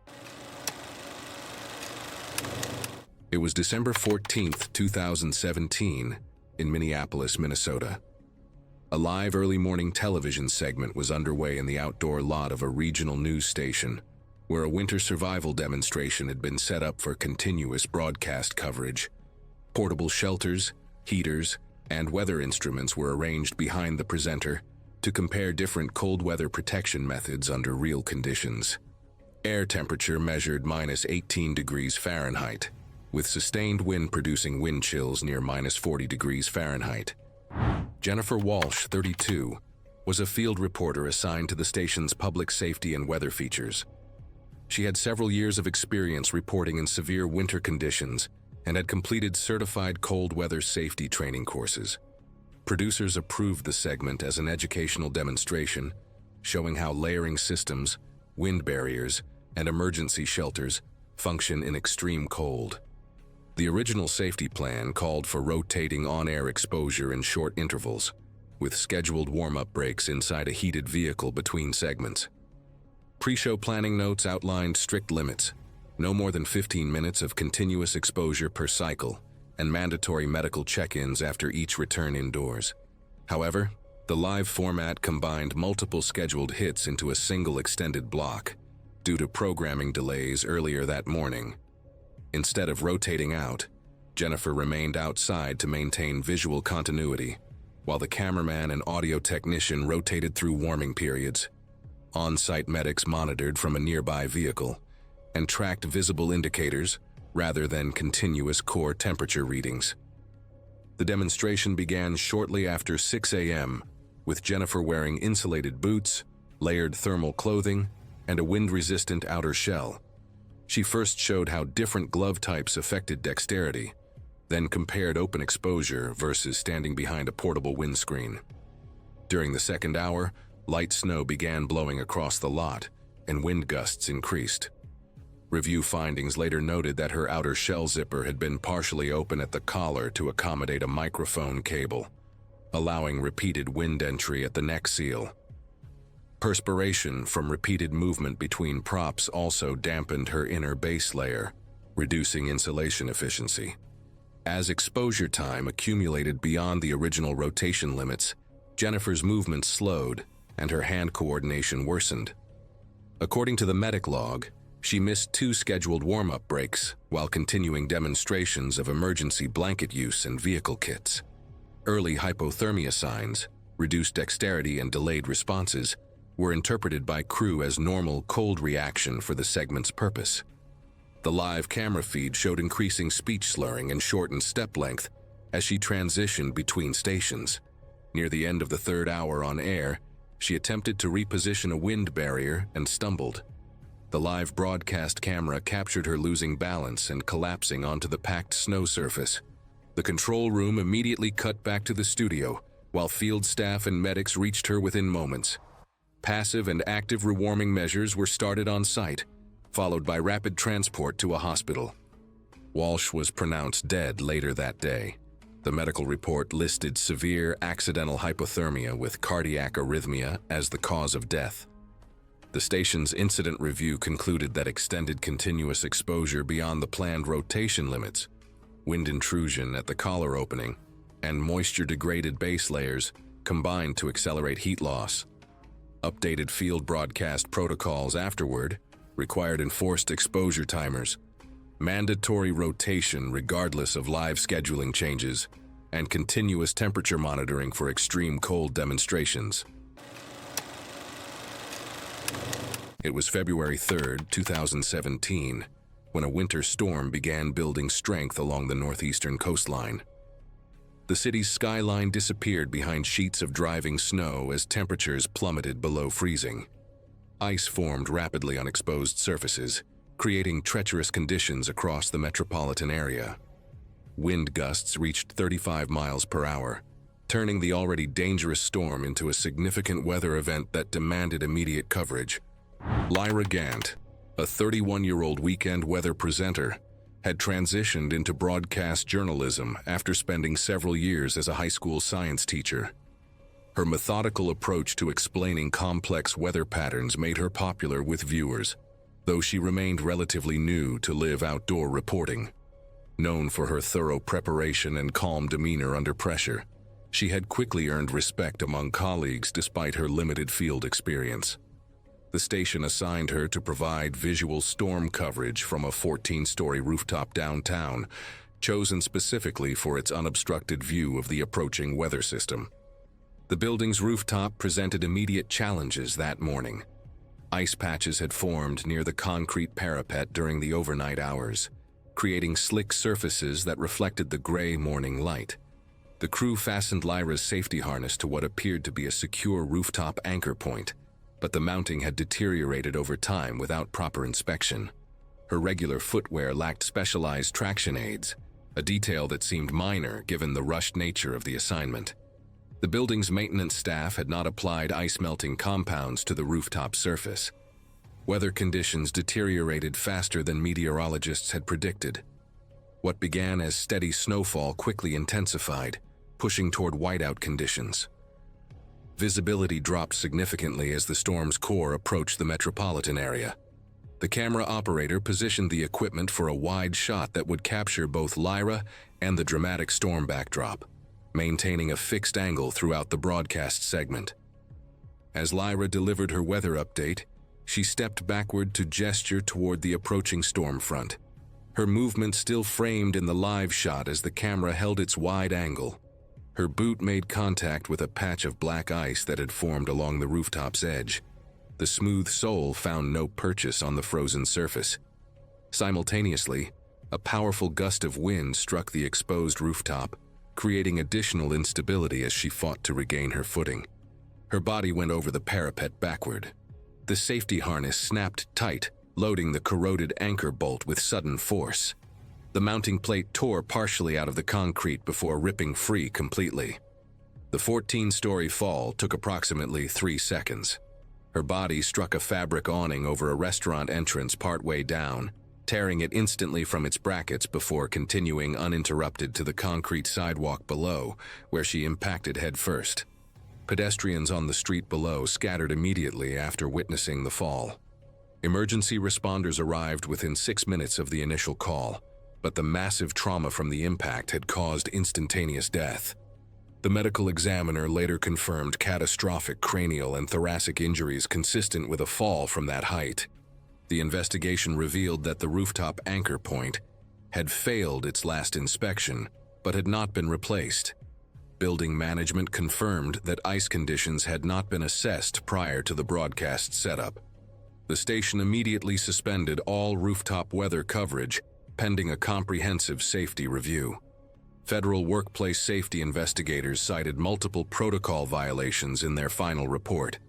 It was December 14th, 2017, in Minneapolis, Minnesota. A live early morning television segment was underway in the outdoor lot of a regional news station, where a winter survival demonstration had been set up for continuous broadcast coverage. Portable shelters, heaters, and weather instruments were arranged behind the presenter to compare different cold weather protection methods under real conditions. Air temperature measured -18 degrees Fahrenheit, with sustained wind producing wind chills near -40 degrees Fahrenheit. Jennifer Walsh, 32, was a field reporter assigned to the station's public safety and weather features. She had several years of experience reporting in severe winter conditions and had completed certified cold weather safety training courses. Producers approved the segment as an educational demonstration, showing how layering systems, wind barriers, and emergency shelters function in extreme cold. The original safety plan called for rotating on-air exposure in short intervals, with scheduled warm-up breaks inside a heated vehicle between segments. Pre-show planning notes outlined strict limits, no more than 15 minutes of continuous exposure per cycle, and mandatory medical check-ins after each return indoors. However, the live format combined multiple scheduled hits into a single extended block due to programming delays earlier that morning. Instead of rotating out, Jennifer remained outside to maintain visual continuity, while the cameraman and audio technician rotated through warming periods. On-site medics monitored from a nearby vehicle and tracked visible indicators rather than continuous core temperature readings. The demonstration began shortly after 6 a.m., with Jennifer wearing insulated boots, layered thermal clothing, and a wind-resistant outer shell. She first showed how different glove types affected dexterity, then compared open exposure versus standing behind a portable windscreen. During the second hour, light snow began blowing across the lot, and wind gusts increased. Review findings later noted that her outer shell zipper had been partially open at the collar to accommodate a microphone cable, allowing repeated wind entry at the neck seal. Perspiration from repeated movement between props also dampened her inner base layer, reducing insulation efficiency. As exposure time accumulated beyond the original rotation limits, Jennifer's movements slowed and her hand coordination worsened. According to the medic log, she missed 2 scheduled warm-up breaks while continuing demonstrations of emergency blanket use and vehicle kits. Early hypothermia signs, reduced dexterity, and delayed responses were interpreted by crew as normal cold reaction for the segment's purpose. The live camera feed showed increasing speech slurring and shortened step length as she transitioned between stations. Near the end of the third hour on air, she attempted to reposition a wind barrier and stumbled. The live broadcast camera captured her losing balance and collapsing onto the packed snow surface. The control room immediately cut back to the studio, while field staff and medics reached her within moments. Passive and active rewarming measures were started on site, followed by rapid transport to a hospital. Walsh was pronounced dead later that day. The medical report listed severe accidental hypothermia with cardiac arrhythmia as the cause of death. The station's incident review concluded that extended continuous exposure beyond the planned rotation limits, wind intrusion at the collar opening, and moisture-degraded base layers combined to accelerate heat loss. Updated field broadcast protocols afterward required enforced exposure timers, mandatory rotation regardless of live scheduling changes, and continuous temperature monitoring for extreme cold demonstrations. It was February 3, 2017, when a winter storm began building strength along the northeastern coastline. The city's skyline disappeared behind sheets of driving snow as temperatures plummeted below freezing. Ice formed rapidly on exposed surfaces, creating treacherous conditions across the metropolitan area. Wind gusts reached 35 miles per hour, turning the already dangerous storm into a significant weather event that demanded immediate coverage. Lyra Gant, a 31-year-old weekend weather presenter, had transitioned into broadcast journalism after spending several years as a high school science teacher. Her methodical approach to explaining complex weather patterns made her popular with viewers, though she remained relatively new to live outdoor reporting. Known for her thorough preparation and calm demeanor under pressure, she had quickly earned respect among colleagues despite her limited field experience. The station assigned her to provide visual storm coverage from a 14-story rooftop downtown, chosen specifically for its unobstructed view of the approaching weather system. The building's rooftop presented immediate challenges that morning. Ice patches had formed near the concrete parapet during the overnight hours, creating slick surfaces that reflected the gray morning light. The crew fastened Lyra's safety harness to what appeared to be a secure rooftop anchor point, but the mounting had deteriorated over time without proper inspection. Her regular footwear lacked specialized traction aids, a detail that seemed minor given the rushed nature of the assignment. The building's maintenance staff had not applied ice-melting compounds to the rooftop surface. Weather conditions deteriorated faster than meteorologists had predicted. What began as steady snowfall quickly intensified, pushing toward whiteout conditions. Visibility dropped significantly as the storm's core approached the metropolitan area. The camera operator positioned the equipment for a wide shot that would capture both Lyra and the dramatic storm backdrop, maintaining a fixed angle throughout the broadcast segment. As Lyra delivered her weather update, she stepped backward to gesture toward the approaching storm front, her movement still framed in the live shot as the camera held its wide angle. Her boot made contact with a patch of black ice that had formed along the rooftop's edge. The smooth sole found no purchase on the frozen surface. Simultaneously, a powerful gust of wind struck the exposed rooftop, creating additional instability as she fought to regain her footing. Her body went over the parapet backward. The safety harness snapped tight, loading the corroded anchor bolt with sudden force. The mounting plate tore partially out of the concrete before ripping free completely. The 14-story fall took approximately 3 seconds. Her body struck a fabric awning over a restaurant entrance partway down, tearing it instantly from its brackets before continuing uninterrupted to the concrete sidewalk below, where she impacted headfirst. Pedestrians on the street below scattered immediately after witnessing the fall. Emergency responders arrived within 6 minutes of the initial call, but the massive trauma from the impact had caused instantaneous death. The medical examiner later confirmed catastrophic cranial and thoracic injuries consistent with a fall from that height. The investigation revealed that the rooftop anchor point had failed its last inspection, but had not been replaced. Building management confirmed that ice conditions had not been assessed prior to the broadcast setup. The station immediately suspended all rooftop weather coverage, pending a comprehensive safety review. Federal workplace safety investigators cited multiple protocol violations in their final report,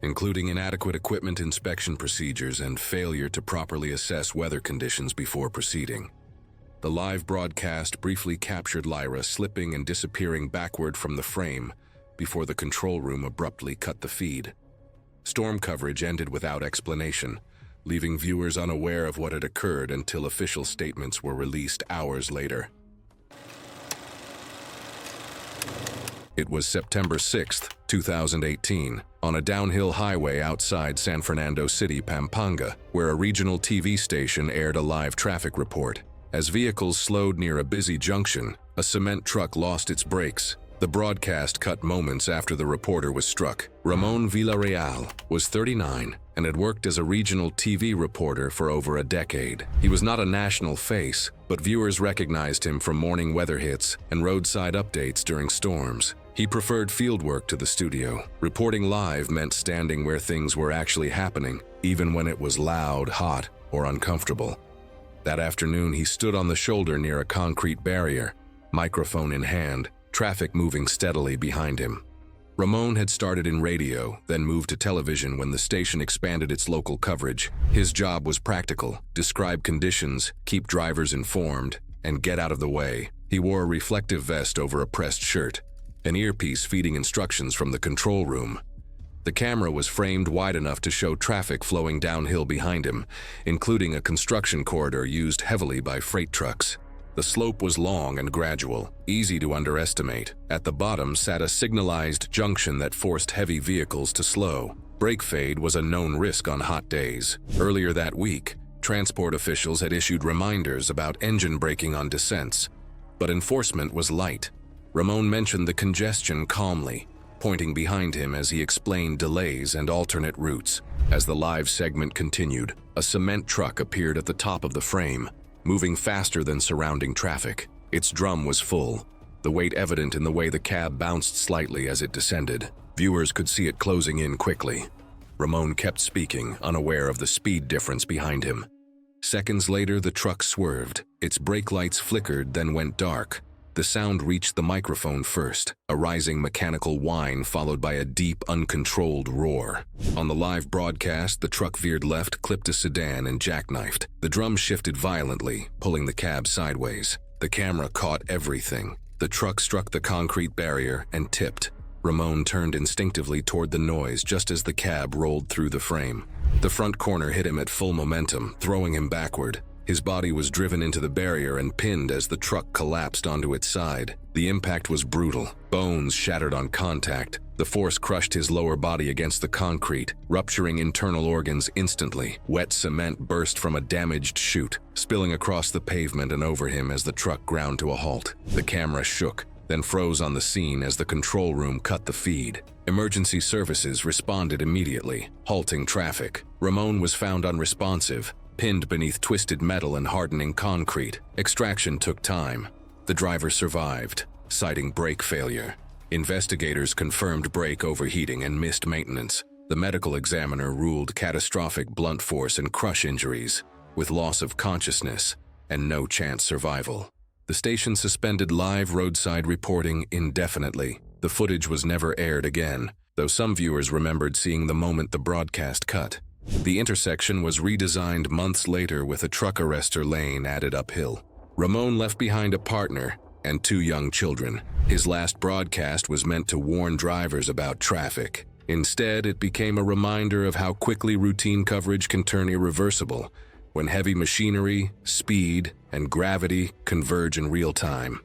including inadequate equipment inspection procedures and failure to properly assess weather conditions before proceeding. The live broadcast briefly captured Lyra slipping and disappearing backward from the frame before the control room abruptly cut the feed. Storm coverage ended without explanation, leaving viewers unaware of what had occurred until official statements were released hours later. It was September 6, 2018, on a downhill highway outside San Fernando City, Pampanga, where a regional TV station aired a live traffic report. As vehicles slowed near a busy junction, a cement truck lost its brakes. The broadcast cut moments after the reporter was struck. Ramon Villarreal was 39 and had worked as a regional TV reporter for over a decade. He was not a national face, but viewers recognized him from morning weather hits and roadside updates during storms. He preferred fieldwork to the studio. Reporting live meant standing where things were actually happening, even when it was loud, hot, or uncomfortable. That afternoon, he stood on the shoulder near a concrete barrier, microphone in hand, traffic moving steadily behind him. Ramon had started in radio, then moved to television when the station expanded its local coverage. His job was practical: describe conditions, keep drivers informed, and get out of the way. He wore a reflective vest over a pressed shirt, an earpiece feeding instructions from the control room. The camera was framed wide enough to show traffic flowing downhill behind him, including a construction corridor used heavily by freight trucks. The slope was long and gradual, easy to underestimate. At the bottom sat a signalized junction that forced heavy vehicles to slow. Brake fade was a known risk on hot days. Earlier that week, transport officials had issued reminders about engine braking on descents, but enforcement was light. Ramon mentioned the congestion calmly, pointing behind him as he explained delays and alternate routes. As the live segment continued, a cement truck appeared at the top of the frame, moving faster than surrounding traffic. Its drum was full, the weight evident in the way the cab bounced slightly as it descended. Viewers could see it closing in quickly. Ramon kept speaking, unaware of the speed difference behind him. Seconds later, the truck swerved. Its brake lights flickered, then went dark. The sound reached the microphone first, a rising mechanical whine followed by a deep, uncontrolled roar. On the live broadcast, the truck veered left, clipped a sedan, and jackknifed. The drum shifted violently, pulling the cab sideways. The camera caught everything. The truck struck the concrete barrier and tipped. Ramon turned instinctively toward the noise just as the cab rolled through the frame. The front corner hit him at full momentum, throwing him backward. His body was driven into the barrier and pinned as the truck collapsed onto its side. The impact was brutal. Bones shattered on contact. The force crushed his lower body against the concrete, rupturing internal organs instantly. Wet cement burst from a damaged chute, spilling across the pavement and over him as the truck ground to a halt. The camera shook, then froze on the scene as the control room cut the feed. Emergency services responded immediately, halting traffic. Ramon was found unresponsive, pinned beneath twisted metal and hardening concrete. Extraction took time. The driver survived, citing brake failure. Investigators confirmed brake overheating and missed maintenance. The medical examiner ruled catastrophic blunt force and crush injuries, with loss of consciousness and no chance survival. The station suspended live roadside reporting indefinitely. The footage was never aired again, though some viewers remembered seeing the moment the broadcast cut. The intersection was redesigned months later with a truck arrestor lane added uphill. Ramon left behind a partner and 2 young children. His last broadcast was meant to warn drivers about traffic. Instead, it became a reminder of how quickly routine coverage can turn irreversible when heavy machinery, speed, and gravity converge in real time.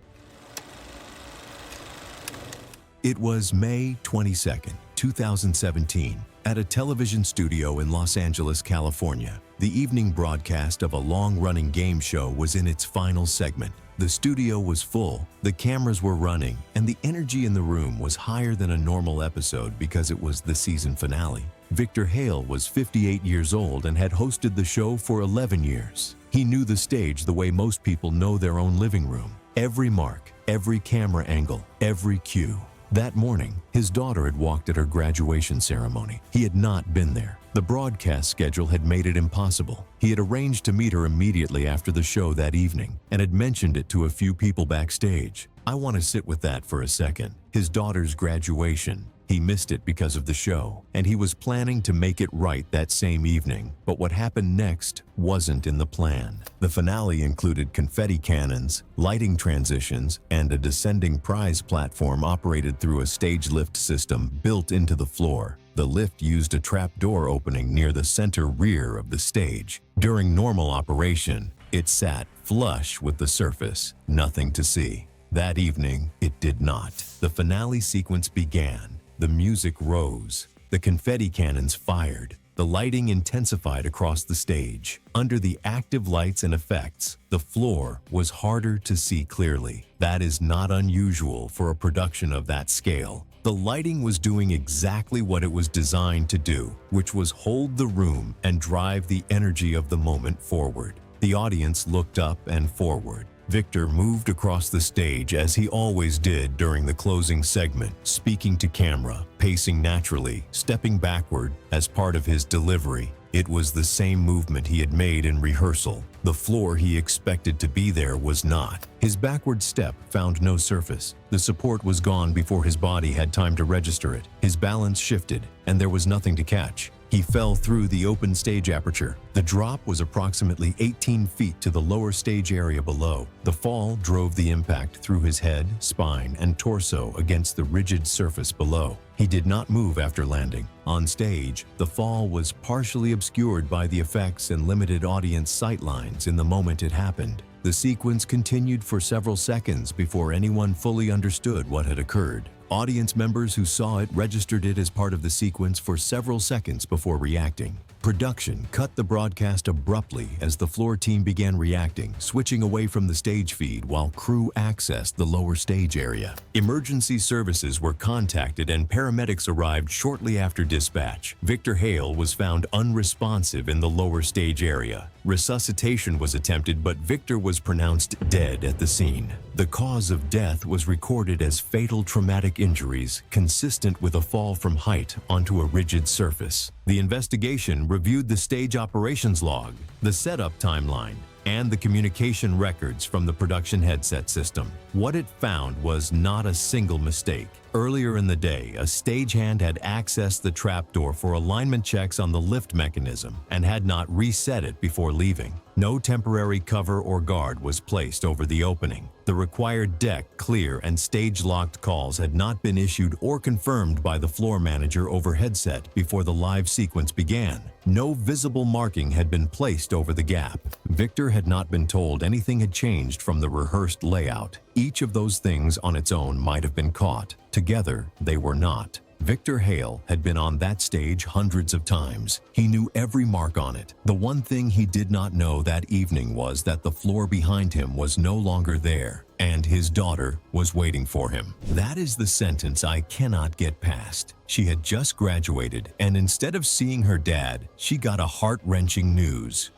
It was May 22nd, 2017, at a television studio in Los Angeles, California. The evening broadcast of a long-running game show was in its final segment. The studio was full, the cameras were running, and the energy in the room was higher than a normal episode because it was the season finale. Victor Hale was 58 years old and had hosted the show for 11 years. He knew the stage the way most people know their own living room. Every mark, every camera angle, every cue. That morning, his daughter had walked at her graduation ceremony. He had not been there. The broadcast schedule had made it impossible. He had arranged to meet her immediately after the show that evening and had mentioned it to a few people backstage. I want to sit with that for a second. His daughter's graduation. He missed it because of the show, and he was planning to make it right that same evening. But what happened next wasn't in the plan. The finale included confetti cannons, lighting transitions, and a descending prize platform operated through a stage lift system built into the floor. The lift used a trapdoor opening near the center rear of the stage. During normal operation, it sat flush with the surface, nothing to see. That evening, it did not. The finale sequence began. The music rose. The confetti cannons fired. The lighting intensified across the stage. Under the active lights and effects, the floor was harder to see clearly. That is not unusual for a production of that scale. The lighting was doing exactly what it was designed to do, which was hold the room and drive the energy of the moment forward. The audience looked up and forward. Victor moved across the stage as he always did during the closing segment, speaking to camera, pacing naturally, stepping backward as part of his delivery. It was the same movement he had made in rehearsal. The floor he expected to be there was not. His backward step found no surface. The support was gone before his body had time to register it. His balance shifted, and there was nothing to catch. He fell through the open stage aperture. The drop was approximately 18 feet to the lower stage area below. The fall drove the impact through his head, spine, and torso against the rigid surface below. He did not move after landing. On stage, the fall was partially obscured by the effects and limited audience sightlines in the moment it happened. The sequence continued for several seconds before anyone fully understood what had occurred. Audience members who saw it registered it as part of the sequence for several seconds before reacting. Production cut the broadcast abruptly as the floor team began reacting, switching away from the stage feed while crew accessed the lower stage area. Emergency services were contacted and paramedics arrived shortly after dispatch. Victor Hale was found unresponsive in the lower stage area. Resuscitation was attempted, but Victor was pronounced dead at the scene. The cause of death was recorded as fatal traumatic injuries consistent with a fall from height onto a rigid surface. The investigation reviewed the stage operations log, the setup timeline, and the communication records from the production headset system. What it found was not a single mistake. Earlier in the day, a stagehand had accessed the trapdoor for alignment checks on the lift mechanism and had not reset it before leaving. No temporary cover or guard was placed over the opening. The required deck, clear, and stage-locked calls had not been issued or confirmed by the floor manager over headset before the live sequence began. No visible marking had been placed over the gap. Victor had not been told anything had changed from the rehearsed layout. Each of those things on its own might have been caught. Together, they were not. Victor Hale had been on that stage hundreds of times. He knew every mark on it. The one thing he did not know that evening was that the floor behind him was no longer there, and his daughter was waiting for him. That is the sentence I cannot get past. She had just graduated, and instead of seeing her dad, she got a heart-wrenching news.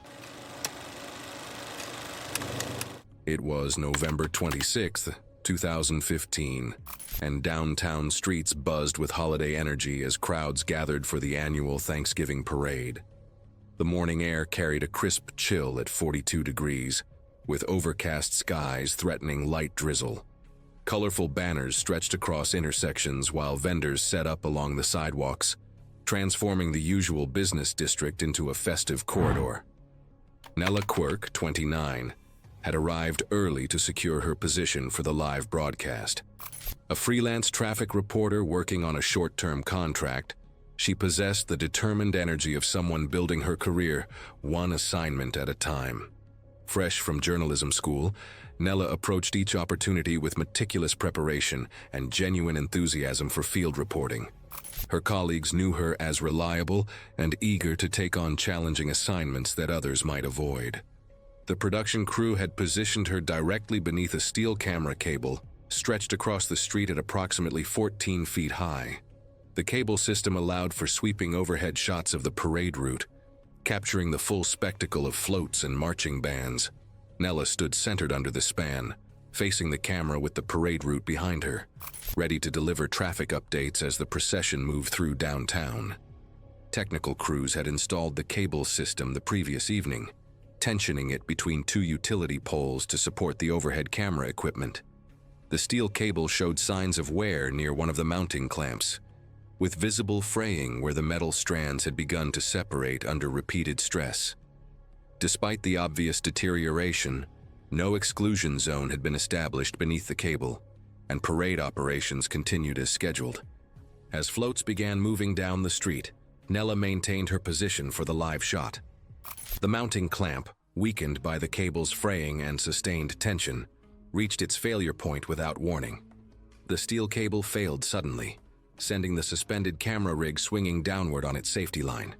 It was November 26th, 2015, and downtown streets buzzed with holiday energy as crowds gathered for the annual Thanksgiving parade. The morning air carried a crisp chill at 42 degrees, with overcast skies threatening light drizzle. Colorful banners stretched across intersections while vendors set up along the sidewalks, transforming the usual business district into a festive corridor. Nella Quirk, 29, had arrived early to secure her position for the live broadcast. A freelance traffic reporter working on a short-term contract, she possessed the determined energy of someone building her career one assignment at a time. Fresh from journalism school, Nella approached each opportunity with meticulous preparation and genuine enthusiasm for field reporting. Her colleagues knew her as reliable and eager to take on challenging assignments that others might avoid. The production crew had positioned her directly beneath a steel camera cable stretched across the street at approximately 14 feet high. The cable system allowed for sweeping overhead shots of the parade route, capturing the full spectacle of floats and marching bands. Nella stood centered under the span, facing the camera with the parade route behind her, ready to deliver traffic updates as the procession moved through downtown. Technical crews had installed the cable system the previous evening, tensioning it between two utility poles to support the overhead camera equipment. The steel cable showed signs of wear near one of the mounting clamps, with visible fraying where the metal strands had begun to separate under repeated stress. Despite the obvious deterioration, no exclusion zone had been established beneath the cable, and parade operations continued as scheduled. As floats began moving down the street, Nella maintained her position for the live shot. The mounting clamp, weakened by the cable's fraying and sustained tension, reached its failure point without warning. The steel cable failed suddenly, sending the suspended camera rig swinging downward on its safety line.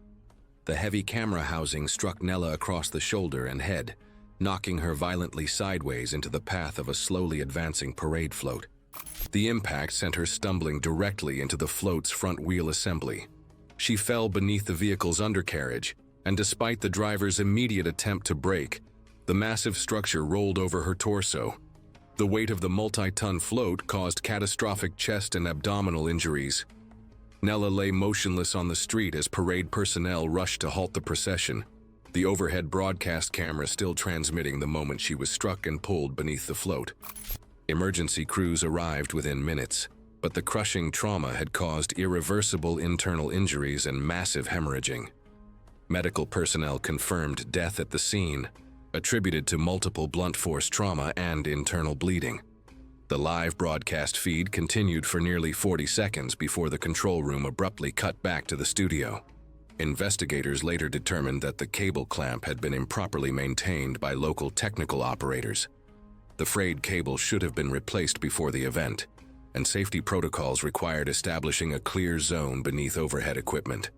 The heavy camera housing struck Nella across the shoulder and head, knocking her violently sideways into the path of a slowly advancing parade float. The impact sent her stumbling directly into the float's front wheel assembly. She fell beneath the vehicle's undercarriage, and despite the driver's immediate attempt to brake, the massive structure rolled over her torso. The weight of the multi-ton float caused catastrophic chest and abdominal injuries. Nella lay motionless on the street as parade personnel rushed to halt the procession, the overhead broadcast camera still transmitting the moment she was struck and pulled beneath the float. Emergency crews arrived within minutes, but the crushing trauma had caused irreversible internal injuries and massive hemorrhaging. Medical personnel confirmed death at the scene, attributed to multiple blunt force trauma and internal bleeding. The live broadcast feed continued for nearly 40 seconds before the control room abruptly cut back to the studio. Investigators later determined that the cable clamp had been improperly maintained by local technical operators. The frayed cable should have been replaced before the event, and safety protocols required establishing a clear zone beneath overhead equipment.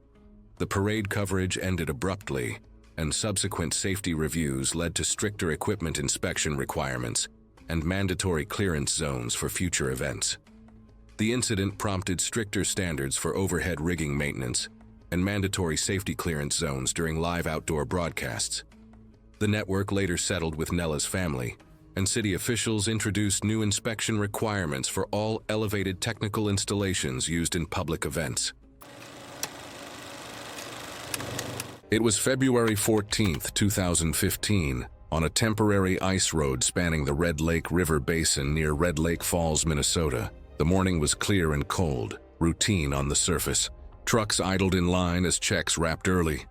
The parade coverage ended abruptly, and subsequent safety reviews led to stricter equipment inspection requirements and mandatory clearance zones for future events. The incident prompted stricter standards for overhead rigging maintenance and mandatory safety clearance zones during live outdoor broadcasts. The network later settled with Nella's family, and city officials introduced new inspection requirements for all elevated technical installations used in public events. It was February 14, 2015, on a temporary ice road spanning the Red Lake River Basin near Red Lake Falls, Minnesota. The The morning was clear and cold, routine on the surface. Trucks idled in line as checks wrapped early.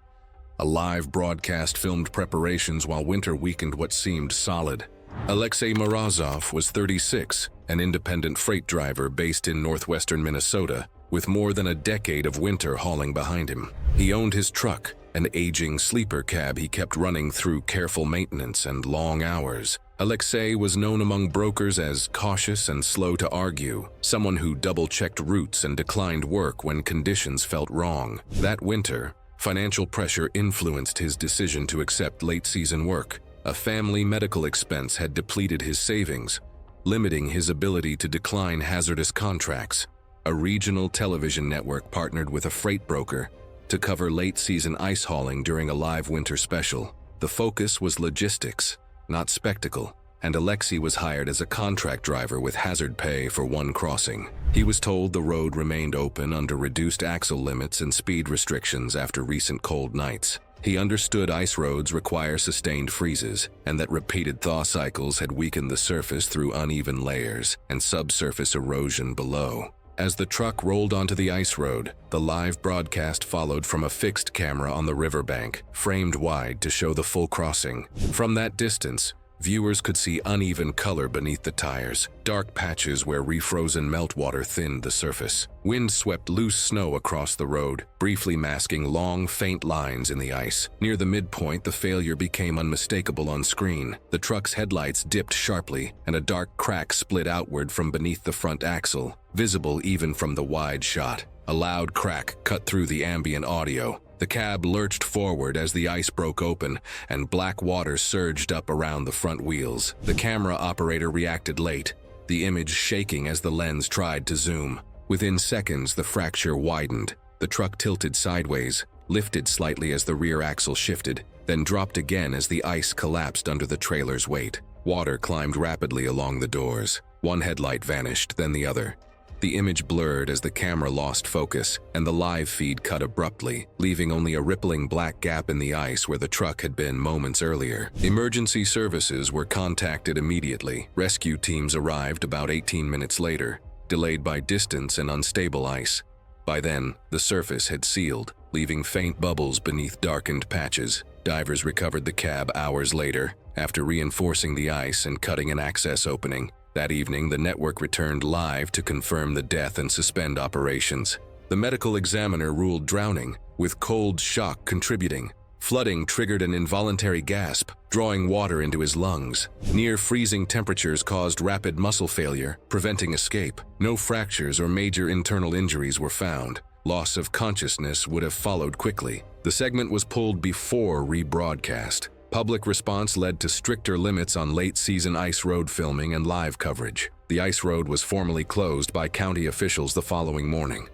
A live broadcast filmed preparations while winter weakened what seemed solid. Alexei Morozov was 36, an independent freight driver based in northwestern Minnesota, with more than a decade of winter hauling behind him. He owned his truck, an aging sleeper cab he kept running through careful maintenance and long hours. Alexei was known among brokers as cautious and slow to argue, someone who double-checked routes and declined work when conditions felt wrong. That winter, financial pressure influenced his decision to accept late-season work. A family medical expense had depleted his savings, limiting his ability to decline hazardous contracts. A regional television network partnered with a freight broker to cover late-season ice hauling during a live winter special. The focus was logistics, not spectacle, and Alexei was hired as a contract driver with hazard pay for one crossing. He was told the road remained open under reduced axle limits and speed restrictions after recent cold nights. He understood ice roads require sustained freezes, and that repeated thaw cycles had weakened the surface through uneven layers and subsurface erosion below. As the truck rolled onto the ice road, the live broadcast followed from a fixed camera on the riverbank, framed wide to show the full crossing. From that distance, viewers could see uneven color beneath the tires, dark patches where refrozen meltwater thinned the surface. Wind swept loose snow across the road, briefly masking long, faint lines in the ice. Near the midpoint, the failure became unmistakable on screen. The truck's headlights dipped sharply, and a dark crack split outward from beneath the front axle, visible even from the wide shot. A loud crack cut through the ambient audio. The cab lurched forward as the ice broke open, and black water surged up around the front wheels. The camera operator reacted late, the image shaking as the lens tried to zoom. Within seconds, the fracture widened. The truck tilted sideways, lifted slightly as the rear axle shifted, then dropped again as the ice collapsed under the trailer's weight. Water climbed rapidly along the doors. One headlight vanished, then the other. The image blurred as the camera lost focus, and the live feed cut abruptly, leaving only a rippling black gap in the ice where the truck had been moments earlier. Emergency services were contacted immediately. Rescue teams arrived about 18 minutes later, delayed by distance and unstable ice. By then, the surface had sealed, leaving faint bubbles beneath darkened patches. Divers recovered the cab hours later, after reinforcing the ice and cutting an access opening. That evening, the network returned live to confirm the death and suspend operations. The medical examiner ruled drowning, with cold shock contributing. Flooding triggered an involuntary gasp, drawing water into his lungs. Near freezing temperatures caused rapid muscle failure, preventing escape. No fractures or major internal injuries were found. Loss of consciousness would have followed quickly. The segment was pulled before rebroadcast. Public response led to stricter limits on late-season ice road filming and live coverage. The ice road was formally closed by county officials the following morning.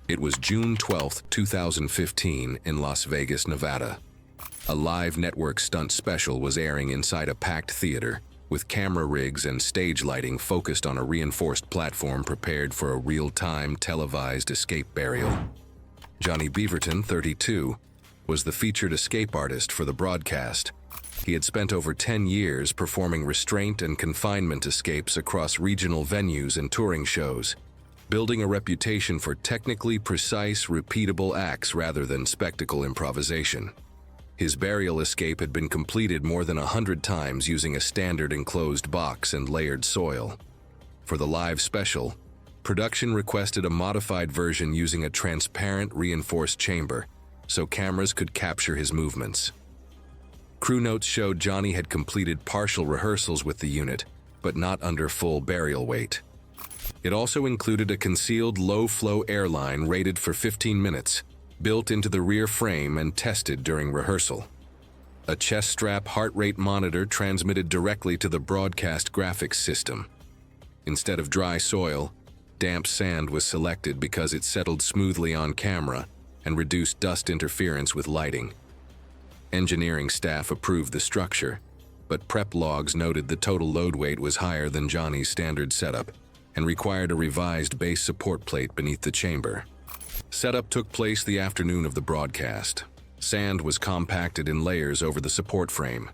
It was June 12, 2015, in Las Vegas, Nevada. A live network stunt special was airing inside a packed theater, with camera rigs and stage lighting focused on a reinforced platform prepared for a real-time televised escape burial. Johnny Beaverton, 32, was the featured escape artist for the broadcast. He had spent over 10 years performing restraint and confinement escapes across regional venues and touring shows, building a reputation for technically precise, repeatable acts rather than spectacle improvisation. His burial escape had been completed more than 100 times using a standard enclosed box and layered soil. For the live special, production requested a modified version using a transparent, reinforced chamber, so cameras could capture his movements. Crew notes showed Johnny had completed partial rehearsals with the unit, but not under full burial weight. It also included a concealed low-flow airline rated for 15 minutes, built into the rear frame and tested during rehearsal. A chest strap heart rate monitor transmitted directly to the broadcast graphics system. Instead of dry soil, damp sand was selected because it settled smoothly on camera and reduced dust interference with lighting. Engineering staff approved the structure, but prep logs noted the total load weight was higher than Johnny's standard setup and required a revised base support plate beneath the chamber. Setup took place the afternoon of the broadcast. Sand was compacted in layers over the support frame.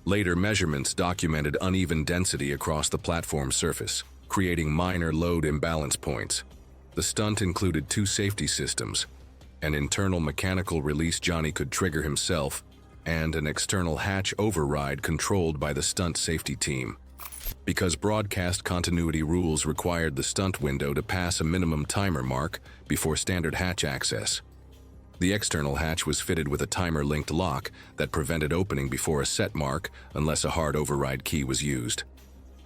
Later measurements documented uneven density across the platform surface, creating minor load imbalance points. The stunt included 2 safety systems, an internal mechanical release Johnny could trigger himself, and an external hatch override controlled by the stunt safety team. Because broadcast continuity rules required the stunt window to pass a minimum timer mark before standard hatch access. The external hatch was fitted with a timer-linked lock that prevented opening before a set mark unless a hard override key was used.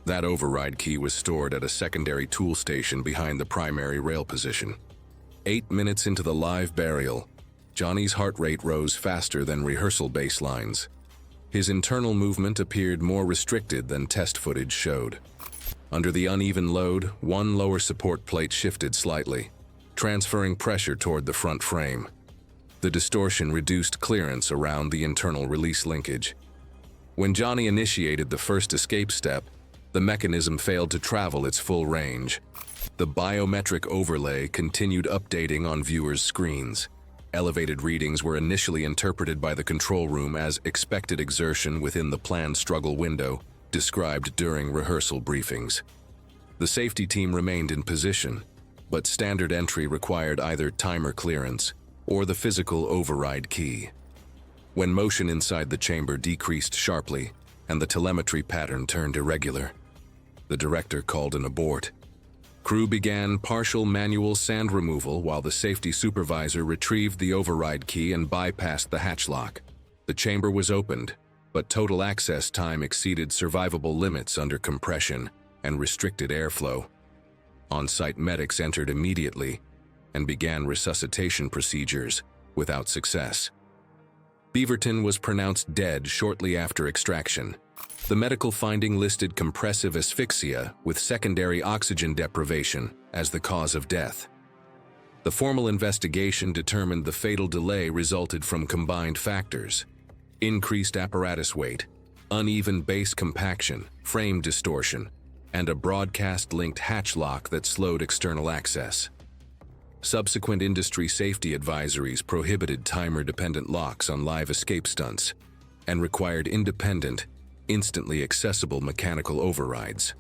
That override key was stored at a secondary tool station behind the primary rail position. 8 minutes into the live burial, Johnny's heart rate rose faster than rehearsal baselines. His internal movement appeared more restricted than test footage showed. Under the uneven load, one lower support plate shifted slightly, transferring pressure toward the front frame. The distortion reduced clearance around the internal release linkage. When Johnny initiated the first escape step, the mechanism failed to travel its full range. The biometric overlay continued updating on viewers' screens. Elevated readings were initially interpreted by the control room as expected exertion within the planned struggle window, described during rehearsal briefings. The safety team remained in position, but standard entry required either timer clearance or the physical override key. When motion inside the chamber decreased sharply and the telemetry pattern turned irregular, the director called an abort. Crew began partial manual sand removal while the safety supervisor retrieved the override key and bypassed the hatch lock. The chamber was opened, but total access time exceeded survivable limits under compression and restricted airflow. On-site medics entered immediately and began resuscitation procedures without success. Beaverton was pronounced dead shortly after extraction. The medical finding listed compressive asphyxia with secondary oxygen deprivation as the cause of death. The formal investigation determined the fatal delay resulted from combined factors: increased apparatus weight, uneven base compaction, frame distortion, and a broadcast-linked hatch lock that slowed external access. Subsequent industry safety advisories prohibited timer-dependent locks on live escape stunts and required independent, instantly accessible mechanical overrides.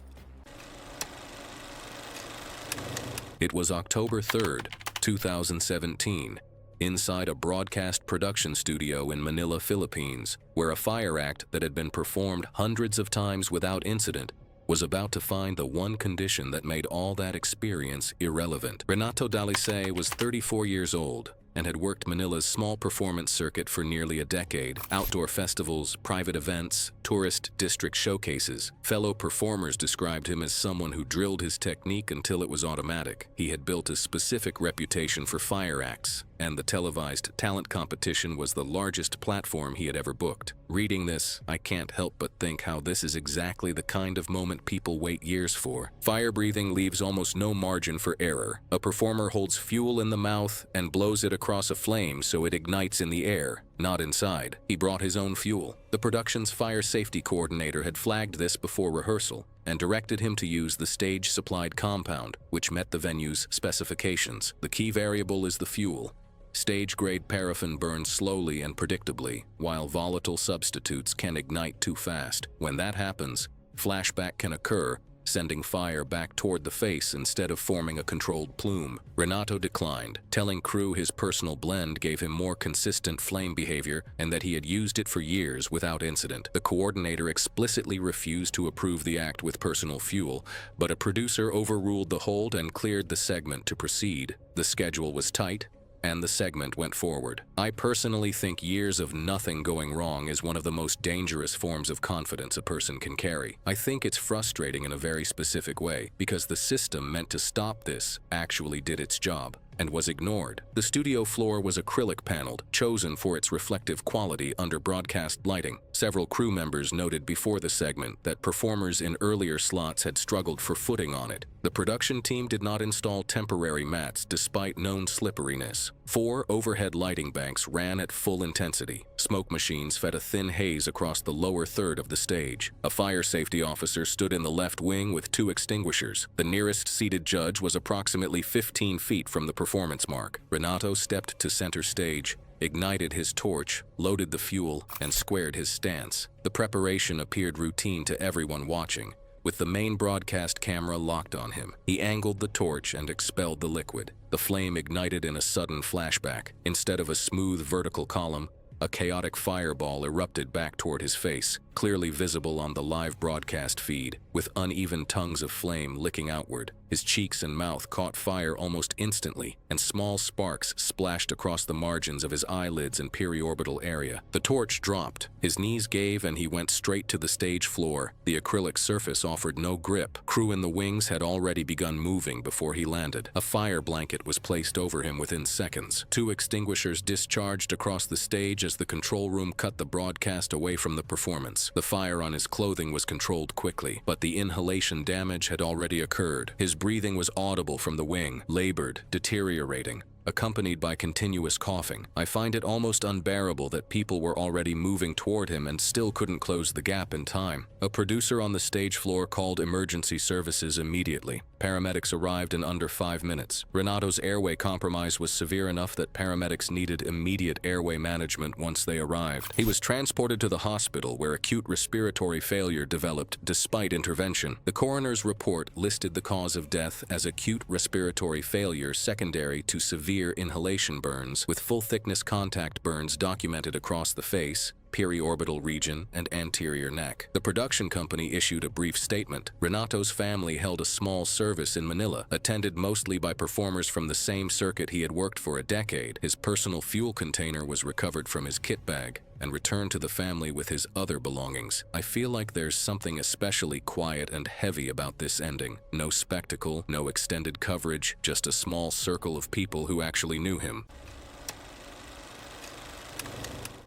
It was October 3rd, 2017, inside a broadcast production studio in Manila, Philippines, where a fire act that had been performed hundreds of times without incident was about to find the one condition that made all that experience irrelevant. Renato Dalisay was 34 years old and had worked Manila's small performance circuit for nearly a decade. Outdoor festivals, private events, tourist district showcases. Fellow performers described him as someone who drilled his technique until it was automatic. He had built a specific reputation for fire acts, and the televised talent competition was the largest platform he had ever booked. Reading this, I can't help but think how this is exactly the kind of moment people wait years for. Fire breathing leaves almost no margin for error. A performer holds fuel in the mouth and blows it across a flame so it ignites in the air, not inside. He brought his own fuel. The production's fire safety coordinator had flagged this before rehearsal and directed him to use the stage-supplied compound, which met the venue's specifications. The key variable is the fuel. Stage-grade paraffin burns slowly and predictably, while volatile substitutes can ignite too fast. When that happens, flashback can occur, sending fire back toward the face instead of forming a controlled plume. Renato declined, telling crew his personal blend gave him more consistent flame behavior and that he had used it for years without incident. The coordinator explicitly refused to approve the act with personal fuel, but a producer overruled the hold and cleared the segment to proceed. The schedule was tight, and the segment went forward. I personally think years of nothing going wrong is one of the most dangerous forms of confidence a person can carry. I think it's frustrating in a very specific way, because the system meant to stop this actually did its job and was ignored. The studio floor was acrylic paneled, chosen for its reflective quality under broadcast lighting. Several crew members noted before the segment that performers in earlier slots had struggled for footing on it. The production team did not install temporary mats despite known slipperiness. 4 overhead lighting banks ran at full intensity. Smoke machines fed a thin haze across the lower third of the stage. A fire safety officer stood in the left wing with 2 extinguishers. The nearest seated judge was approximately 15 feet from the performance mark. Renato stepped to center stage, ignited his torch, loaded the fuel, and squared his stance. The preparation appeared routine to everyone watching. With the main broadcast camera locked on him, he angled the torch and expelled the liquid. The flame ignited in a sudden flashback. Instead of a smooth vertical column, a chaotic fireball erupted back toward his face, clearly visible on the live broadcast feed, with uneven tongues of flame licking outward. His cheeks and mouth caught fire almost instantly, and small sparks splashed across the margins of his eyelids and periorbital area. The torch dropped. His knees gave and he went straight to the stage floor. The acrylic surface offered no grip. Crew in the wings had already begun moving before he landed. A fire blanket was placed over him within seconds. 2 extinguishers discharged across the stage as the control room cut the broadcast away from the performance. The fire on his clothing was controlled quickly, but the inhalation damage had already occurred. His breathing was audible from the wing, labored, deteriorating, accompanied by continuous coughing. I find it almost unbearable that people were already moving toward him and still couldn't close the gap in time. A producer on the stage floor called emergency services immediately. Paramedics arrived in under 5 minutes. Renato's airway compromise was severe enough that paramedics needed immediate airway management once they arrived. He was transported to the hospital where acute respiratory failure developed despite intervention. The coroner's report listed the cause of death as acute respiratory failure secondary to severe inhalation burns, with full-thickness contact burns documented across the face, periorbital region, and anterior neck. The production company issued a brief statement. Renato's family held a small service in Manila, attended mostly by performers from the same circuit he had worked for a decade. His personal fuel container was recovered from his kit bag and returned to the family with his other belongings. I feel like there's something especially quiet and heavy about this ending. No spectacle, no extended coverage, just a small circle of people who actually knew him.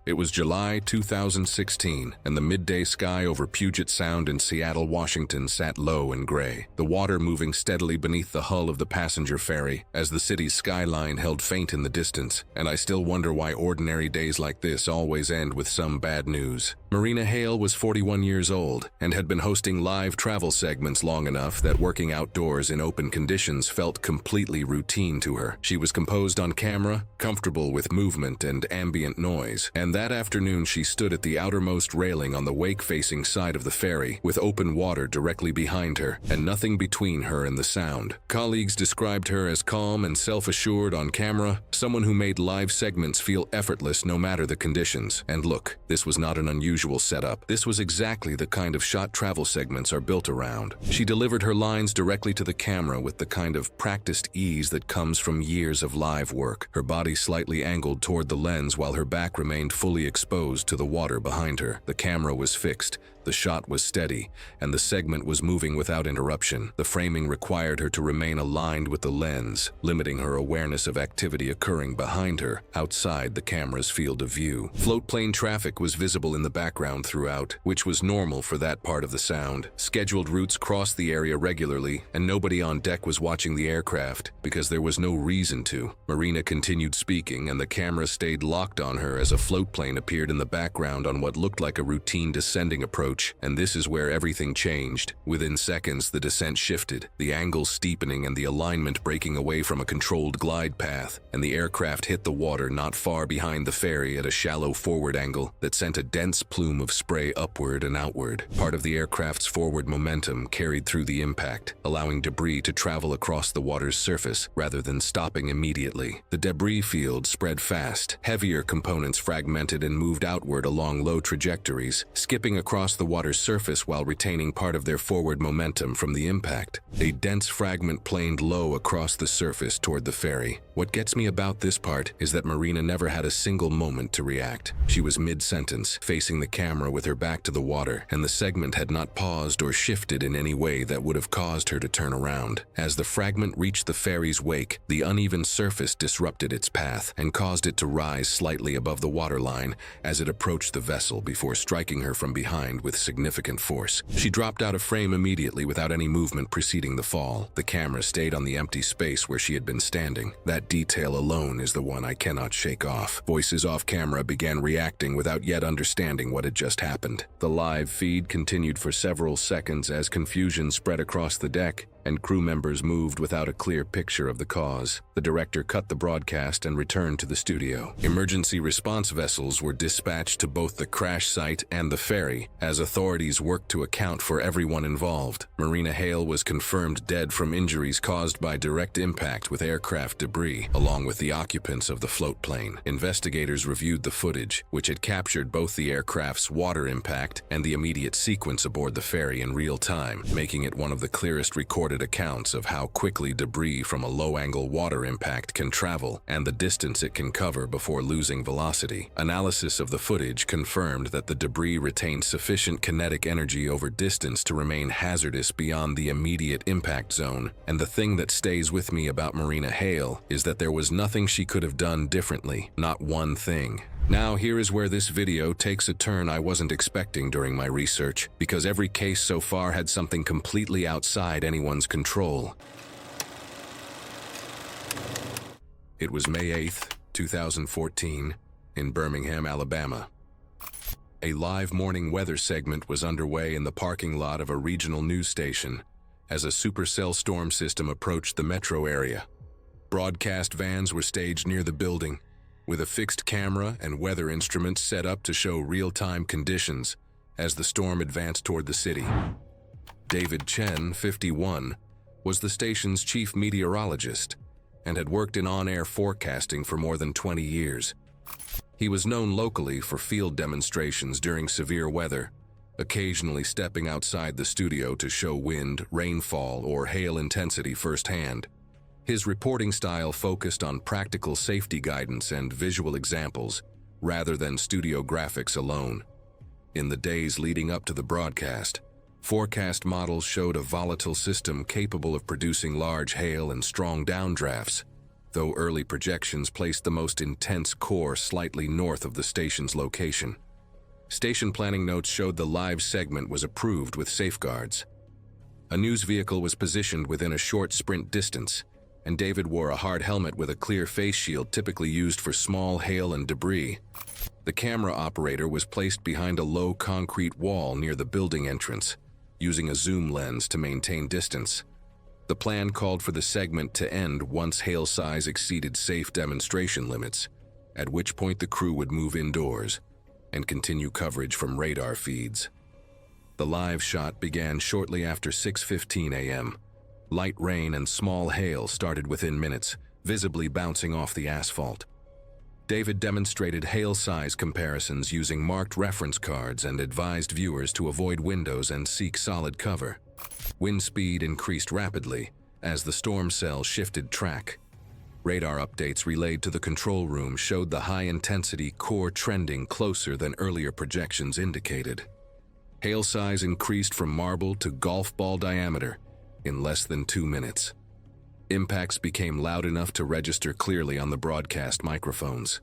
It was July 2016, and the midday sky over Puget Sound in Seattle, Washington sat low and gray, the water moving steadily beneath the hull of the passenger ferry as the city's skyline held faint in the distance, and I still wonder why ordinary days like this always end with some bad news. Marina Hale was 41 years old and had been hosting live travel segments long enough that working outdoors in open conditions felt completely routine to her. She was composed on camera, comfortable with movement and ambient noise, and that afternoon she stood at the outermost railing on the wake-facing side of the ferry, with open water directly behind her and nothing between her and the sound. Colleagues described her as calm and self-assured on camera, someone who made live segments feel effortless no matter the conditions. And look, this was not an unusual setup. This was exactly the kind of shot travel segments are built around. She delivered her lines directly to the camera with the kind of practiced ease that comes from years of live work, her body slightly angled toward the lens while her back remained fully exposed to the water behind her. The camera was fixed, the shot was steady, and the segment was moving without interruption. The framing required her to remain aligned with the lens, limiting her awareness of activity occurring behind her, outside the camera's field of view. Floatplane traffic was visible in the background throughout, which was normal for that part of the sound. Scheduled routes crossed the area regularly, and nobody on deck was watching the aircraft, because there was no reason to. Marina continued speaking, and the camera stayed locked on her as a floatplane appeared in the background on what looked like a routine descending approach. And this is where everything changed. Within seconds, the descent shifted, the angle steepening and the alignment breaking away from a controlled glide path, and the aircraft hit the water not far behind the ferry at a shallow forward angle that sent a dense plume of spray upward and outward. Part of the aircraft's forward momentum carried through the impact, allowing debris to travel across the water's surface rather than stopping immediately. The debris field spread fast. Heavier components fragmented and moved outward along low trajectories, skipping across the water's surface while retaining part of their forward momentum from the impact. A dense fragment planed low across the surface toward the ferry. What gets me about this part is that Marina never had a single moment to react. She was mid-sentence, facing the camera with her back to the water, and the segment had not paused or shifted in any way that would have caused her to turn around. As the fragment reached the ferry's wake, the uneven surface disrupted its path and caused it to rise slightly above the waterline as it approached the vessel before striking her from behind with with significant force. She dropped out of frame immediately without any movement preceding the fall. The camera stayed on the empty space where she had been standing. That detail alone is the one I cannot shake off. Voices off camera began reacting without yet understanding what had just happened. The live feed continued for several seconds as confusion spread across the deck, and crew members moved without a clear picture of the cause. The director cut the broadcast and returned to the studio. Emergency response vessels were dispatched to both the crash site and the ferry as authorities worked to account for everyone involved. Marina Hale was confirmed dead from injuries caused by direct impact with aircraft debris, along with the occupants of the float plane. Investigators reviewed the footage, which had captured both the aircraft's water impact and the immediate sequence aboard the ferry in real time, making it one of the clearest recorded accounts of how quickly debris from a low-angle water impact can travel and the distance it can cover before losing velocity. Analysis of the footage confirmed that the debris retained sufficient kinetic energy over distance to remain hazardous beyond the immediate impact zone, and the thing that stays with me about Marina Hale is that there was nothing she could have done differently, not one thing. Now here is where this video takes a turn I wasn't expecting during my research, because every case so far had something completely outside anyone's control. It was May 8th, 2014, in Birmingham, Alabama. A live morning weather segment was underway in the parking lot of a regional news station as a supercell storm system approached the metro area. Broadcast vans were staged near the building, with a fixed camera and weather instruments set up to show real-time conditions as the storm advanced toward the city. David Chen, 51, was the station's chief meteorologist and had worked in on-air forecasting for more than 20 years. He was known locally for field demonstrations during severe weather, occasionally stepping outside the studio to show wind, rainfall, or hail intensity firsthand. His reporting style focused on practical safety guidance and visual examples, rather than studio graphics alone. In the days leading up to the broadcast, forecast models showed a volatile system capable of producing large hail and strong downdrafts, though early projections placed the most intense core slightly north of the station's location. Station planning notes showed the live segment was approved with safeguards. A news vehicle was positioned within a short sprint distance, and David wore a hard helmet with a clear face shield typically used for small hail and debris. The camera operator was placed behind a low concrete wall near the building entrance, using a zoom lens to maintain distance. The plan called for the segment to end once hail size exceeded safe demonstration limits, at which point the crew would move indoors and continue coverage from radar feeds. The live shot began shortly after 6:15 a.m. Light rain and small hail started within minutes, visibly bouncing off the asphalt. David demonstrated hail size comparisons using marked reference cards and advised viewers to avoid windows and seek solid cover. Wind speed increased rapidly as the storm cell shifted track. Radar updates relayed to the control room showed the high-intensity core trending closer than earlier projections indicated. Hail size increased from marble to golf ball diameter in less than 2 minutes. Impacts became loud enough to register clearly on the broadcast microphones.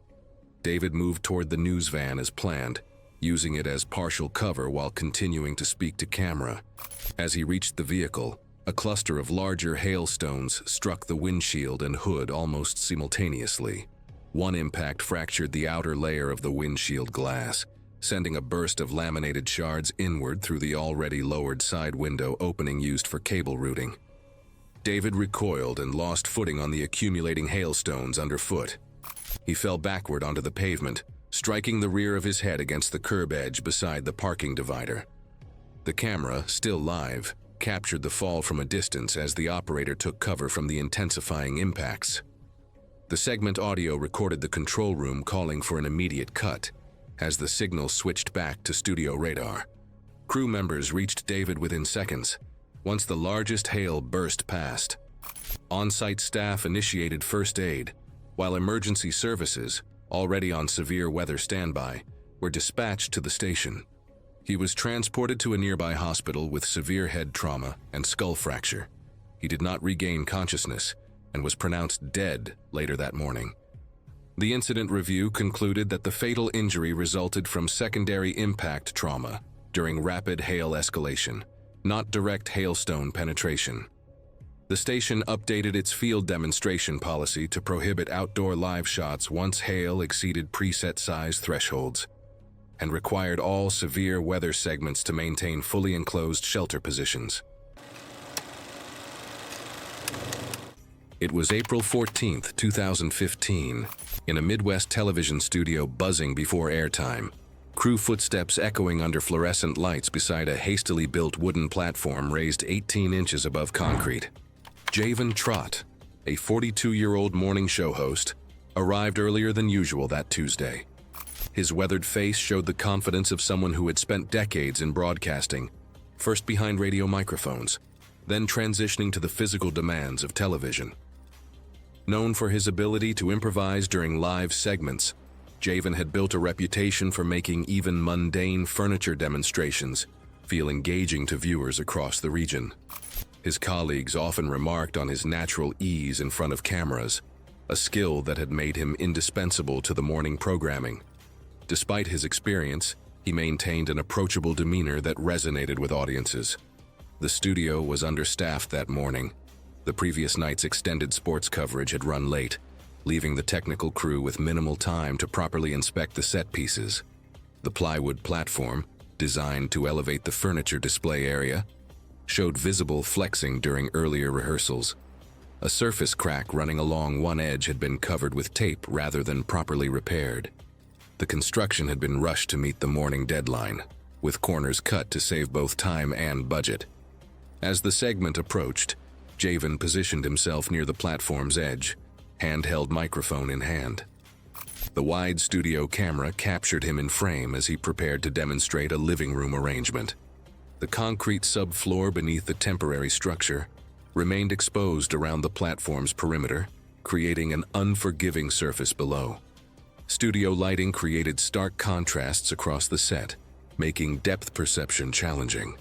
David moved toward the news van as planned, using it as partial cover while continuing to speak to camera. As he reached the vehicle, a cluster of larger hailstones struck the windshield and hood almost simultaneously. One impact fractured the outer layer of the windshield glass, sending a burst of laminated shards inward through the already lowered side window opening used for cable routing. David recoiled and lost footing on the accumulating hailstones underfoot. He fell backward onto the pavement, striking the rear of his head against the curb edge beside the parking divider. The camera, still live, captured the fall from a distance as the operator took cover from the intensifying impacts. The segment audio recorded the control room calling for an immediate cut as the signal switched back to studio radar. Crew members reached David within seconds, once the largest hail burst past. On-site staff initiated first aid, while emergency services, already on severe weather standby, were dispatched to the station. He was transported to a nearby hospital with severe head trauma and skull fracture. He did not regain consciousness and was pronounced dead later that morning. The incident review concluded that the fatal injury resulted from secondary impact trauma during rapid hail escalation, not direct hailstone penetration. The station updated its field demonstration policy to prohibit outdoor live shots once hail exceeded preset size thresholds, and required all severe weather segments to maintain fully enclosed shelter positions. It was April 14, 2015, in a Midwest television studio buzzing before airtime, crew footsteps echoing under fluorescent lights beside a hastily built wooden platform raised 18 inches above concrete. Javen Trott, a 42-year-old morning show host, arrived earlier than usual that Tuesday. His weathered face showed the confidence of someone who had spent decades in broadcasting, first behind radio microphones, then transitioning to the physical demands of television. Known for his ability to improvise during live segments, Javen had built a reputation for making even mundane furniture demonstrations feel engaging to viewers across the region. His colleagues often remarked on his natural ease in front of cameras, a skill that had made him indispensable to the morning programming. Despite his experience, he maintained an approachable demeanor that resonated with audiences. The studio was understaffed that morning. The previous night's extended sports coverage had run late, leaving the technical crew with minimal time to properly inspect the set pieces. The plywood platform, designed to elevate the furniture display area, showed visible flexing during earlier rehearsals. A surface crack running along one edge had been covered with tape rather than properly repaired. The construction had been rushed to meet the morning deadline, with corners cut to save both time and budget. As the segment approached, Javen positioned himself near the platform's edge, handheld microphone in hand. The wide studio camera captured him in frame as he prepared to demonstrate a living room arrangement. The concrete subfloor beneath the temporary structure remained exposed around the platform's perimeter, creating an unforgiving surface below. Studio lighting created stark contrasts across the set, making depth perception challenging.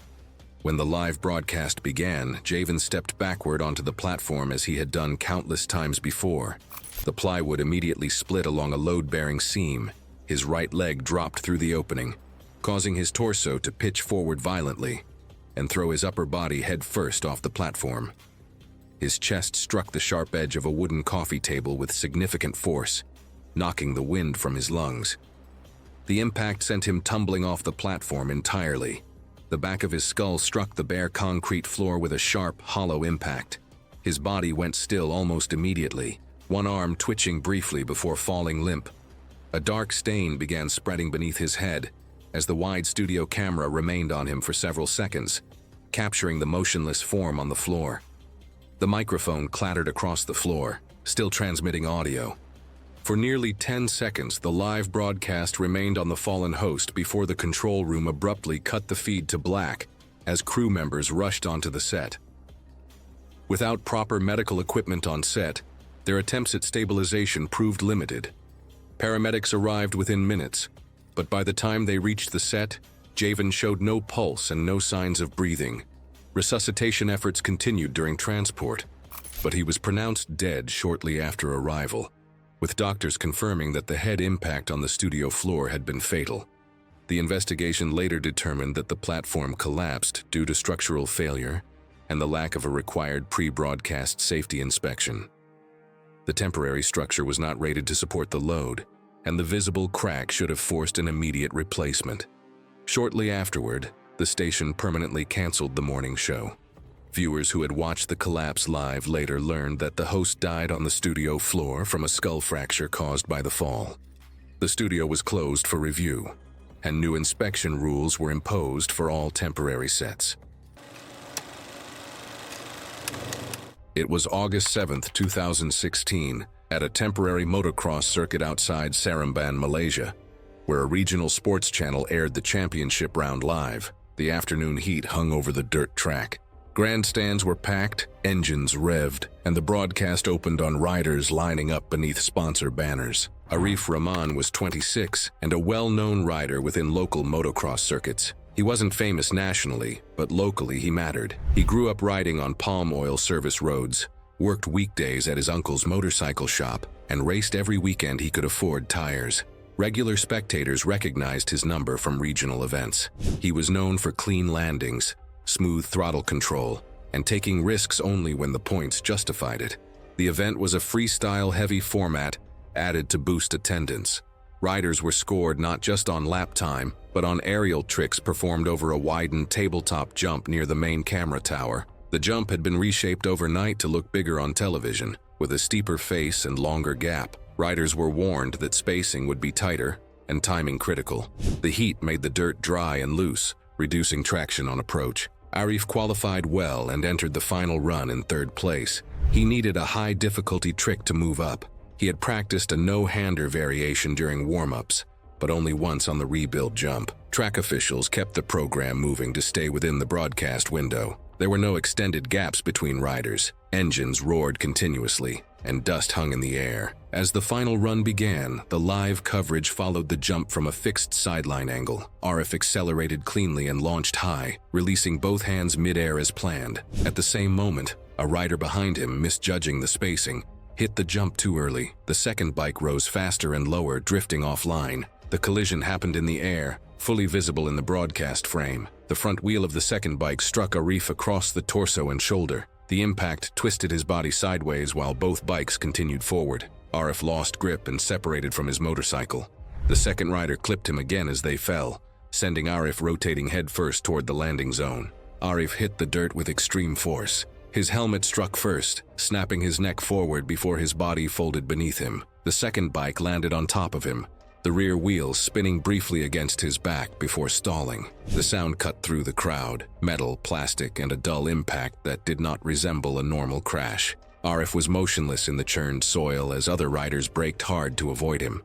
When the live broadcast began, Javen stepped backward onto the platform as he had done countless times before. The plywood immediately split along a load-bearing seam. His right leg dropped through the opening, causing his torso to pitch forward violently and throw his upper body head first off the platform. His chest struck the sharp edge of a wooden coffee table with significant force, knocking the wind from his lungs. The impact sent him tumbling off the platform entirely. The back of his skull struck the bare concrete floor with a sharp, hollow impact. His body went still almost immediately, one arm twitching briefly before falling limp. A dark stain began spreading beneath his head as the wide studio camera remained on him for several seconds, capturing the motionless form on the floor. The microphone clattered across the floor, still transmitting audio. For nearly 10 seconds, the live broadcast remained on the fallen host before the control room abruptly cut the feed to black as crew members rushed onto the set. Without proper medical equipment on set, their attempts at stabilization proved limited. Paramedics arrived within minutes, but by the time they reached the set, Javen showed no pulse and no signs of breathing. Resuscitation efforts continued during transport, but he was pronounced dead shortly after arrival, with doctors confirming that the head impact on the studio floor had been fatal. The investigation later determined that the platform collapsed due to structural failure and the lack of a required pre-broadcast safety inspection. The temporary structure was not rated to support the load, and the visible crack should have forced an immediate replacement. Shortly afterward, the station permanently canceled the morning show. Viewers who had watched the collapse live later learned that the host died on the studio floor from a skull fracture caused by the fall. The studio was closed for review, and new inspection rules were imposed for all temporary sets. It was August 7, 2016, at a temporary motocross circuit outside Seremban, Malaysia, where a regional sports channel aired the championship round live. The afternoon heat hung over the dirt track. Grandstands were packed, engines revved, and the broadcast opened on riders lining up beneath sponsor banners. Arif Rahman was 26 and a well-known rider within local motocross circuits. He wasn't famous nationally, but locally he mattered. He grew up riding on palm oil service roads, worked weekdays at his uncle's motorcycle shop, and raced every weekend he could afford tires. Regular spectators recognized his number from regional events. He was known for clean landings, smooth throttle control, and taking risks only when the points justified it. The event was a freestyle-heavy format added to boost attendance. Riders were scored not just on lap time, but on aerial tricks performed over a widened tabletop jump near the main camera tower. The jump had been reshaped overnight to look bigger on television, with a steeper face and longer gap. Riders were warned that spacing would be tighter and timing critical. The heat made the dirt dry and loose, reducing traction on approach. Arif qualified well and entered the final run in third place. He needed a high-difficulty trick to move up. He had practiced a no-hander variation during warm-ups, but only once on the rebuild jump. Track officials kept the program moving to stay within the broadcast window. There were no extended gaps between riders. Engines roared continuously, and dust hung in the air. As the final run began, the live coverage followed the jump from a fixed sideline angle. Arif accelerated cleanly and launched high, releasing both hands mid-air as planned. At the same moment, a rider behind him, misjudging the spacing, hit the jump too early. The second bike rose faster and lower, drifting offline. The collision happened in the air, fully visible in the broadcast frame. The front wheel of the second bike struck Arif across the torso and shoulder. The impact twisted his body sideways while both bikes continued forward. Arif lost grip and separated from his motorcycle. The second rider clipped him again as they fell, sending Arif rotating headfirst toward the landing zone. Arif hit the dirt with extreme force. His helmet struck first, snapping his neck forward before his body folded beneath him. The second bike landed on top of him, the rear wheels spinning briefly against his back before stalling. The sound cut through the crowd, metal, plastic, and a dull impact that did not resemble a normal crash. Arif was motionless in the churned soil as other riders braked hard to avoid him.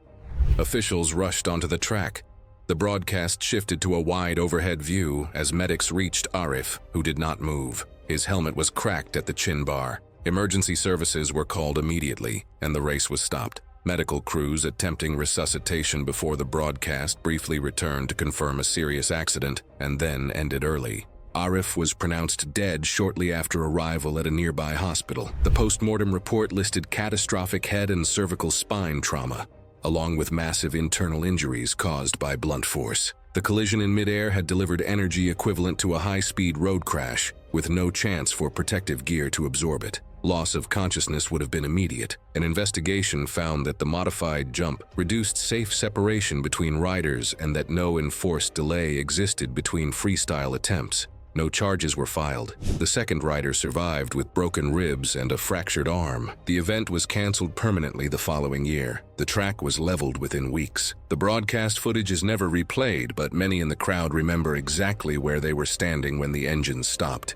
Officials rushed onto the track. The broadcast shifted to a wide overhead view as medics reached Arif, who did not move. His helmet was cracked at the chin bar. Emergency services were called immediately, and the race was stopped. Medical crews attempting resuscitation before the broadcast briefly returned to confirm a serious accident and then ended early. Arif was pronounced dead shortly after arrival at a nearby hospital. The post-mortem report listed catastrophic head and cervical spine trauma, along with massive internal injuries caused by blunt force. The collision in midair had delivered energy equivalent to a high-speed road crash, with no chance for protective gear to absorb it. Loss of consciousness would have been immediate. An investigation found that the modified jump reduced safe separation between riders and that no enforced delay existed between freestyle attempts. No charges were filed. The second rider survived with broken ribs and a fractured arm. The event was canceled permanently the following year. The track was leveled within weeks. The broadcast footage is never replayed, but many in the crowd remember exactly where they were standing when the engines stopped.